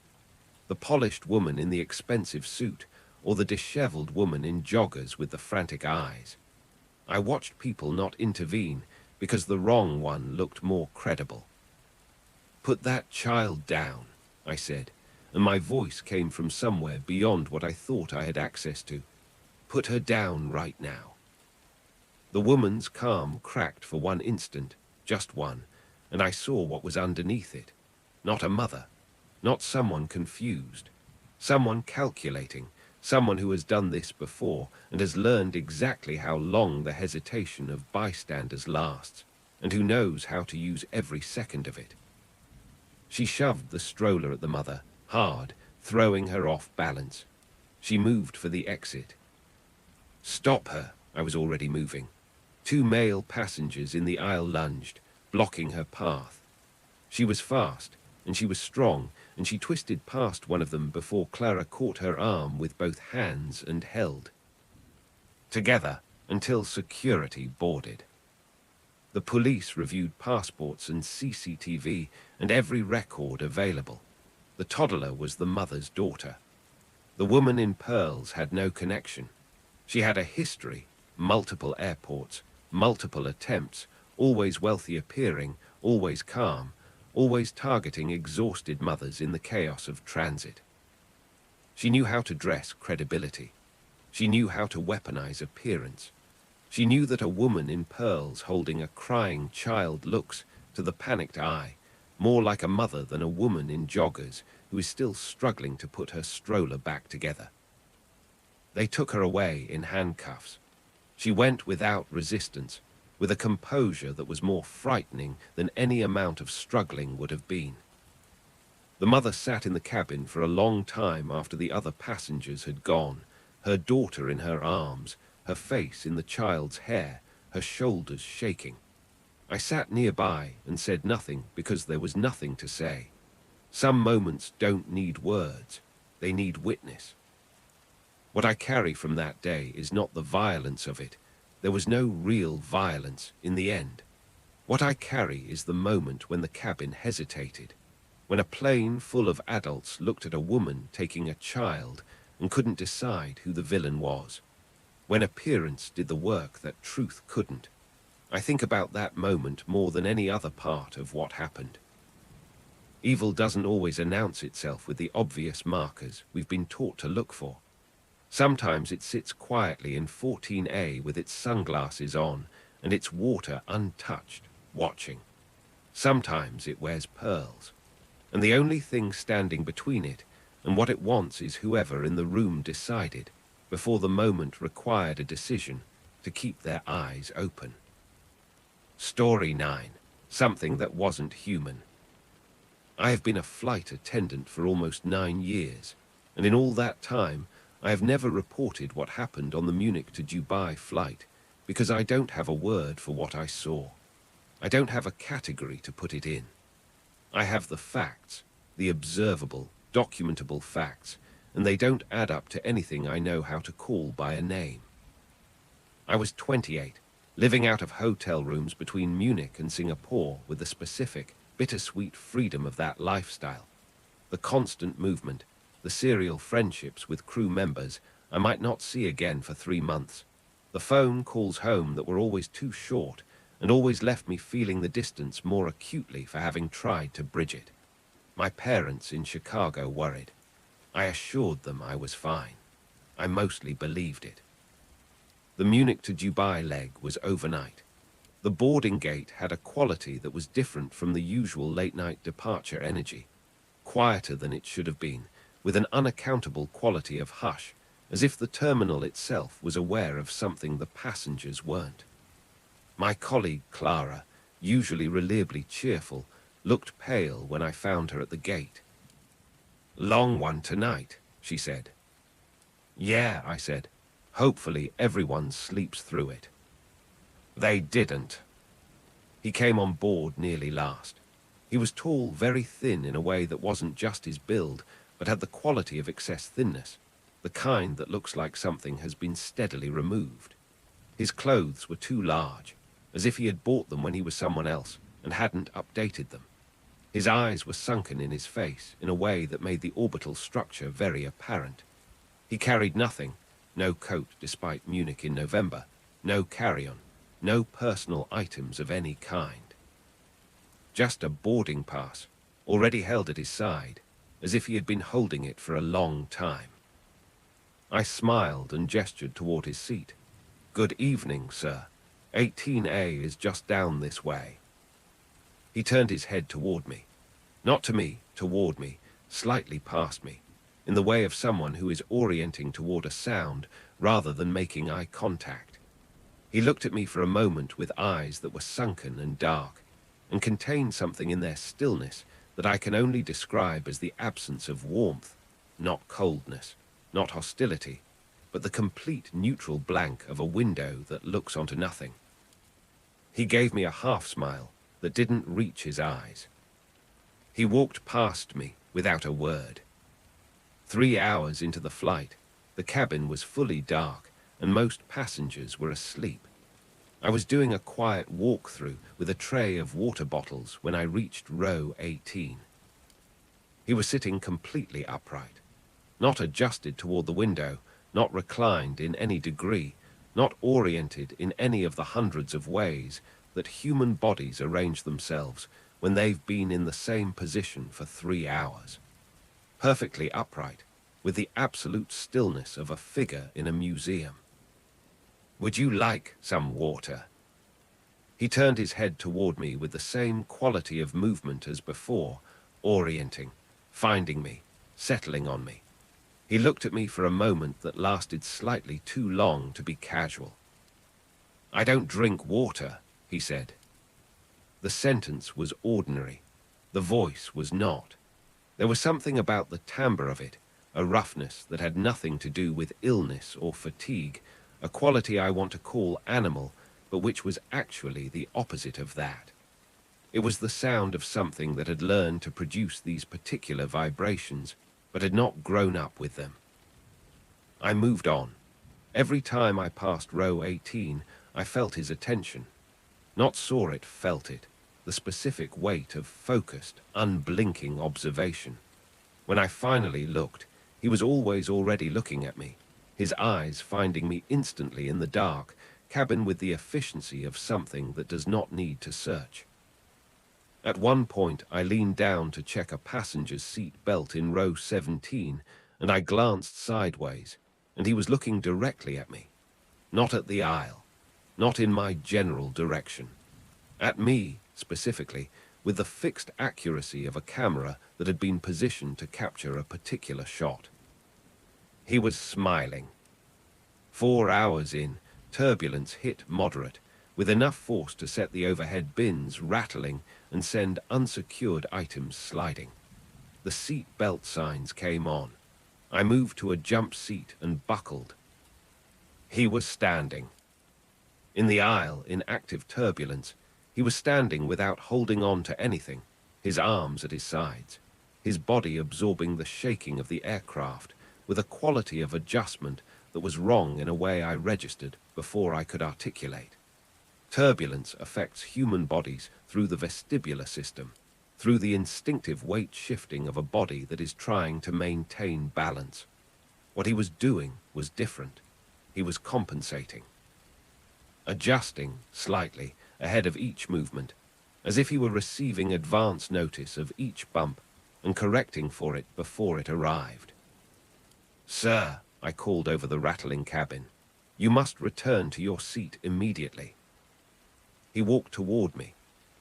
The polished woman in the expensive suit, or the disheveled woman in joggers with the frantic eyes. I watched people not intervene because the wrong one looked more credible. "Put that child down," I said, and my voice came from somewhere beyond what I thought I had access to. "Put her down right now." The woman's calm cracked for one instant, just one, and I saw what was underneath it. Not a mother, not someone confused, someone calculating, someone who has done this before and has learned exactly how long the hesitation of bystanders lasts, and who knows how to use every second of it. She shoved the stroller at the mother, hard, throwing her off balance. She moved for the exit. "Stop her," I was already moving. 2 male passengers in the aisle lunged, blocking her path. She was fast, and she was strong, and she twisted past one of them before Clara caught her arm with both hands and held. Together, until security boarded. The police reviewed passports and CCTV and every record available. The toddler was the mother's daughter. The woman in pearls had no connection. She had a history, multiple airports, multiple attempts, always wealthy appearing, always calm, always targeting exhausted mothers in the chaos of transit. She knew how to dress credibility. She knew how to weaponize appearance. She knew that a woman in pearls holding a crying child looks, to the panicked eye, more like a mother than a woman in joggers who is still struggling to put her stroller back together. They took her away in handcuffs. She went without resistance, with a composure that was more frightening than any amount of struggling would have been. The mother sat in the cabin for a long time after the other passengers had gone, her daughter in her arms, her face in the child's hair, her shoulders shaking. I sat nearby and said nothing because there was nothing to say. Some moments don't need words, they need witness. What I carry from that day is not the violence of it. There was no real violence in the end. What I carry is the moment when the cabin hesitated, when a plane full of adults looked at a woman taking a child and couldn't decide who the villain was, when appearance did the work that truth couldn't. I think about that moment more than any other part of what happened. Evil doesn't always announce itself with the obvious markers we've been taught to look for. Sometimes it sits quietly in 14A with its sunglasses on and its water untouched, watching. Sometimes it wears pearls, and the only thing standing between it and what it wants is whoever in the room decided, before the moment required a decision, to keep their eyes open. Story 9. Something that wasn't human. I have been a flight attendant for almost 9 years, and in all that time, I have never reported what happened on the Munich to Dubai flight, because I don't have a word for what I saw. I don't have a category to put it in. I have the facts, the observable, documentable facts, and they don't add up to anything I know how to call by a name. I was 28, living out of hotel rooms between Munich and Singapore with the specific, bittersweet freedom of that lifestyle. The constant movement, the serial friendships with crew members I might not see again for 3 months. The phone calls home that were always too short and always left me feeling the distance more acutely for having tried to bridge it. My parents in Chicago worried. I assured them I was fine. I mostly believed it. The Munich to Dubai leg was overnight. The boarding gate had a quality that was different from the usual late-night departure energy, quieter than it should have been, with an unaccountable quality of hush, as if the terminal itself was aware of something the passengers weren't. My colleague Clara, usually reliably cheerful, looked pale when I found her at the gate. "Long one tonight," she said. "Yeah," I said. "Hopefully everyone sleeps through it." They didn't. He came on board nearly last. He was tall, very thin in a way that wasn't just his build, but had the quality of excess thinness, the kind that looks like something has been steadily removed. His clothes were too large, as if he had bought them when he was someone else and hadn't updated them. His eyes were sunken in his face in a way that made the orbital structure very apparent. He carried nothing, no coat despite Munich in November, no carry-on, no personal items of any kind. Just a boarding pass, already held at his side, as if he had been holding it for a long time. I smiled and gestured toward his seat. "Good evening, sir. 18A is just down this way." He turned his head toward me. Not to me, toward me, slightly past me, in the way of someone who is orienting toward a sound rather than making eye contact. He looked at me for a moment with eyes that were sunken and dark, and contained something in their stillness that I can only describe as the absence of warmth, not coldness, not hostility, but the complete neutral blank of a window that looks onto nothing. He gave me a half-smile that didn't reach his eyes. He walked past me without a word. 3 hours into the flight, the cabin was fully dark and most passengers were asleep. I was doing a quiet walk-through with a tray of water bottles when I reached row 18. He was sitting completely upright, not adjusted toward the window, not reclined in any degree, not oriented in any of the hundreds of ways that human bodies arrange themselves when they've been in the same position for 3 hours. Perfectly upright, with the absolute stillness of a figure in a museum. "Would you like some water?" He turned his head toward me with the same quality of movement as before, orienting, finding me, settling on me. He looked at me for a moment that lasted slightly too long to be casual. "I don't drink water," he said. The sentence was ordinary. The voice was not. There was something about the timbre of it, a roughness that had nothing to do with illness or fatigue, a quality I want to call animal, but which was actually the opposite of that. It was the sound of something that had learned to produce these particular vibrations, but had not grown up with them. I moved on. Every time I passed row 18, I felt his attention. Not saw it, felt it. The specific weight of focused, unblinking observation. When I finally looked, he was always already looking at me, his eyes finding me instantly in the dark cabin with the efficiency of something that does not need to search. At one point, I leaned down to check a passenger's seat belt in row 17, and I glanced sideways, and he was looking directly at me. Not at the aisle, not in my general direction. At me, specifically, with the fixed accuracy of a camera that had been positioned to capture a particular shot. He was smiling. 4 hours in, turbulence hit moderate, with enough force to set the overhead bins rattling and send unsecured items sliding. The seat belt signs came on. I moved to a jump seat and buckled. He was standing. In the aisle, in active turbulence, he was standing without holding on to anything, his arms at his sides, his body absorbing the shaking of the aircraft with a quality of adjustment that was wrong in a way I registered before I could articulate. Turbulence affects human bodies through the vestibular system, through the instinctive weight shifting of a body that is trying to maintain balance. What he was doing was different. He was compensating. Adjusting slightly ahead of each movement, as if he were receiving advance notice of each bump and correcting for it before it arrived. "Sir," I called over the rattling cabin, "you must return to your seat immediately." He walked toward me,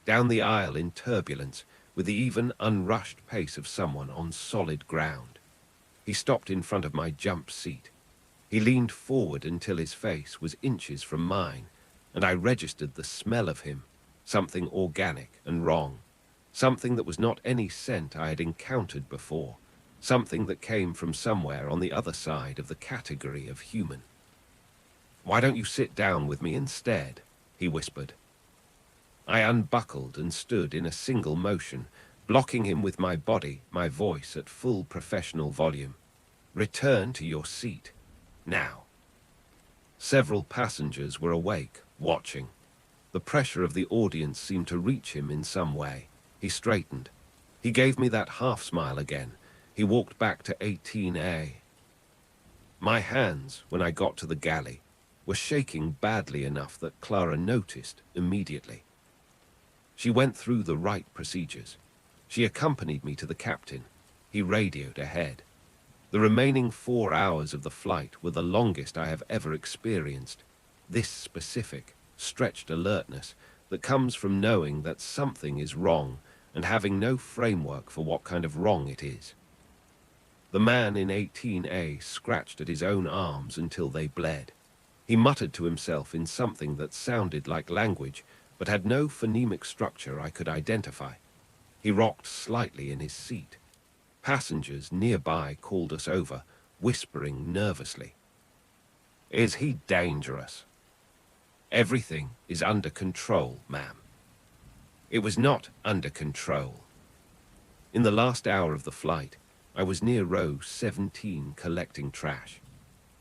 down the aisle in turbulence, with the even, unrushed pace of someone on solid ground. He stopped in front of my jump seat. He leaned forward until his face was inches from mine, and I registered the smell of him, something organic and wrong, something that was not any scent I had encountered before, something that came from somewhere on the other side of the category of human. "Why don't you sit down with me instead?" he whispered. I unbuckled and stood in a single motion, blocking him with my body, my voice at full professional volume. "Return to your seat. Now." Several passengers were awake, watching. The pressure of the audience seemed to reach him in some way. He straightened. He gave me that half-smile again. He walked back to 18A. My hands, when I got to the galley, were shaking badly enough that Clara noticed immediately. She went through the right procedures. She accompanied me to the captain. He radioed ahead. The remaining 4 hours of the flight were the longest I have ever experienced. This specific, stretched alertness that comes from knowing that something is wrong and having no framework for what kind of wrong it is. The man in 18A scratched at his own arms until they bled. He muttered to himself in something that sounded like language, but had no phonemic structure I could identify. He rocked slightly in his seat. Passengers nearby called us over, whispering nervously. "Is he dangerous?" "Everything is under control, ma'am." It was not under control. In the last hour of the flight, I was near row 17 collecting trash.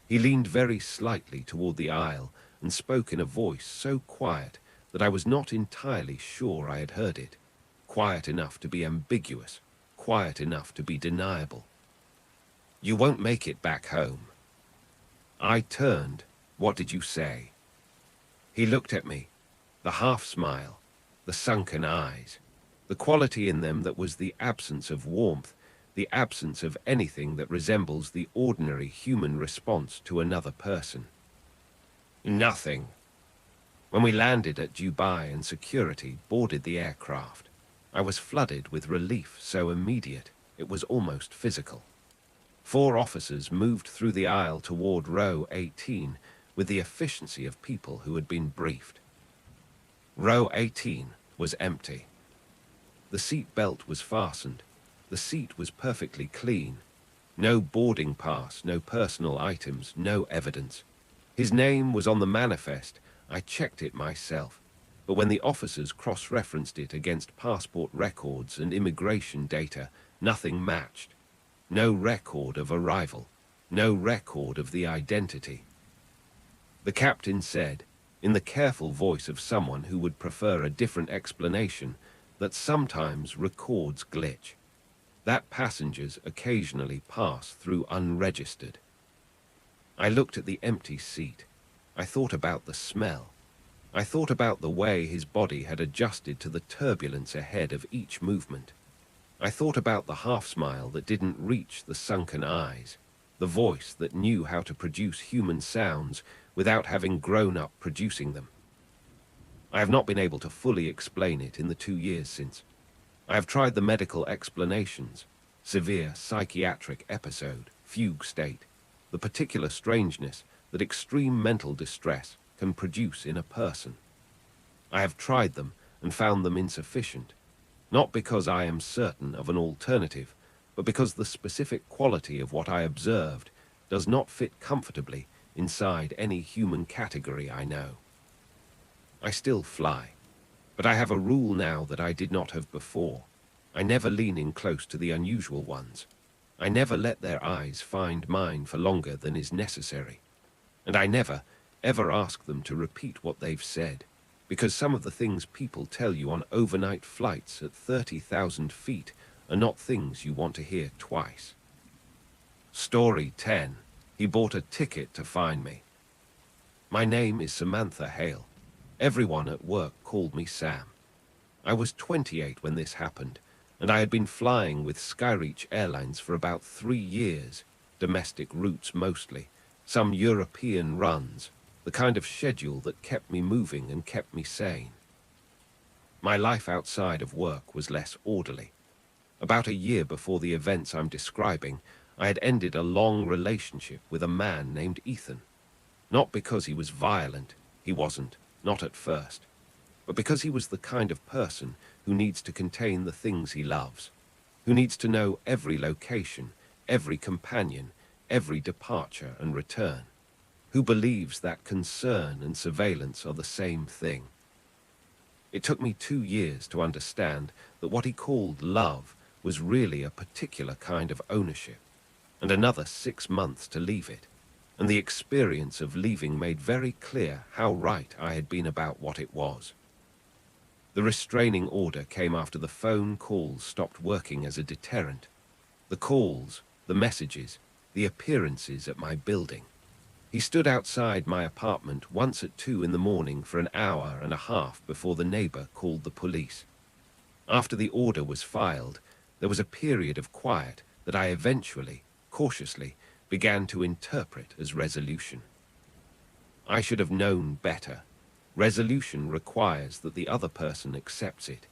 He leaned very slightly toward the aisle and spoke in a voice so quiet that I was not entirely sure I had heard it. Quiet enough to be ambiguous, quiet enough to be deniable. "You won't make it back home." I turned. "What did you say?" He looked at me, the half-smile, the sunken eyes, the quality in them that was the absence of warmth, the absence of anything that resembles the ordinary human response to another person. "Nothing." When we landed at Dubai and security boarded the aircraft, I was flooded with relief so immediate it was almost physical. 4 officers moved through the aisle toward row 18 with the efficiency of people who had been briefed. Row 18 was empty. The seat belt was fastened. The seat was perfectly clean. No boarding pass, no personal items, no evidence. His name was on the manifest. I checked it myself. But when the officers cross-referenced it against passport records and immigration data, nothing matched. No record of arrival. No record of the identity. The captain said, in the careful voice of someone who would prefer a different explanation, that sometimes records glitch. That passengers occasionally pass through unregistered. I looked at the empty seat. I thought about the smell. I thought about the way his body had adjusted to the turbulence ahead of each movement. I thought about the half-smile that didn't reach the sunken eyes, the voice that knew how to produce human sounds without having grown up producing them. I have not been able to fully explain it in the 2 years since. I have tried the medical explanations: severe psychiatric episode, fugue state, the particular strangeness that extreme mental distress can produce in a person. I have tried them and found them insufficient, not because I am certain of an alternative, but because the specific quality of what I observed does not fit comfortably inside any human category I know. I still fly, but I have a rule now that I did not have before. I never lean in close to the unusual ones. I never let their eyes find mine for longer than is necessary. And I never, ever ask them to repeat what they've said, because some of the things people tell you on overnight flights at 30,000 feet are not things you want to hear twice. Story 10. He bought a ticket to find me. My name is Samantha Hale. Everyone at work called me Sam. I was 28 when this happened, and I had been flying with Skyreach Airlines for about 3 years, domestic routes mostly, some European runs, the kind of schedule that kept me moving and kept me sane. My life outside of work was less orderly. About a year before the events I'm describing, I had ended a long relationship with a man named Ethan. Not because he was violent, he wasn't, not at first, but because he was the kind of person who needs to contain the things he loves, who needs to know every location, every companion, every departure and return, who believes that concern and surveillance are the same thing. It took me 2 years to understand that what he called love was really a particular kind of ownership, and another 6 months to leave it, and the experience of leaving made very clear how right I had been about what it was. The restraining order came after the phone calls stopped working as a deterrent. The calls, the messages, the appearances at my building. He stood outside my apartment once at 2 in the morning for an hour and a half before the neighbor called the police. After the order was filed, there was a period of quiet that I eventually, cautiously, began to interpret as resolution. I should have known better. Resolution requires that the other person accepts it.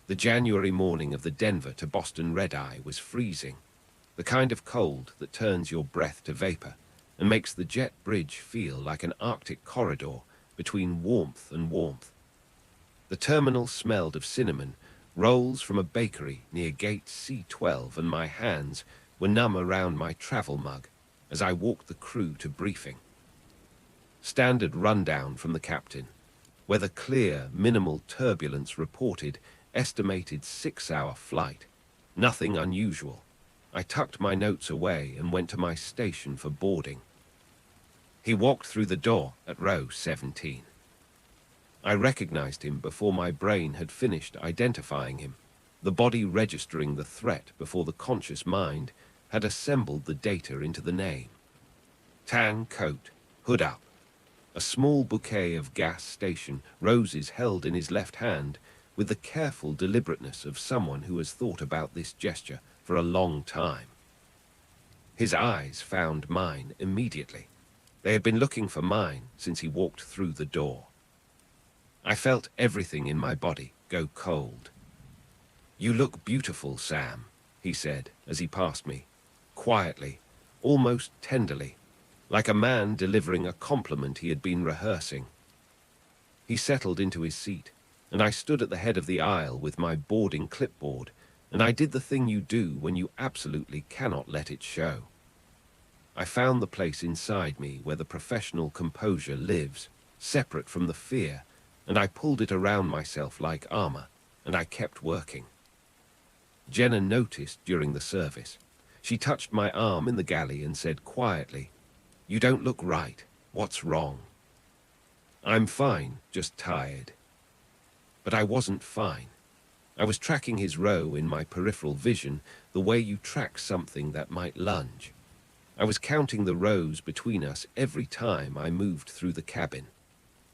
The January morning of the Denver to Boston red-eye was freezing, the kind of cold that turns your breath to vapor and makes the jet bridge feel like an Arctic corridor between warmth and warmth. The terminal smelled of cinnamon, rolls from a bakery near gate C12, and my hands were numb around my travel mug as I walked the crew to briefing. Standard rundown from the captain. Weather clear, minimal turbulence reported, estimated 6-hour flight. Nothing unusual. I tucked my notes away and went to my station for boarding. He walked through the door at row 17. I recognized him before my brain had finished identifying him, the body registering the threat before the conscious mind had assembled the data into the name. Tan coat, hood up, a small bouquet of gas station roses held in his left hand with the careful deliberateness of someone who has thought about this gesture for a long time. His eyes found mine immediately. They had been looking for mine since he walked through the door. I felt everything in my body go cold. "You look beautiful, Sam," he said as he passed me, quietly, almost tenderly, like a man delivering a compliment he had been rehearsing. He settled into his seat, and I stood at the head of the aisle with my boarding clipboard, and I did the thing you do when you absolutely cannot let it show. I found the place inside me where the professional composure lives, separate from the fear, and I pulled it around myself like armor, and I kept working. Jenna noticed during the service. She touched my arm in the galley and said quietly, "You don't look right. What's wrong?" "I'm fine, just tired." But I wasn't fine. I was tracking his row in my peripheral vision the way you track something that might lunge. I was counting the rows between us every time I moved through the cabin.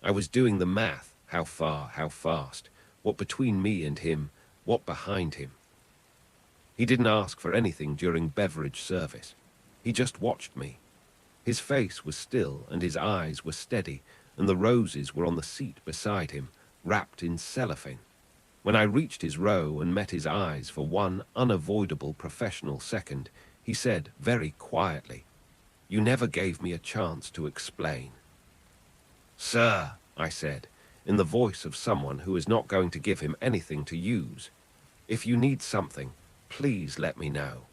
I was doing the math, how far, how fast, what between me and him, what behind him. He didn't ask for anything during beverage service. He just watched me. His face was still and his eyes were steady, and the roses were on the seat beside him, wrapped in cellophane. When I reached his row and met his eyes for one unavoidable professional second, he said very quietly, "You never gave me a chance to explain." "Sir," I said, in the voice of someone who is not going to give him anything to use, "if you need something, please let me know."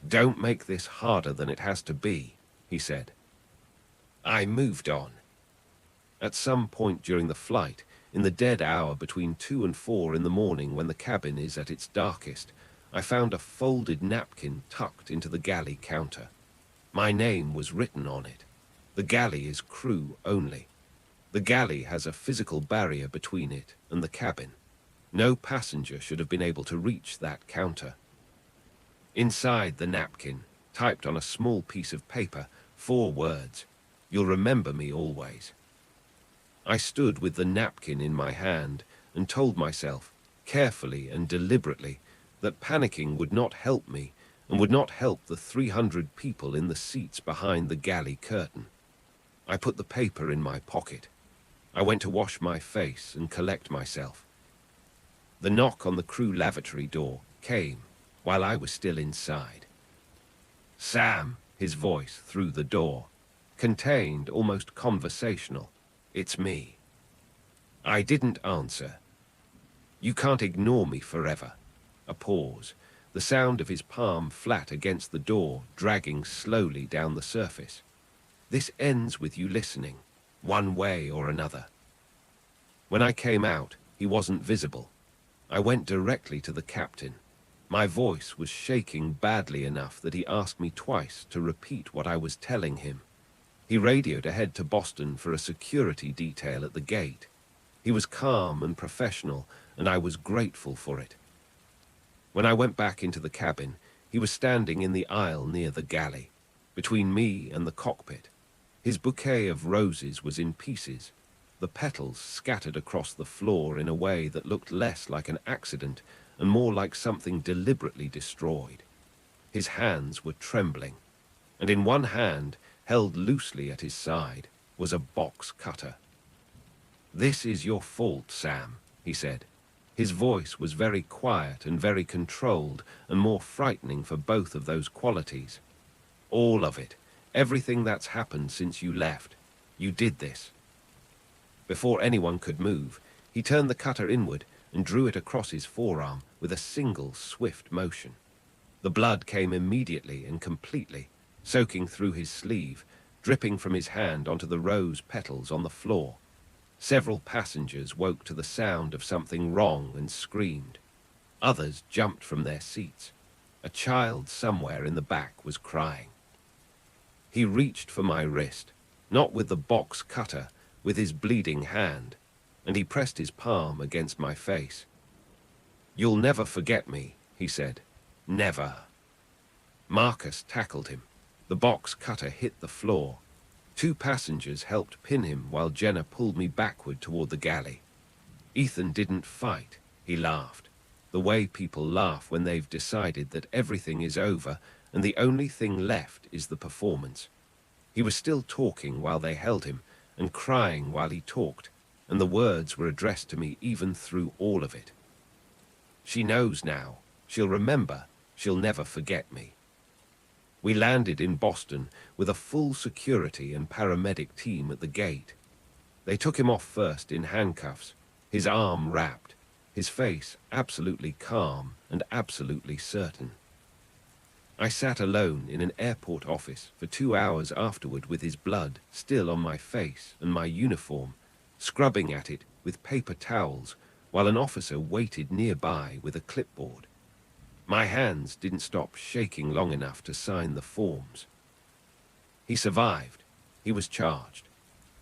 "Don't make this harder than it has to be," he said. I moved on. At some point during the flight, in the dead hour between 2 and 4 in the morning when the cabin is at its darkest, I found a folded napkin tucked into the galley counter. My name was written on it. The galley is crew only. The galley has a physical barrier between it and the cabin. No passenger should have been able to reach that counter. Inside the napkin, typed on a small piece of paper, 4 words, "You'll remember me always." I stood with the napkin in my hand and told myself, carefully and deliberately, that panicking would not help me and would not help the 300 people in the seats behind the galley curtain. I put the paper in my pocket. I went to wash my face and collect myself. The knock on the crew lavatory door came while I was still inside. "Sam," his voice through the door, contained, almost conversational, "It's me." I didn't answer. "You can't ignore me forever." A pause, the sound of his palm flat against the door, dragging slowly down the surface. "This ends with you listening, one way or another." When I came out, he wasn't visible. I went directly to the captain. My voice was shaking badly enough that he asked me twice to repeat what I was telling him. He radioed ahead to Boston for a security detail at the gate. He was calm and professional, and I was grateful for it. When I went back into the cabin, he was standing in the aisle near the galley, between me and the cockpit. His bouquet of roses was in pieces, the petals scattered across the floor in a way that looked less like an accident and more like something deliberately destroyed. His hands were trembling, and in one hand, held loosely at his side, was a box cutter. "This is your fault, Sam," he said. His voice was very quiet and very controlled, and more frightening for both of those qualities. "All of it. Everything that's happened since you left. You did this." Before anyone could move, he turned the cutter inward and drew it across his forearm with a single swift motion. The blood came immediately and completely, soaking through his sleeve, dripping from his hand onto the rose petals on the floor. Several passengers woke to the sound of something wrong and screamed. Others jumped from their seats. A child somewhere in the back was crying. He reached for my wrist, not with the box cutter, with his bleeding hand, and he pressed his palm against my face. "You'll never forget me," he said. "Never." Marcus tackled him. The box cutter hit the floor. 2 passengers helped pin him while Jenna pulled me backward toward the galley. Ethan didn't fight. He laughed. The way people laugh when they've decided that everything is over and the only thing left is the performance. He was still talking while they held him, and crying while he talked, and the words were addressed to me even through all of it. "She knows now. She'll remember. She'll never forget me." We landed in Boston with a full security and paramedic team at the gate. They took him off first in handcuffs, his arm wrapped, his face absolutely calm and absolutely certain. I sat alone in an airport office for 2 hours afterward with his blood still on my face and my uniform, scrubbing at it with paper towels while an officer waited nearby with a clipboard. My hands didn't stop shaking long enough to sign the forms. He survived. He was charged.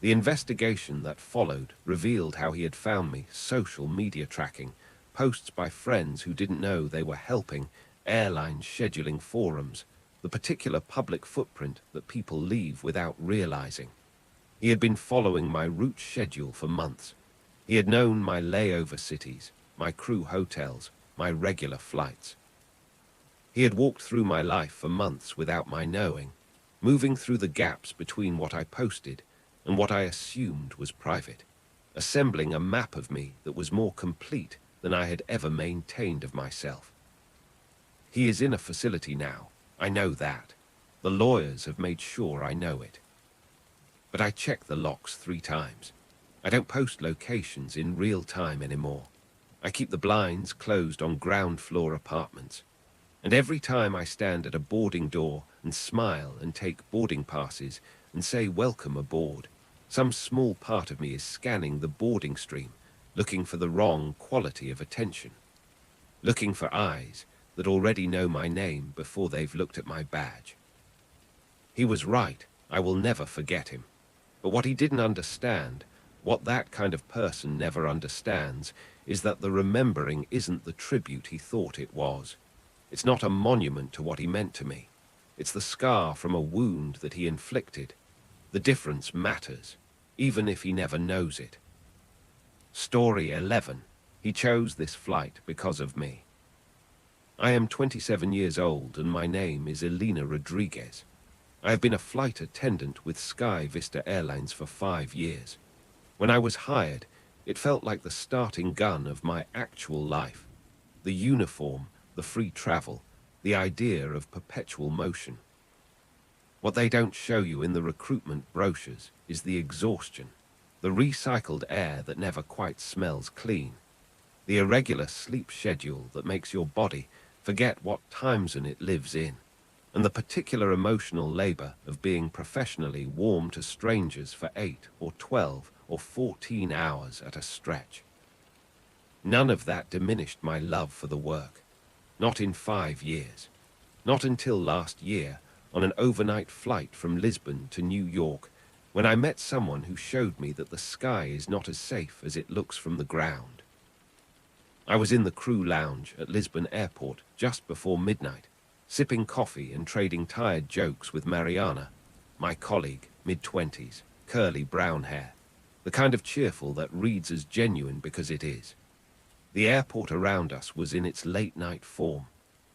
The investigation that followed revealed how he had found me, social media tracking, posts by friends who didn't know they were helping, airline scheduling forums, the particular public footprint that people leave without realizing. He had been following my route schedule for months. He had known my layover cities, my crew hotels, my regular flights. He had walked through my life for months without my knowing, moving through the gaps between what I posted and what I assumed was private, assembling a map of me that was more complete than I had ever maintained of myself. He is in a facility now, I know that. The lawyers have made sure I know it. But I check the locks 3 times. I don't post locations in real time anymore. I keep the blinds closed on ground floor apartments. And every time I stand at a boarding door and smile and take boarding passes and say welcome aboard, some small part of me is scanning the boarding stream, looking for the wrong quality of attention. Looking for eyes that already know my name before they've looked at my badge. He was right, I will never forget him. But what he didn't understand, what that kind of person never understands, is that the remembering isn't the tribute he thought it was. It's not a monument to what he meant to me. It's the scar from a wound that he inflicted. The difference matters, even if he never knows it. Story 11. He chose this flight because of me. I am 27 years old and my name is Elena Rodriguez. I have been a flight attendant with Sky Vista Airlines for 5 years. When I was hired, it felt like the starting gun of my actual life. The uniform, the free travel, the idea of perpetual motion. What they don't show you in the recruitment brochures is the exhaustion, the recycled air that never quite smells clean, the irregular sleep schedule that makes your body forget what time zone it lives in, and the particular emotional labor of being professionally warm to strangers for 8 or 12 or 14 hours at a stretch. None of that diminished my love for the work. Not in 5 years. Not until last year, on an overnight flight from Lisbon to New York, when I met someone who showed me that the sky is not as safe as it looks from the ground. I was in the crew lounge at Lisbon Airport just before midnight, sipping coffee and trading tired jokes with Mariana, my colleague, mid-20s, curly brown hair, the kind of cheerful that reads as genuine because it is. The airport around us was in its late-night form.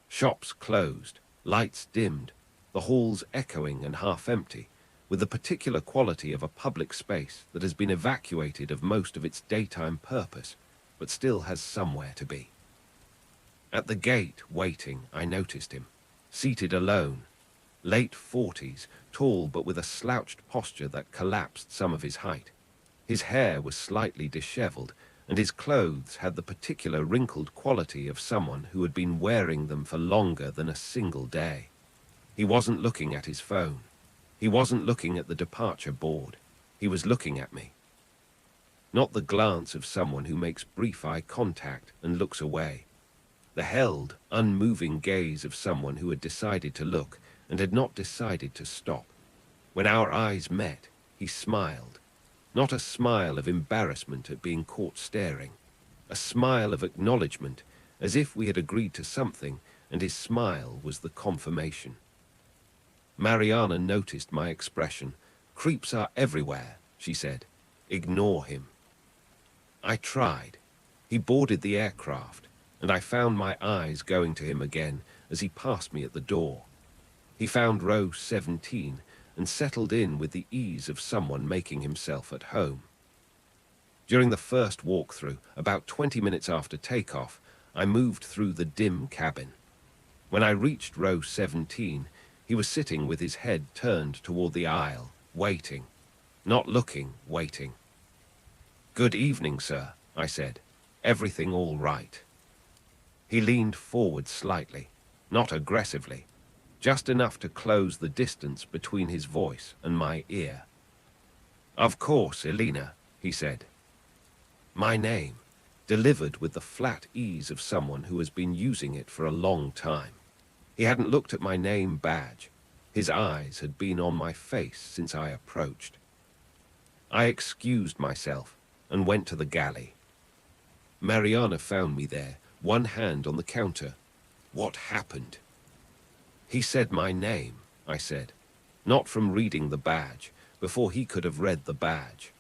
Shops closed, lights dimmed, the halls echoing and half-empty, with the particular quality of a public space that has been evacuated of most of its daytime purpose, but still has somewhere to be. At the gate, waiting, I noticed him, seated alone, late 40s, tall but with a slouched posture that collapsed some of his height. His hair was slightly disheveled, and his clothes had the particular wrinkled quality of someone who had been wearing them for longer than a single day. He wasn't looking at his phone. He wasn't looking at the departure board. He was looking at me. Not the glance of someone who makes brief eye contact and looks away. The held, unmoving gaze of someone who had decided to look and had not decided to stop. When our eyes met, he smiled. Not a smile of embarrassment at being caught staring. A smile of acknowledgement, as if we had agreed to something, and his smile was the confirmation. Mariana noticed my expression. "Creeps are everywhere," she said. "Ignore him." I tried. He boarded the aircraft, and I found my eyes going to him again as he passed me at the door. He found row 17 and settled in with the ease of someone making himself at home. During the first walkthrough, about 20 minutes after takeoff, I moved through the dim cabin. When I reached row 17, he was sitting with his head turned toward the aisle, waiting. Not looking, waiting. "Good evening, sir," I said. "Everything all right?" He leaned forward slightly, not aggressively, just enough to close the distance between his voice and my ear. "Of course, Elena," he said. My name, delivered with the flat ease of someone who has been using it for a long time. He hadn't looked at my name badge. His eyes had been on my face since I approached. I excused myself and went to the galley. Mariana found me there, one hand on the counter. "What happened?" "He said my name," I said, not from reading the badge, before he could have read the badge.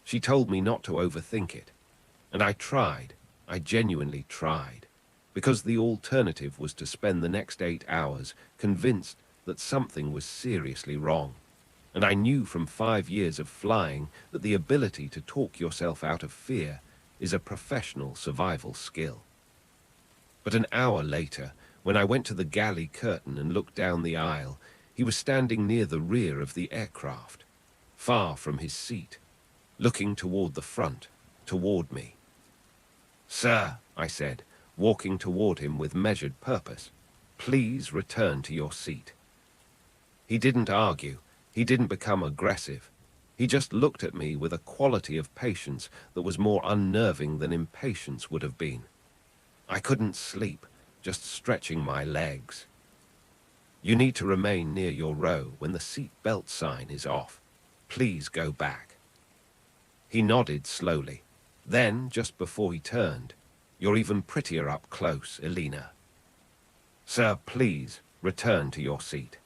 She told me not to overthink it, and I tried, I genuinely tried, because the alternative was to spend the next 8 hours convinced that something was seriously wrong. And I knew from 5 years of flying that the ability to talk yourself out of fear is a professional survival skill. But an hour later, when I went to the galley curtain and looked down the aisle, he was standing near the rear of the aircraft, far from his seat, looking toward the front, toward me. "Sir," I said, walking toward him with measured purpose, "please return to your seat." He didn't argue. He didn't become aggressive. He just looked at me with a quality of patience that was more unnerving than impatience would have been. I couldn't sleep, just stretching my legs. "You need to remain near your row when the seat belt sign is off. Please go back." He nodded slowly. Then, just before he turned, "You're even prettier up close, Elena. Sir, please return to your seat."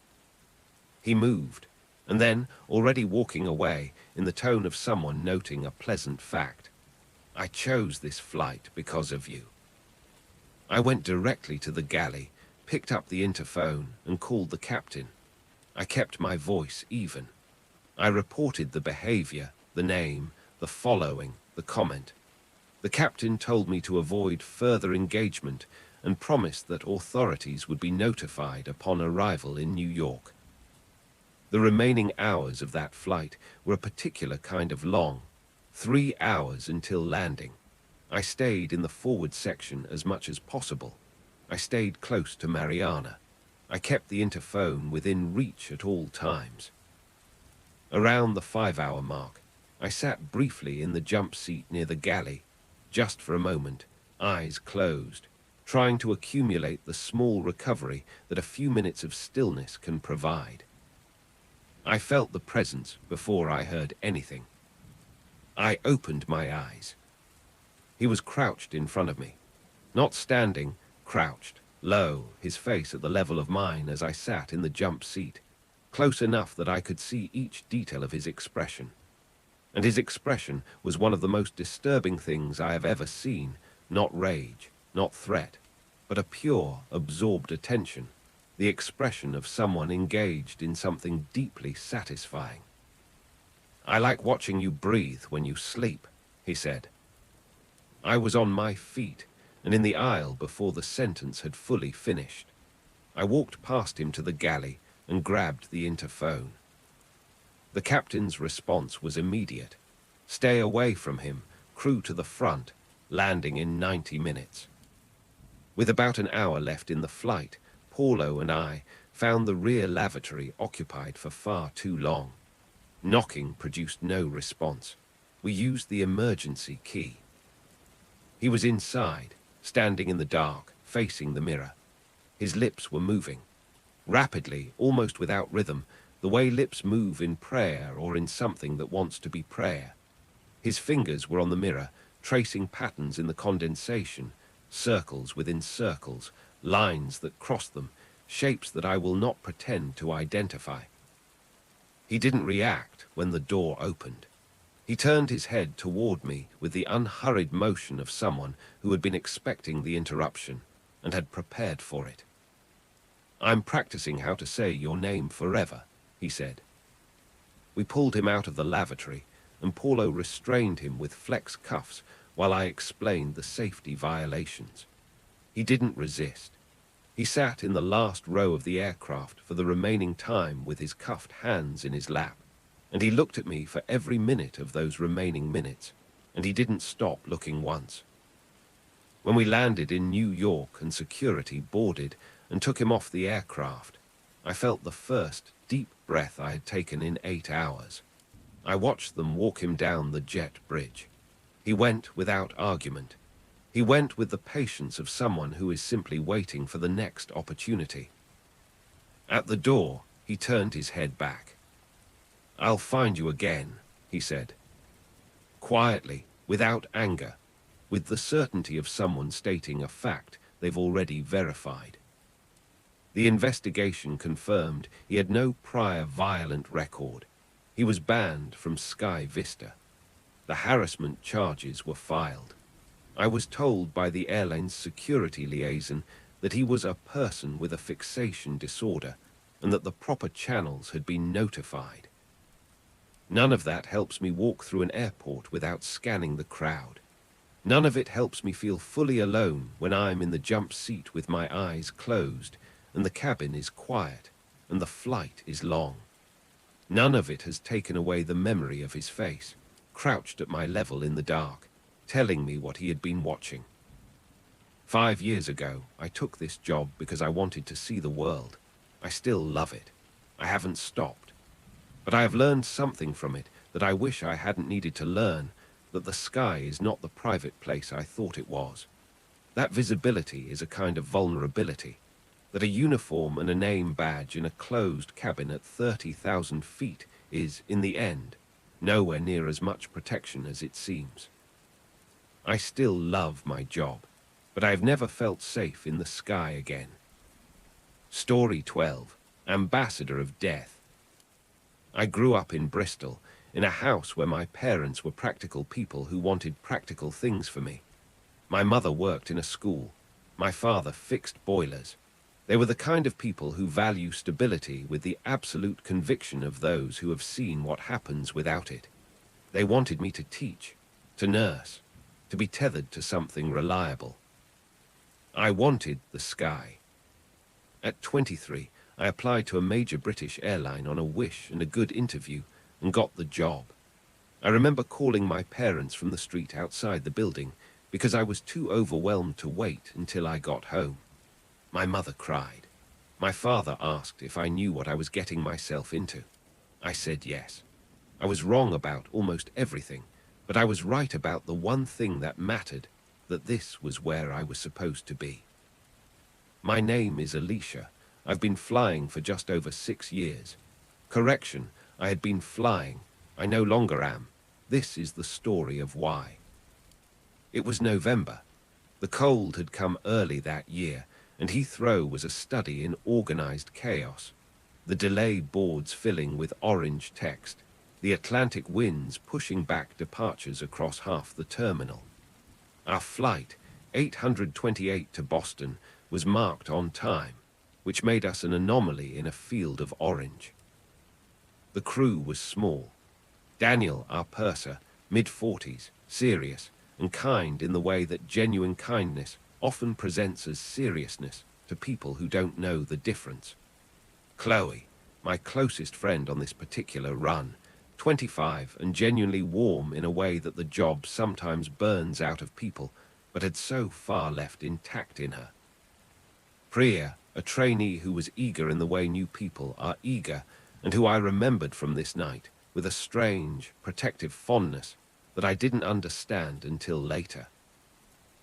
He moved, and then, already walking away, in the tone of someone noting a pleasant fact, "I chose this flight because of you." I went directly to the galley, picked up the interphone, and called the captain. I kept my voice even. I reported the behavior, the name, the following, the comment. The captain told me to avoid further engagement and promised that authorities would be notified upon arrival in New York. The remaining hours of that flight were a particular kind of long, 3 hours until landing. I stayed in the forward section as much as possible. I stayed close to Mariana. I kept the interphone within reach at all times. Around the 5-hour mark, I sat briefly in the jump seat near the galley, just for a moment, eyes closed, trying to accumulate the small recovery that a few minutes of stillness can provide. I felt the presence before I heard anything. I opened my eyes. He was crouched in front of me, not standing, crouched, low, his face at the level of mine as I sat in the jump seat, close enough that I could see each detail of his expression. And his expression was one of the most disturbing things I have ever seen, not rage, not threat, but a pure, absorbed attention, the expression of someone engaged in something deeply satisfying. "I like watching you breathe when you sleep," he said. I was on my feet and in the aisle before the sentence had fully finished. I walked past him to the galley and grabbed the interphone. The captain's response was immediate. "Stay away from him, crew to the front, landing in 90 minutes. With about an hour left in the flight, Paulo and I found the rear lavatory occupied for far too long. Knocking produced no response. We used the emergency key. He was inside, standing in the dark, facing the mirror. His lips were moving. Rapidly, almost without rhythm, the way lips move in prayer or in something that wants to be prayer. His fingers were on the mirror, tracing patterns in the condensation, circles within circles, lines that crossed them, shapes that I will not pretend to identify. He didn't react when the door opened. He turned his head toward me with the unhurried motion of someone who had been expecting the interruption and had prepared for it. "I'm practicing how to say your name forever," he said. We pulled him out of the lavatory, and Paulo restrained him with flex cuffs while I explained the safety violations. He didn't resist. He sat in the last row of the aircraft for the remaining time with his cuffed hands in his lap, and he looked at me for every minute of those remaining minutes, and he didn't stop looking once. When we landed in New York and security boarded and took him off the aircraft, I felt the first deep breath I had taken in 8 hours. I watched them walk him down the jet bridge. He went without argument. He went with the patience of someone who is simply waiting for the next opportunity. At the door, he turned his head back. "I'll find you again," he said. Quietly, without anger, with the certainty of someone stating a fact they've already verified. The investigation confirmed he had no prior violent record. He was banned from Sky Vista. The harassment charges were filed. I was told by the airline's security liaison that he was a person with a fixation disorder and that the proper channels had been notified. None of that helps me walk through an airport without scanning the crowd. None of it helps me feel fully alone when I'm in the jump seat with my eyes closed and the cabin is quiet and the flight is long. None of it has taken away the memory of his face, crouched at my level in the dark, telling me what he had been watching. 5 years ago, I took this job because I wanted to see the world. I still love it. I haven't stopped. But I have learned something from it that I wish I hadn't needed to learn, that the sky is not the private place I thought it was. That visibility is a kind of vulnerability, that a uniform and a name badge in a closed cabin at 30,000 feet is, in the end, nowhere near as much protection as it seems. I still love my job, but I have never felt safe in the sky again. Story 12. Ambassador of Death. I grew up in Bristol, in a house where my parents were practical people who wanted practical things for me. My mother worked in a school. My father fixed boilers. They were the kind of people who value stability with the absolute conviction of those who have seen what happens without it. They wanted me to teach, to nurse, to be tethered to something reliable. I wanted the sky. At 23, I applied to a major British airline on a wish and a good interview and got the job. I remember calling my parents from the street outside the building because I was too overwhelmed to wait until I got home. My mother cried. My father asked if I knew what I was getting myself into. I said yes. I was wrong about almost everything, but I was right about the one thing that mattered, that this was where I was supposed to be. My name is Alicia. I've been flying for just over 6 years. Correction, I had been flying. I no longer am. This is the story of why. It was November. The cold had come early that year, and Heathrow was a study in organized chaos. The delay boards filling with orange text, the Atlantic winds pushing back departures across half the terminal. Our flight, 828 to Boston, was marked on time, which made us an anomaly in a field of orange. The crew was small. Daniel, our purser, mid-40s, serious and kind in the way that genuine kindness often presents as seriousness to people who don't know the difference. Chloe, my closest friend on this particular run, 25 and genuinely warm in a way that the job sometimes burns out of people, but had so far left intact in her. Priya, a trainee who was eager in the way new people are eager, and who I remembered from this night with a strange, protective fondness that I didn't understand until later.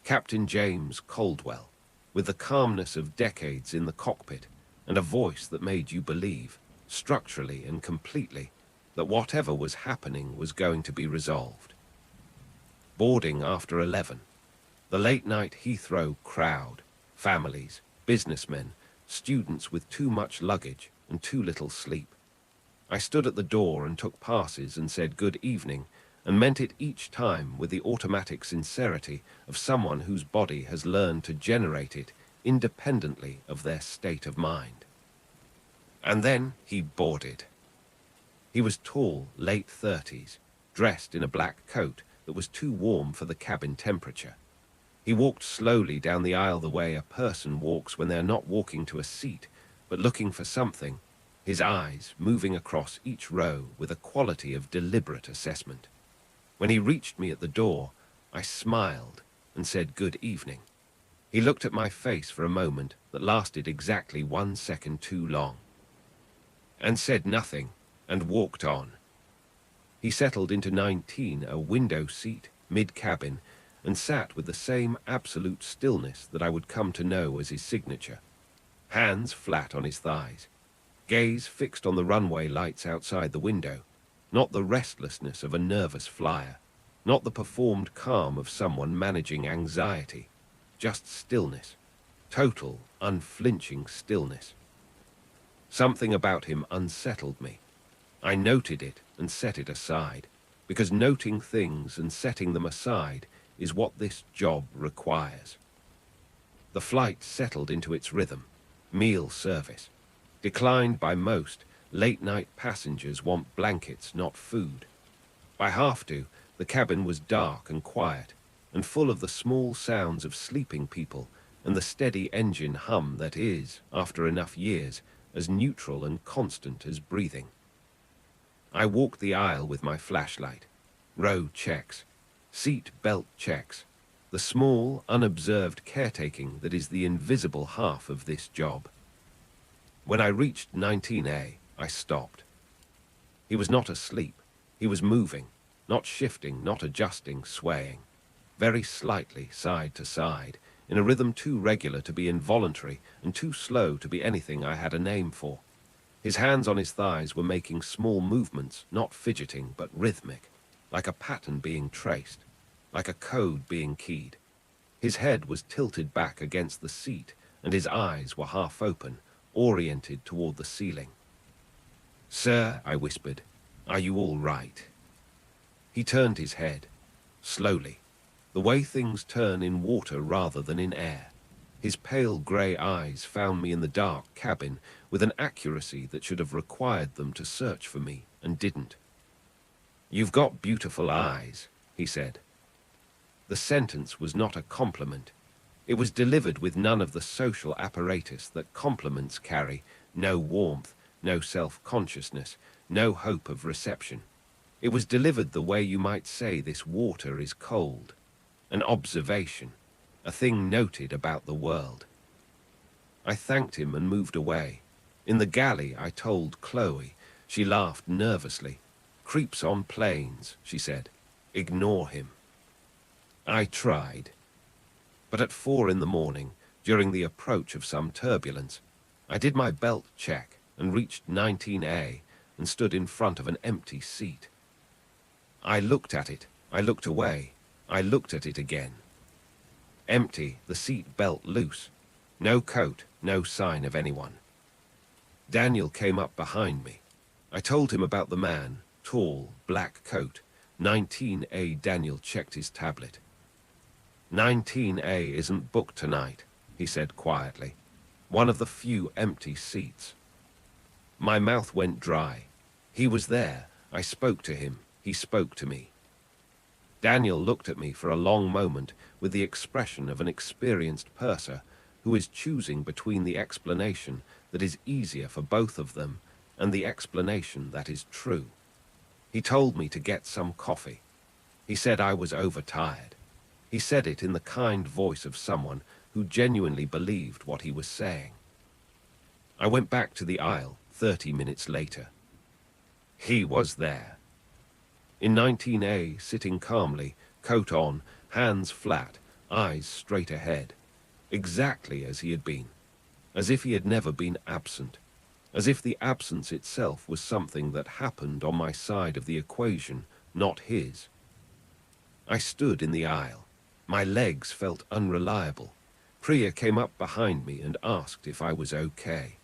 Captain James Caldwell, with the calmness of decades in the cockpit and a voice that made you believe, structurally and completely, that whatever was happening was going to be resolved. Boarding after 11. The late-night Heathrow crowd, families, businessmen, students with too much luggage and too little sleep. I stood at the door and took passes and said good evening, and meant it each time with the automatic sincerity of someone whose body has learned to generate it independently of their state of mind. And then he boarded. He was tall, late 30s, dressed in a black coat that was too warm for the cabin temperature. He walked slowly down the aisle the way a person walks when they're not walking to a seat, but looking for something, his eyes moving across each row with a quality of deliberate assessment. When he reached me at the door, I smiled and said good evening. He looked at my face for a moment that lasted exactly 1 second too long, and said nothing, and walked on. He settled into 19, a window seat, mid-cabin, and sat with the same absolute stillness that I would come to know as his signature. Hands flat on his thighs, gaze fixed on the runway lights outside the window, not the restlessness of a nervous flyer, not the performed calm of someone managing anxiety, just stillness, total, unflinching stillness. Something about him unsettled me. I noted it and set it aside, because noting things and setting them aside is what this job requires. The flight settled into its rhythm, meal service. Declined by most, late-night passengers want blankets, not food. By half to, the cabin was dark and quiet, and full of the small sounds of sleeping people and the steady engine hum that is, after enough years, as neutral and constant as breathing. I walked the aisle with my flashlight. Row checks, seat belt checks, the small, unobserved caretaking that is the invisible half of this job. When I reached 19A, I stopped. He was not asleep. He was moving, not shifting, not adjusting, swaying, very slightly side to side, in a rhythm too regular to be involuntary and too slow to be anything I had a name for. His hands on his thighs were making small movements, not fidgeting, but rhythmic, like a pattern being traced, like a code being keyed. His head was tilted back against the seat, and his eyes were half open, oriented toward the ceiling. "Sir," I whispered, "are you all right?" He turned his head, slowly, the way things turn in water rather than in air. His pale grey eyes found me in the dark cabin with an accuracy that should have required them to search for me, and didn't. "You've got beautiful eyes," he said. The sentence was not a compliment. It was delivered with none of the social apparatus that compliments carry, no warmth, no self-consciousness, no hope of reception. It was delivered the way you might say this water is cold, an observation, a thing noted about the world. I thanked him and moved away. In the galley, I told Chloe. She laughed nervously. "Creeps on planes," she said. "Ignore him." I tried. But at 4 in the morning, during the approach of some turbulence, I did my belt check and reached 19A and stood in front of an empty seat. I looked at it, I looked away, I looked at it again. Empty, the seat belt loose. No coat, no sign of anyone. Daniel came up behind me. I told him about the man, tall, black coat. 19A. Daniel checked his tablet. 19A isn't booked tonight, he said quietly. One of the few empty seats. My mouth went dry. He was there. I spoke to him. He spoke to me. Daniel looked at me for a long moment with the expression of an experienced purser who is choosing between the explanation that is easier for both of them and the explanation that is true. He told me to get some coffee. He said I was overtired. He said it in the kind voice of someone who genuinely believed what he was saying. I went back to the aisle 30 minutes later. He was there. In 19A, sitting calmly, coat on, hands flat, eyes straight ahead. Exactly as he had been. As if he had never been absent. As if the absence itself was something that happened on my side of the equation, not his. I stood in the aisle. My legs felt unreliable. Priya came up behind me and asked if I was okay.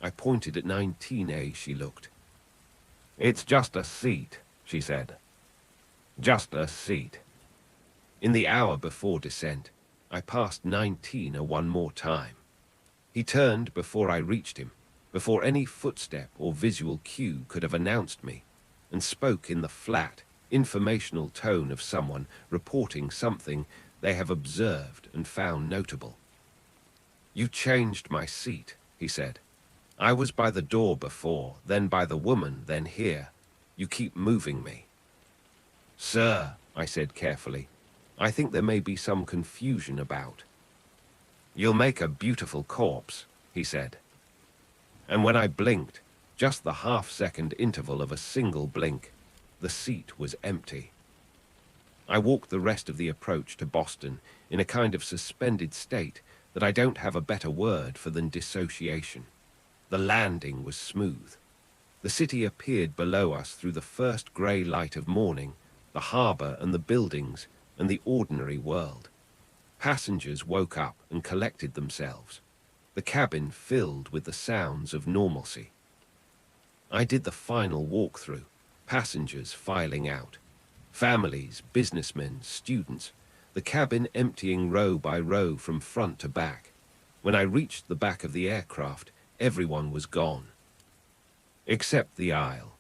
I pointed at 19A. She looked. "It's just a seat," she said. "Just a seat." In the hour before descent, I passed 19A one more time. He turned before I reached him, before any footstep or visual cue could have announced me, and spoke in the flat, informational tone of someone reporting something they have observed and found notable. "You changed my seat," he said. "I was by the door before, then by the woman, then here. You keep moving me." "Sir," I said carefully, "I think there may be some confusion about." "You'll make a beautiful corpse," he said. And when I blinked, just the half-second interval of a single blink, the seat was empty. I walked the rest of the approach to Boston in a kind of suspended state that I don't have a better word for than dissociation. The landing was smooth. The city appeared below us through the first grey light of morning, the harbour and the buildings and the ordinary world. Passengers woke up and collected themselves. The cabin filled with the sounds of normalcy. I did the final walkthrough, passengers filing out. Families, businessmen, students, the cabin emptying row by row from front to back. When I reached the back of the aircraft, everyone was gone. Except the aisle.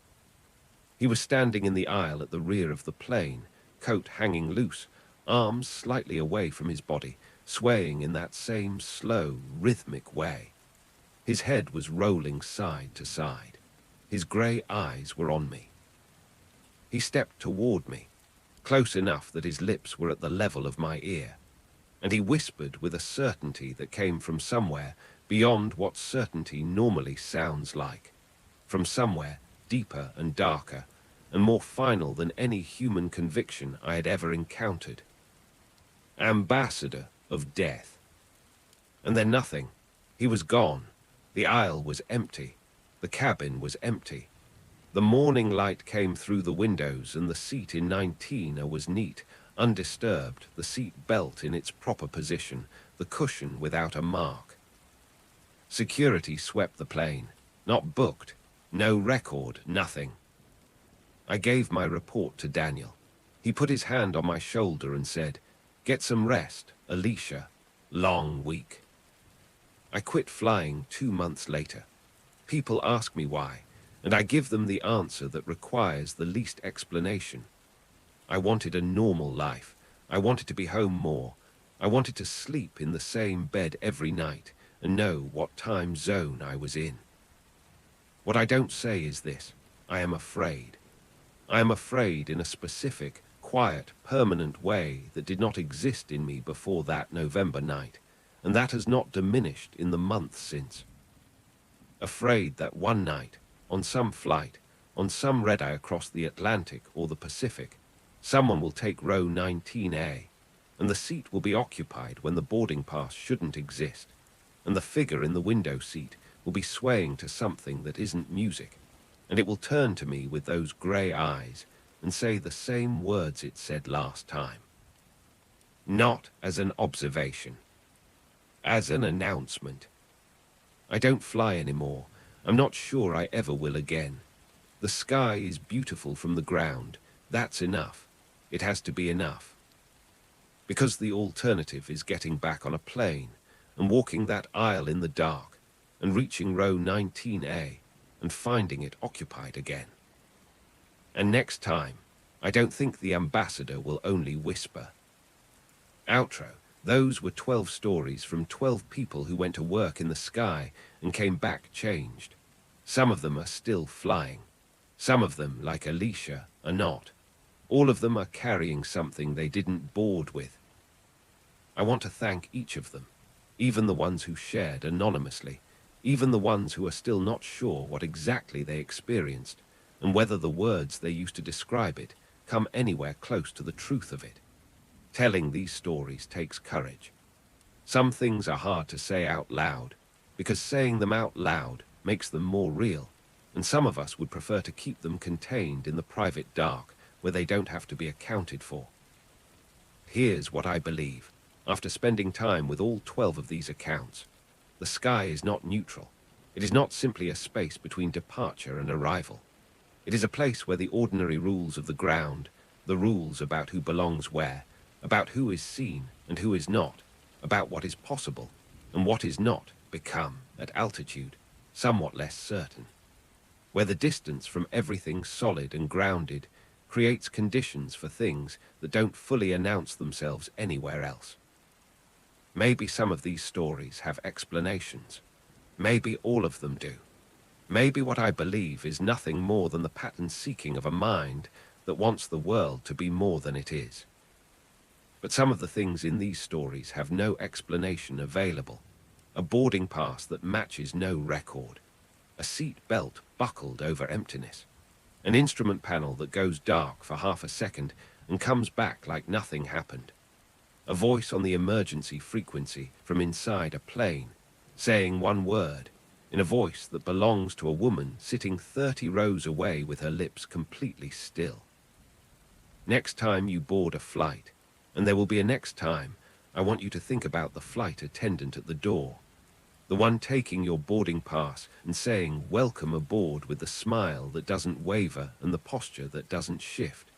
He was standing in the aisle at the rear of the plane, coat hanging loose, arms slightly away from his body, swaying in that same slow, rhythmic way. His head was rolling side to side. His grey eyes were on me. He stepped toward me, close enough that his lips were at the level of my ear, and he whispered with a certainty that came from somewhere beyond what certainty normally sounds like, from somewhere deeper and darker and more final than any human conviction I had ever encountered. Ambassador of death. And then nothing. He was gone. The aisle was empty. The cabin was empty. The morning light came through the windows and the seat in 19 was neat, undisturbed, the seat belt in its proper position, the cushion without a mark. Security swept the plane. Not booked. No record, nothing. I gave my report to Daniel. He put his hand on my shoulder and said, "Get some rest, Alicia. Long week." I quit flying 2 months later. People ask me why, and I give them the answer that requires the least explanation. I wanted a normal life. I wanted to be home more. I wanted to sleep in the same bed every night and know what time zone I was in. What I don't say is this: I am afraid. I am afraid in a specific, quiet, permanent way that did not exist in me before that November night, and that has not diminished in the months since. Afraid that one night, on some flight, on some red-eye across the Atlantic or the Pacific, someone will take row 19A, and the seat will be occupied when the boarding pass shouldn't exist, and the figure in the window seat will be swaying to something that isn't music, and it will turn to me with those grey eyes and say the same words it said last time. Not as an observation. As an announcement. I don't fly anymore. I'm not sure I ever will again. The sky is beautiful from the ground. That's enough. It has to be enough. Because the alternative is getting back on a plane and walking that aisle in the dark and reaching row 19A and finding it occupied again. And next time, I don't think the ambassador will only whisper. Outro. Those were 12 stories from 12 people who went to work in the sky and came back changed. Some of them are still flying. Some of them, like Alicia, are not. All of them are carrying something they didn't board with. I want to thank each of them, even the ones who shared anonymously, even the ones who are still not sure what exactly they experienced and whether the words they used to describe it come anywhere close to the truth of it. Telling these stories takes courage. Some things are hard to say out loud, because saying them out loud makes them more real, and some of us would prefer to keep them contained in the private dark, where they don't have to be accounted for. Here's what I believe, after spending time with all 12 of these accounts. The sky is not neutral. It is not simply a space between departure and arrival. It is a place where the ordinary rules of the ground, the rules about who belongs where, about who is seen and who is not, about what is possible and what is not, become, at altitude, somewhat less certain. Where the distance from everything solid and grounded creates conditions for things that don't fully announce themselves anywhere else. Maybe some of these stories have explanations. Maybe all of them do. Maybe what I believe is nothing more than the pattern seeking of a mind that wants the world to be more than it is. But some of the things in these stories have no explanation available. A boarding pass that matches no record. A seat belt buckled over emptiness. An instrument panel that goes dark for half a second and comes back like nothing happened. A voice on the emergency frequency from inside a plane, saying one word, in a voice that belongs to a woman sitting 30 rows away with her lips completely still. Next time you board a flight, and there will be a next time, I want you to think about the flight attendant at the door. The one taking your boarding pass and saying welcome aboard with the smile that doesn't waver and the posture that doesn't shift.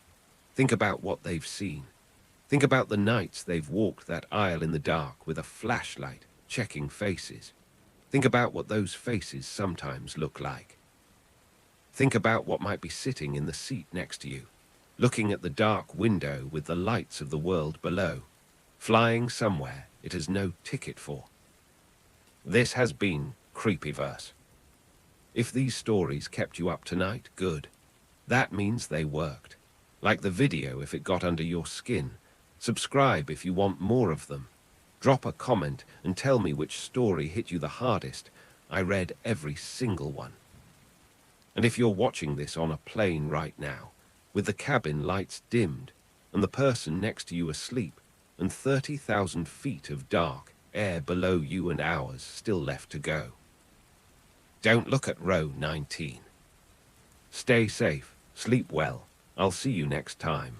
Think about what they've seen. Think about the nights they've walked that aisle in the dark with a flashlight, checking faces. Think about what those faces sometimes look like. Think about what might be sitting in the seat next to you, looking at the dark window with the lights of the world below, flying somewhere it has no ticket for. This has been Creepyverse. If these stories kept you up tonight, good. That means they worked. Like the video if it got under your skin. Subscribe if you want more of them. Drop a comment and tell me which story hit you the hardest. I read every single one. And if you're watching this on a plane right now, with the cabin lights dimmed, and the person next to you asleep, and 30,000 feet of dark air below you and hours still left to go. Don't look at row 19. Stay safe, sleep well. I'll see you next time.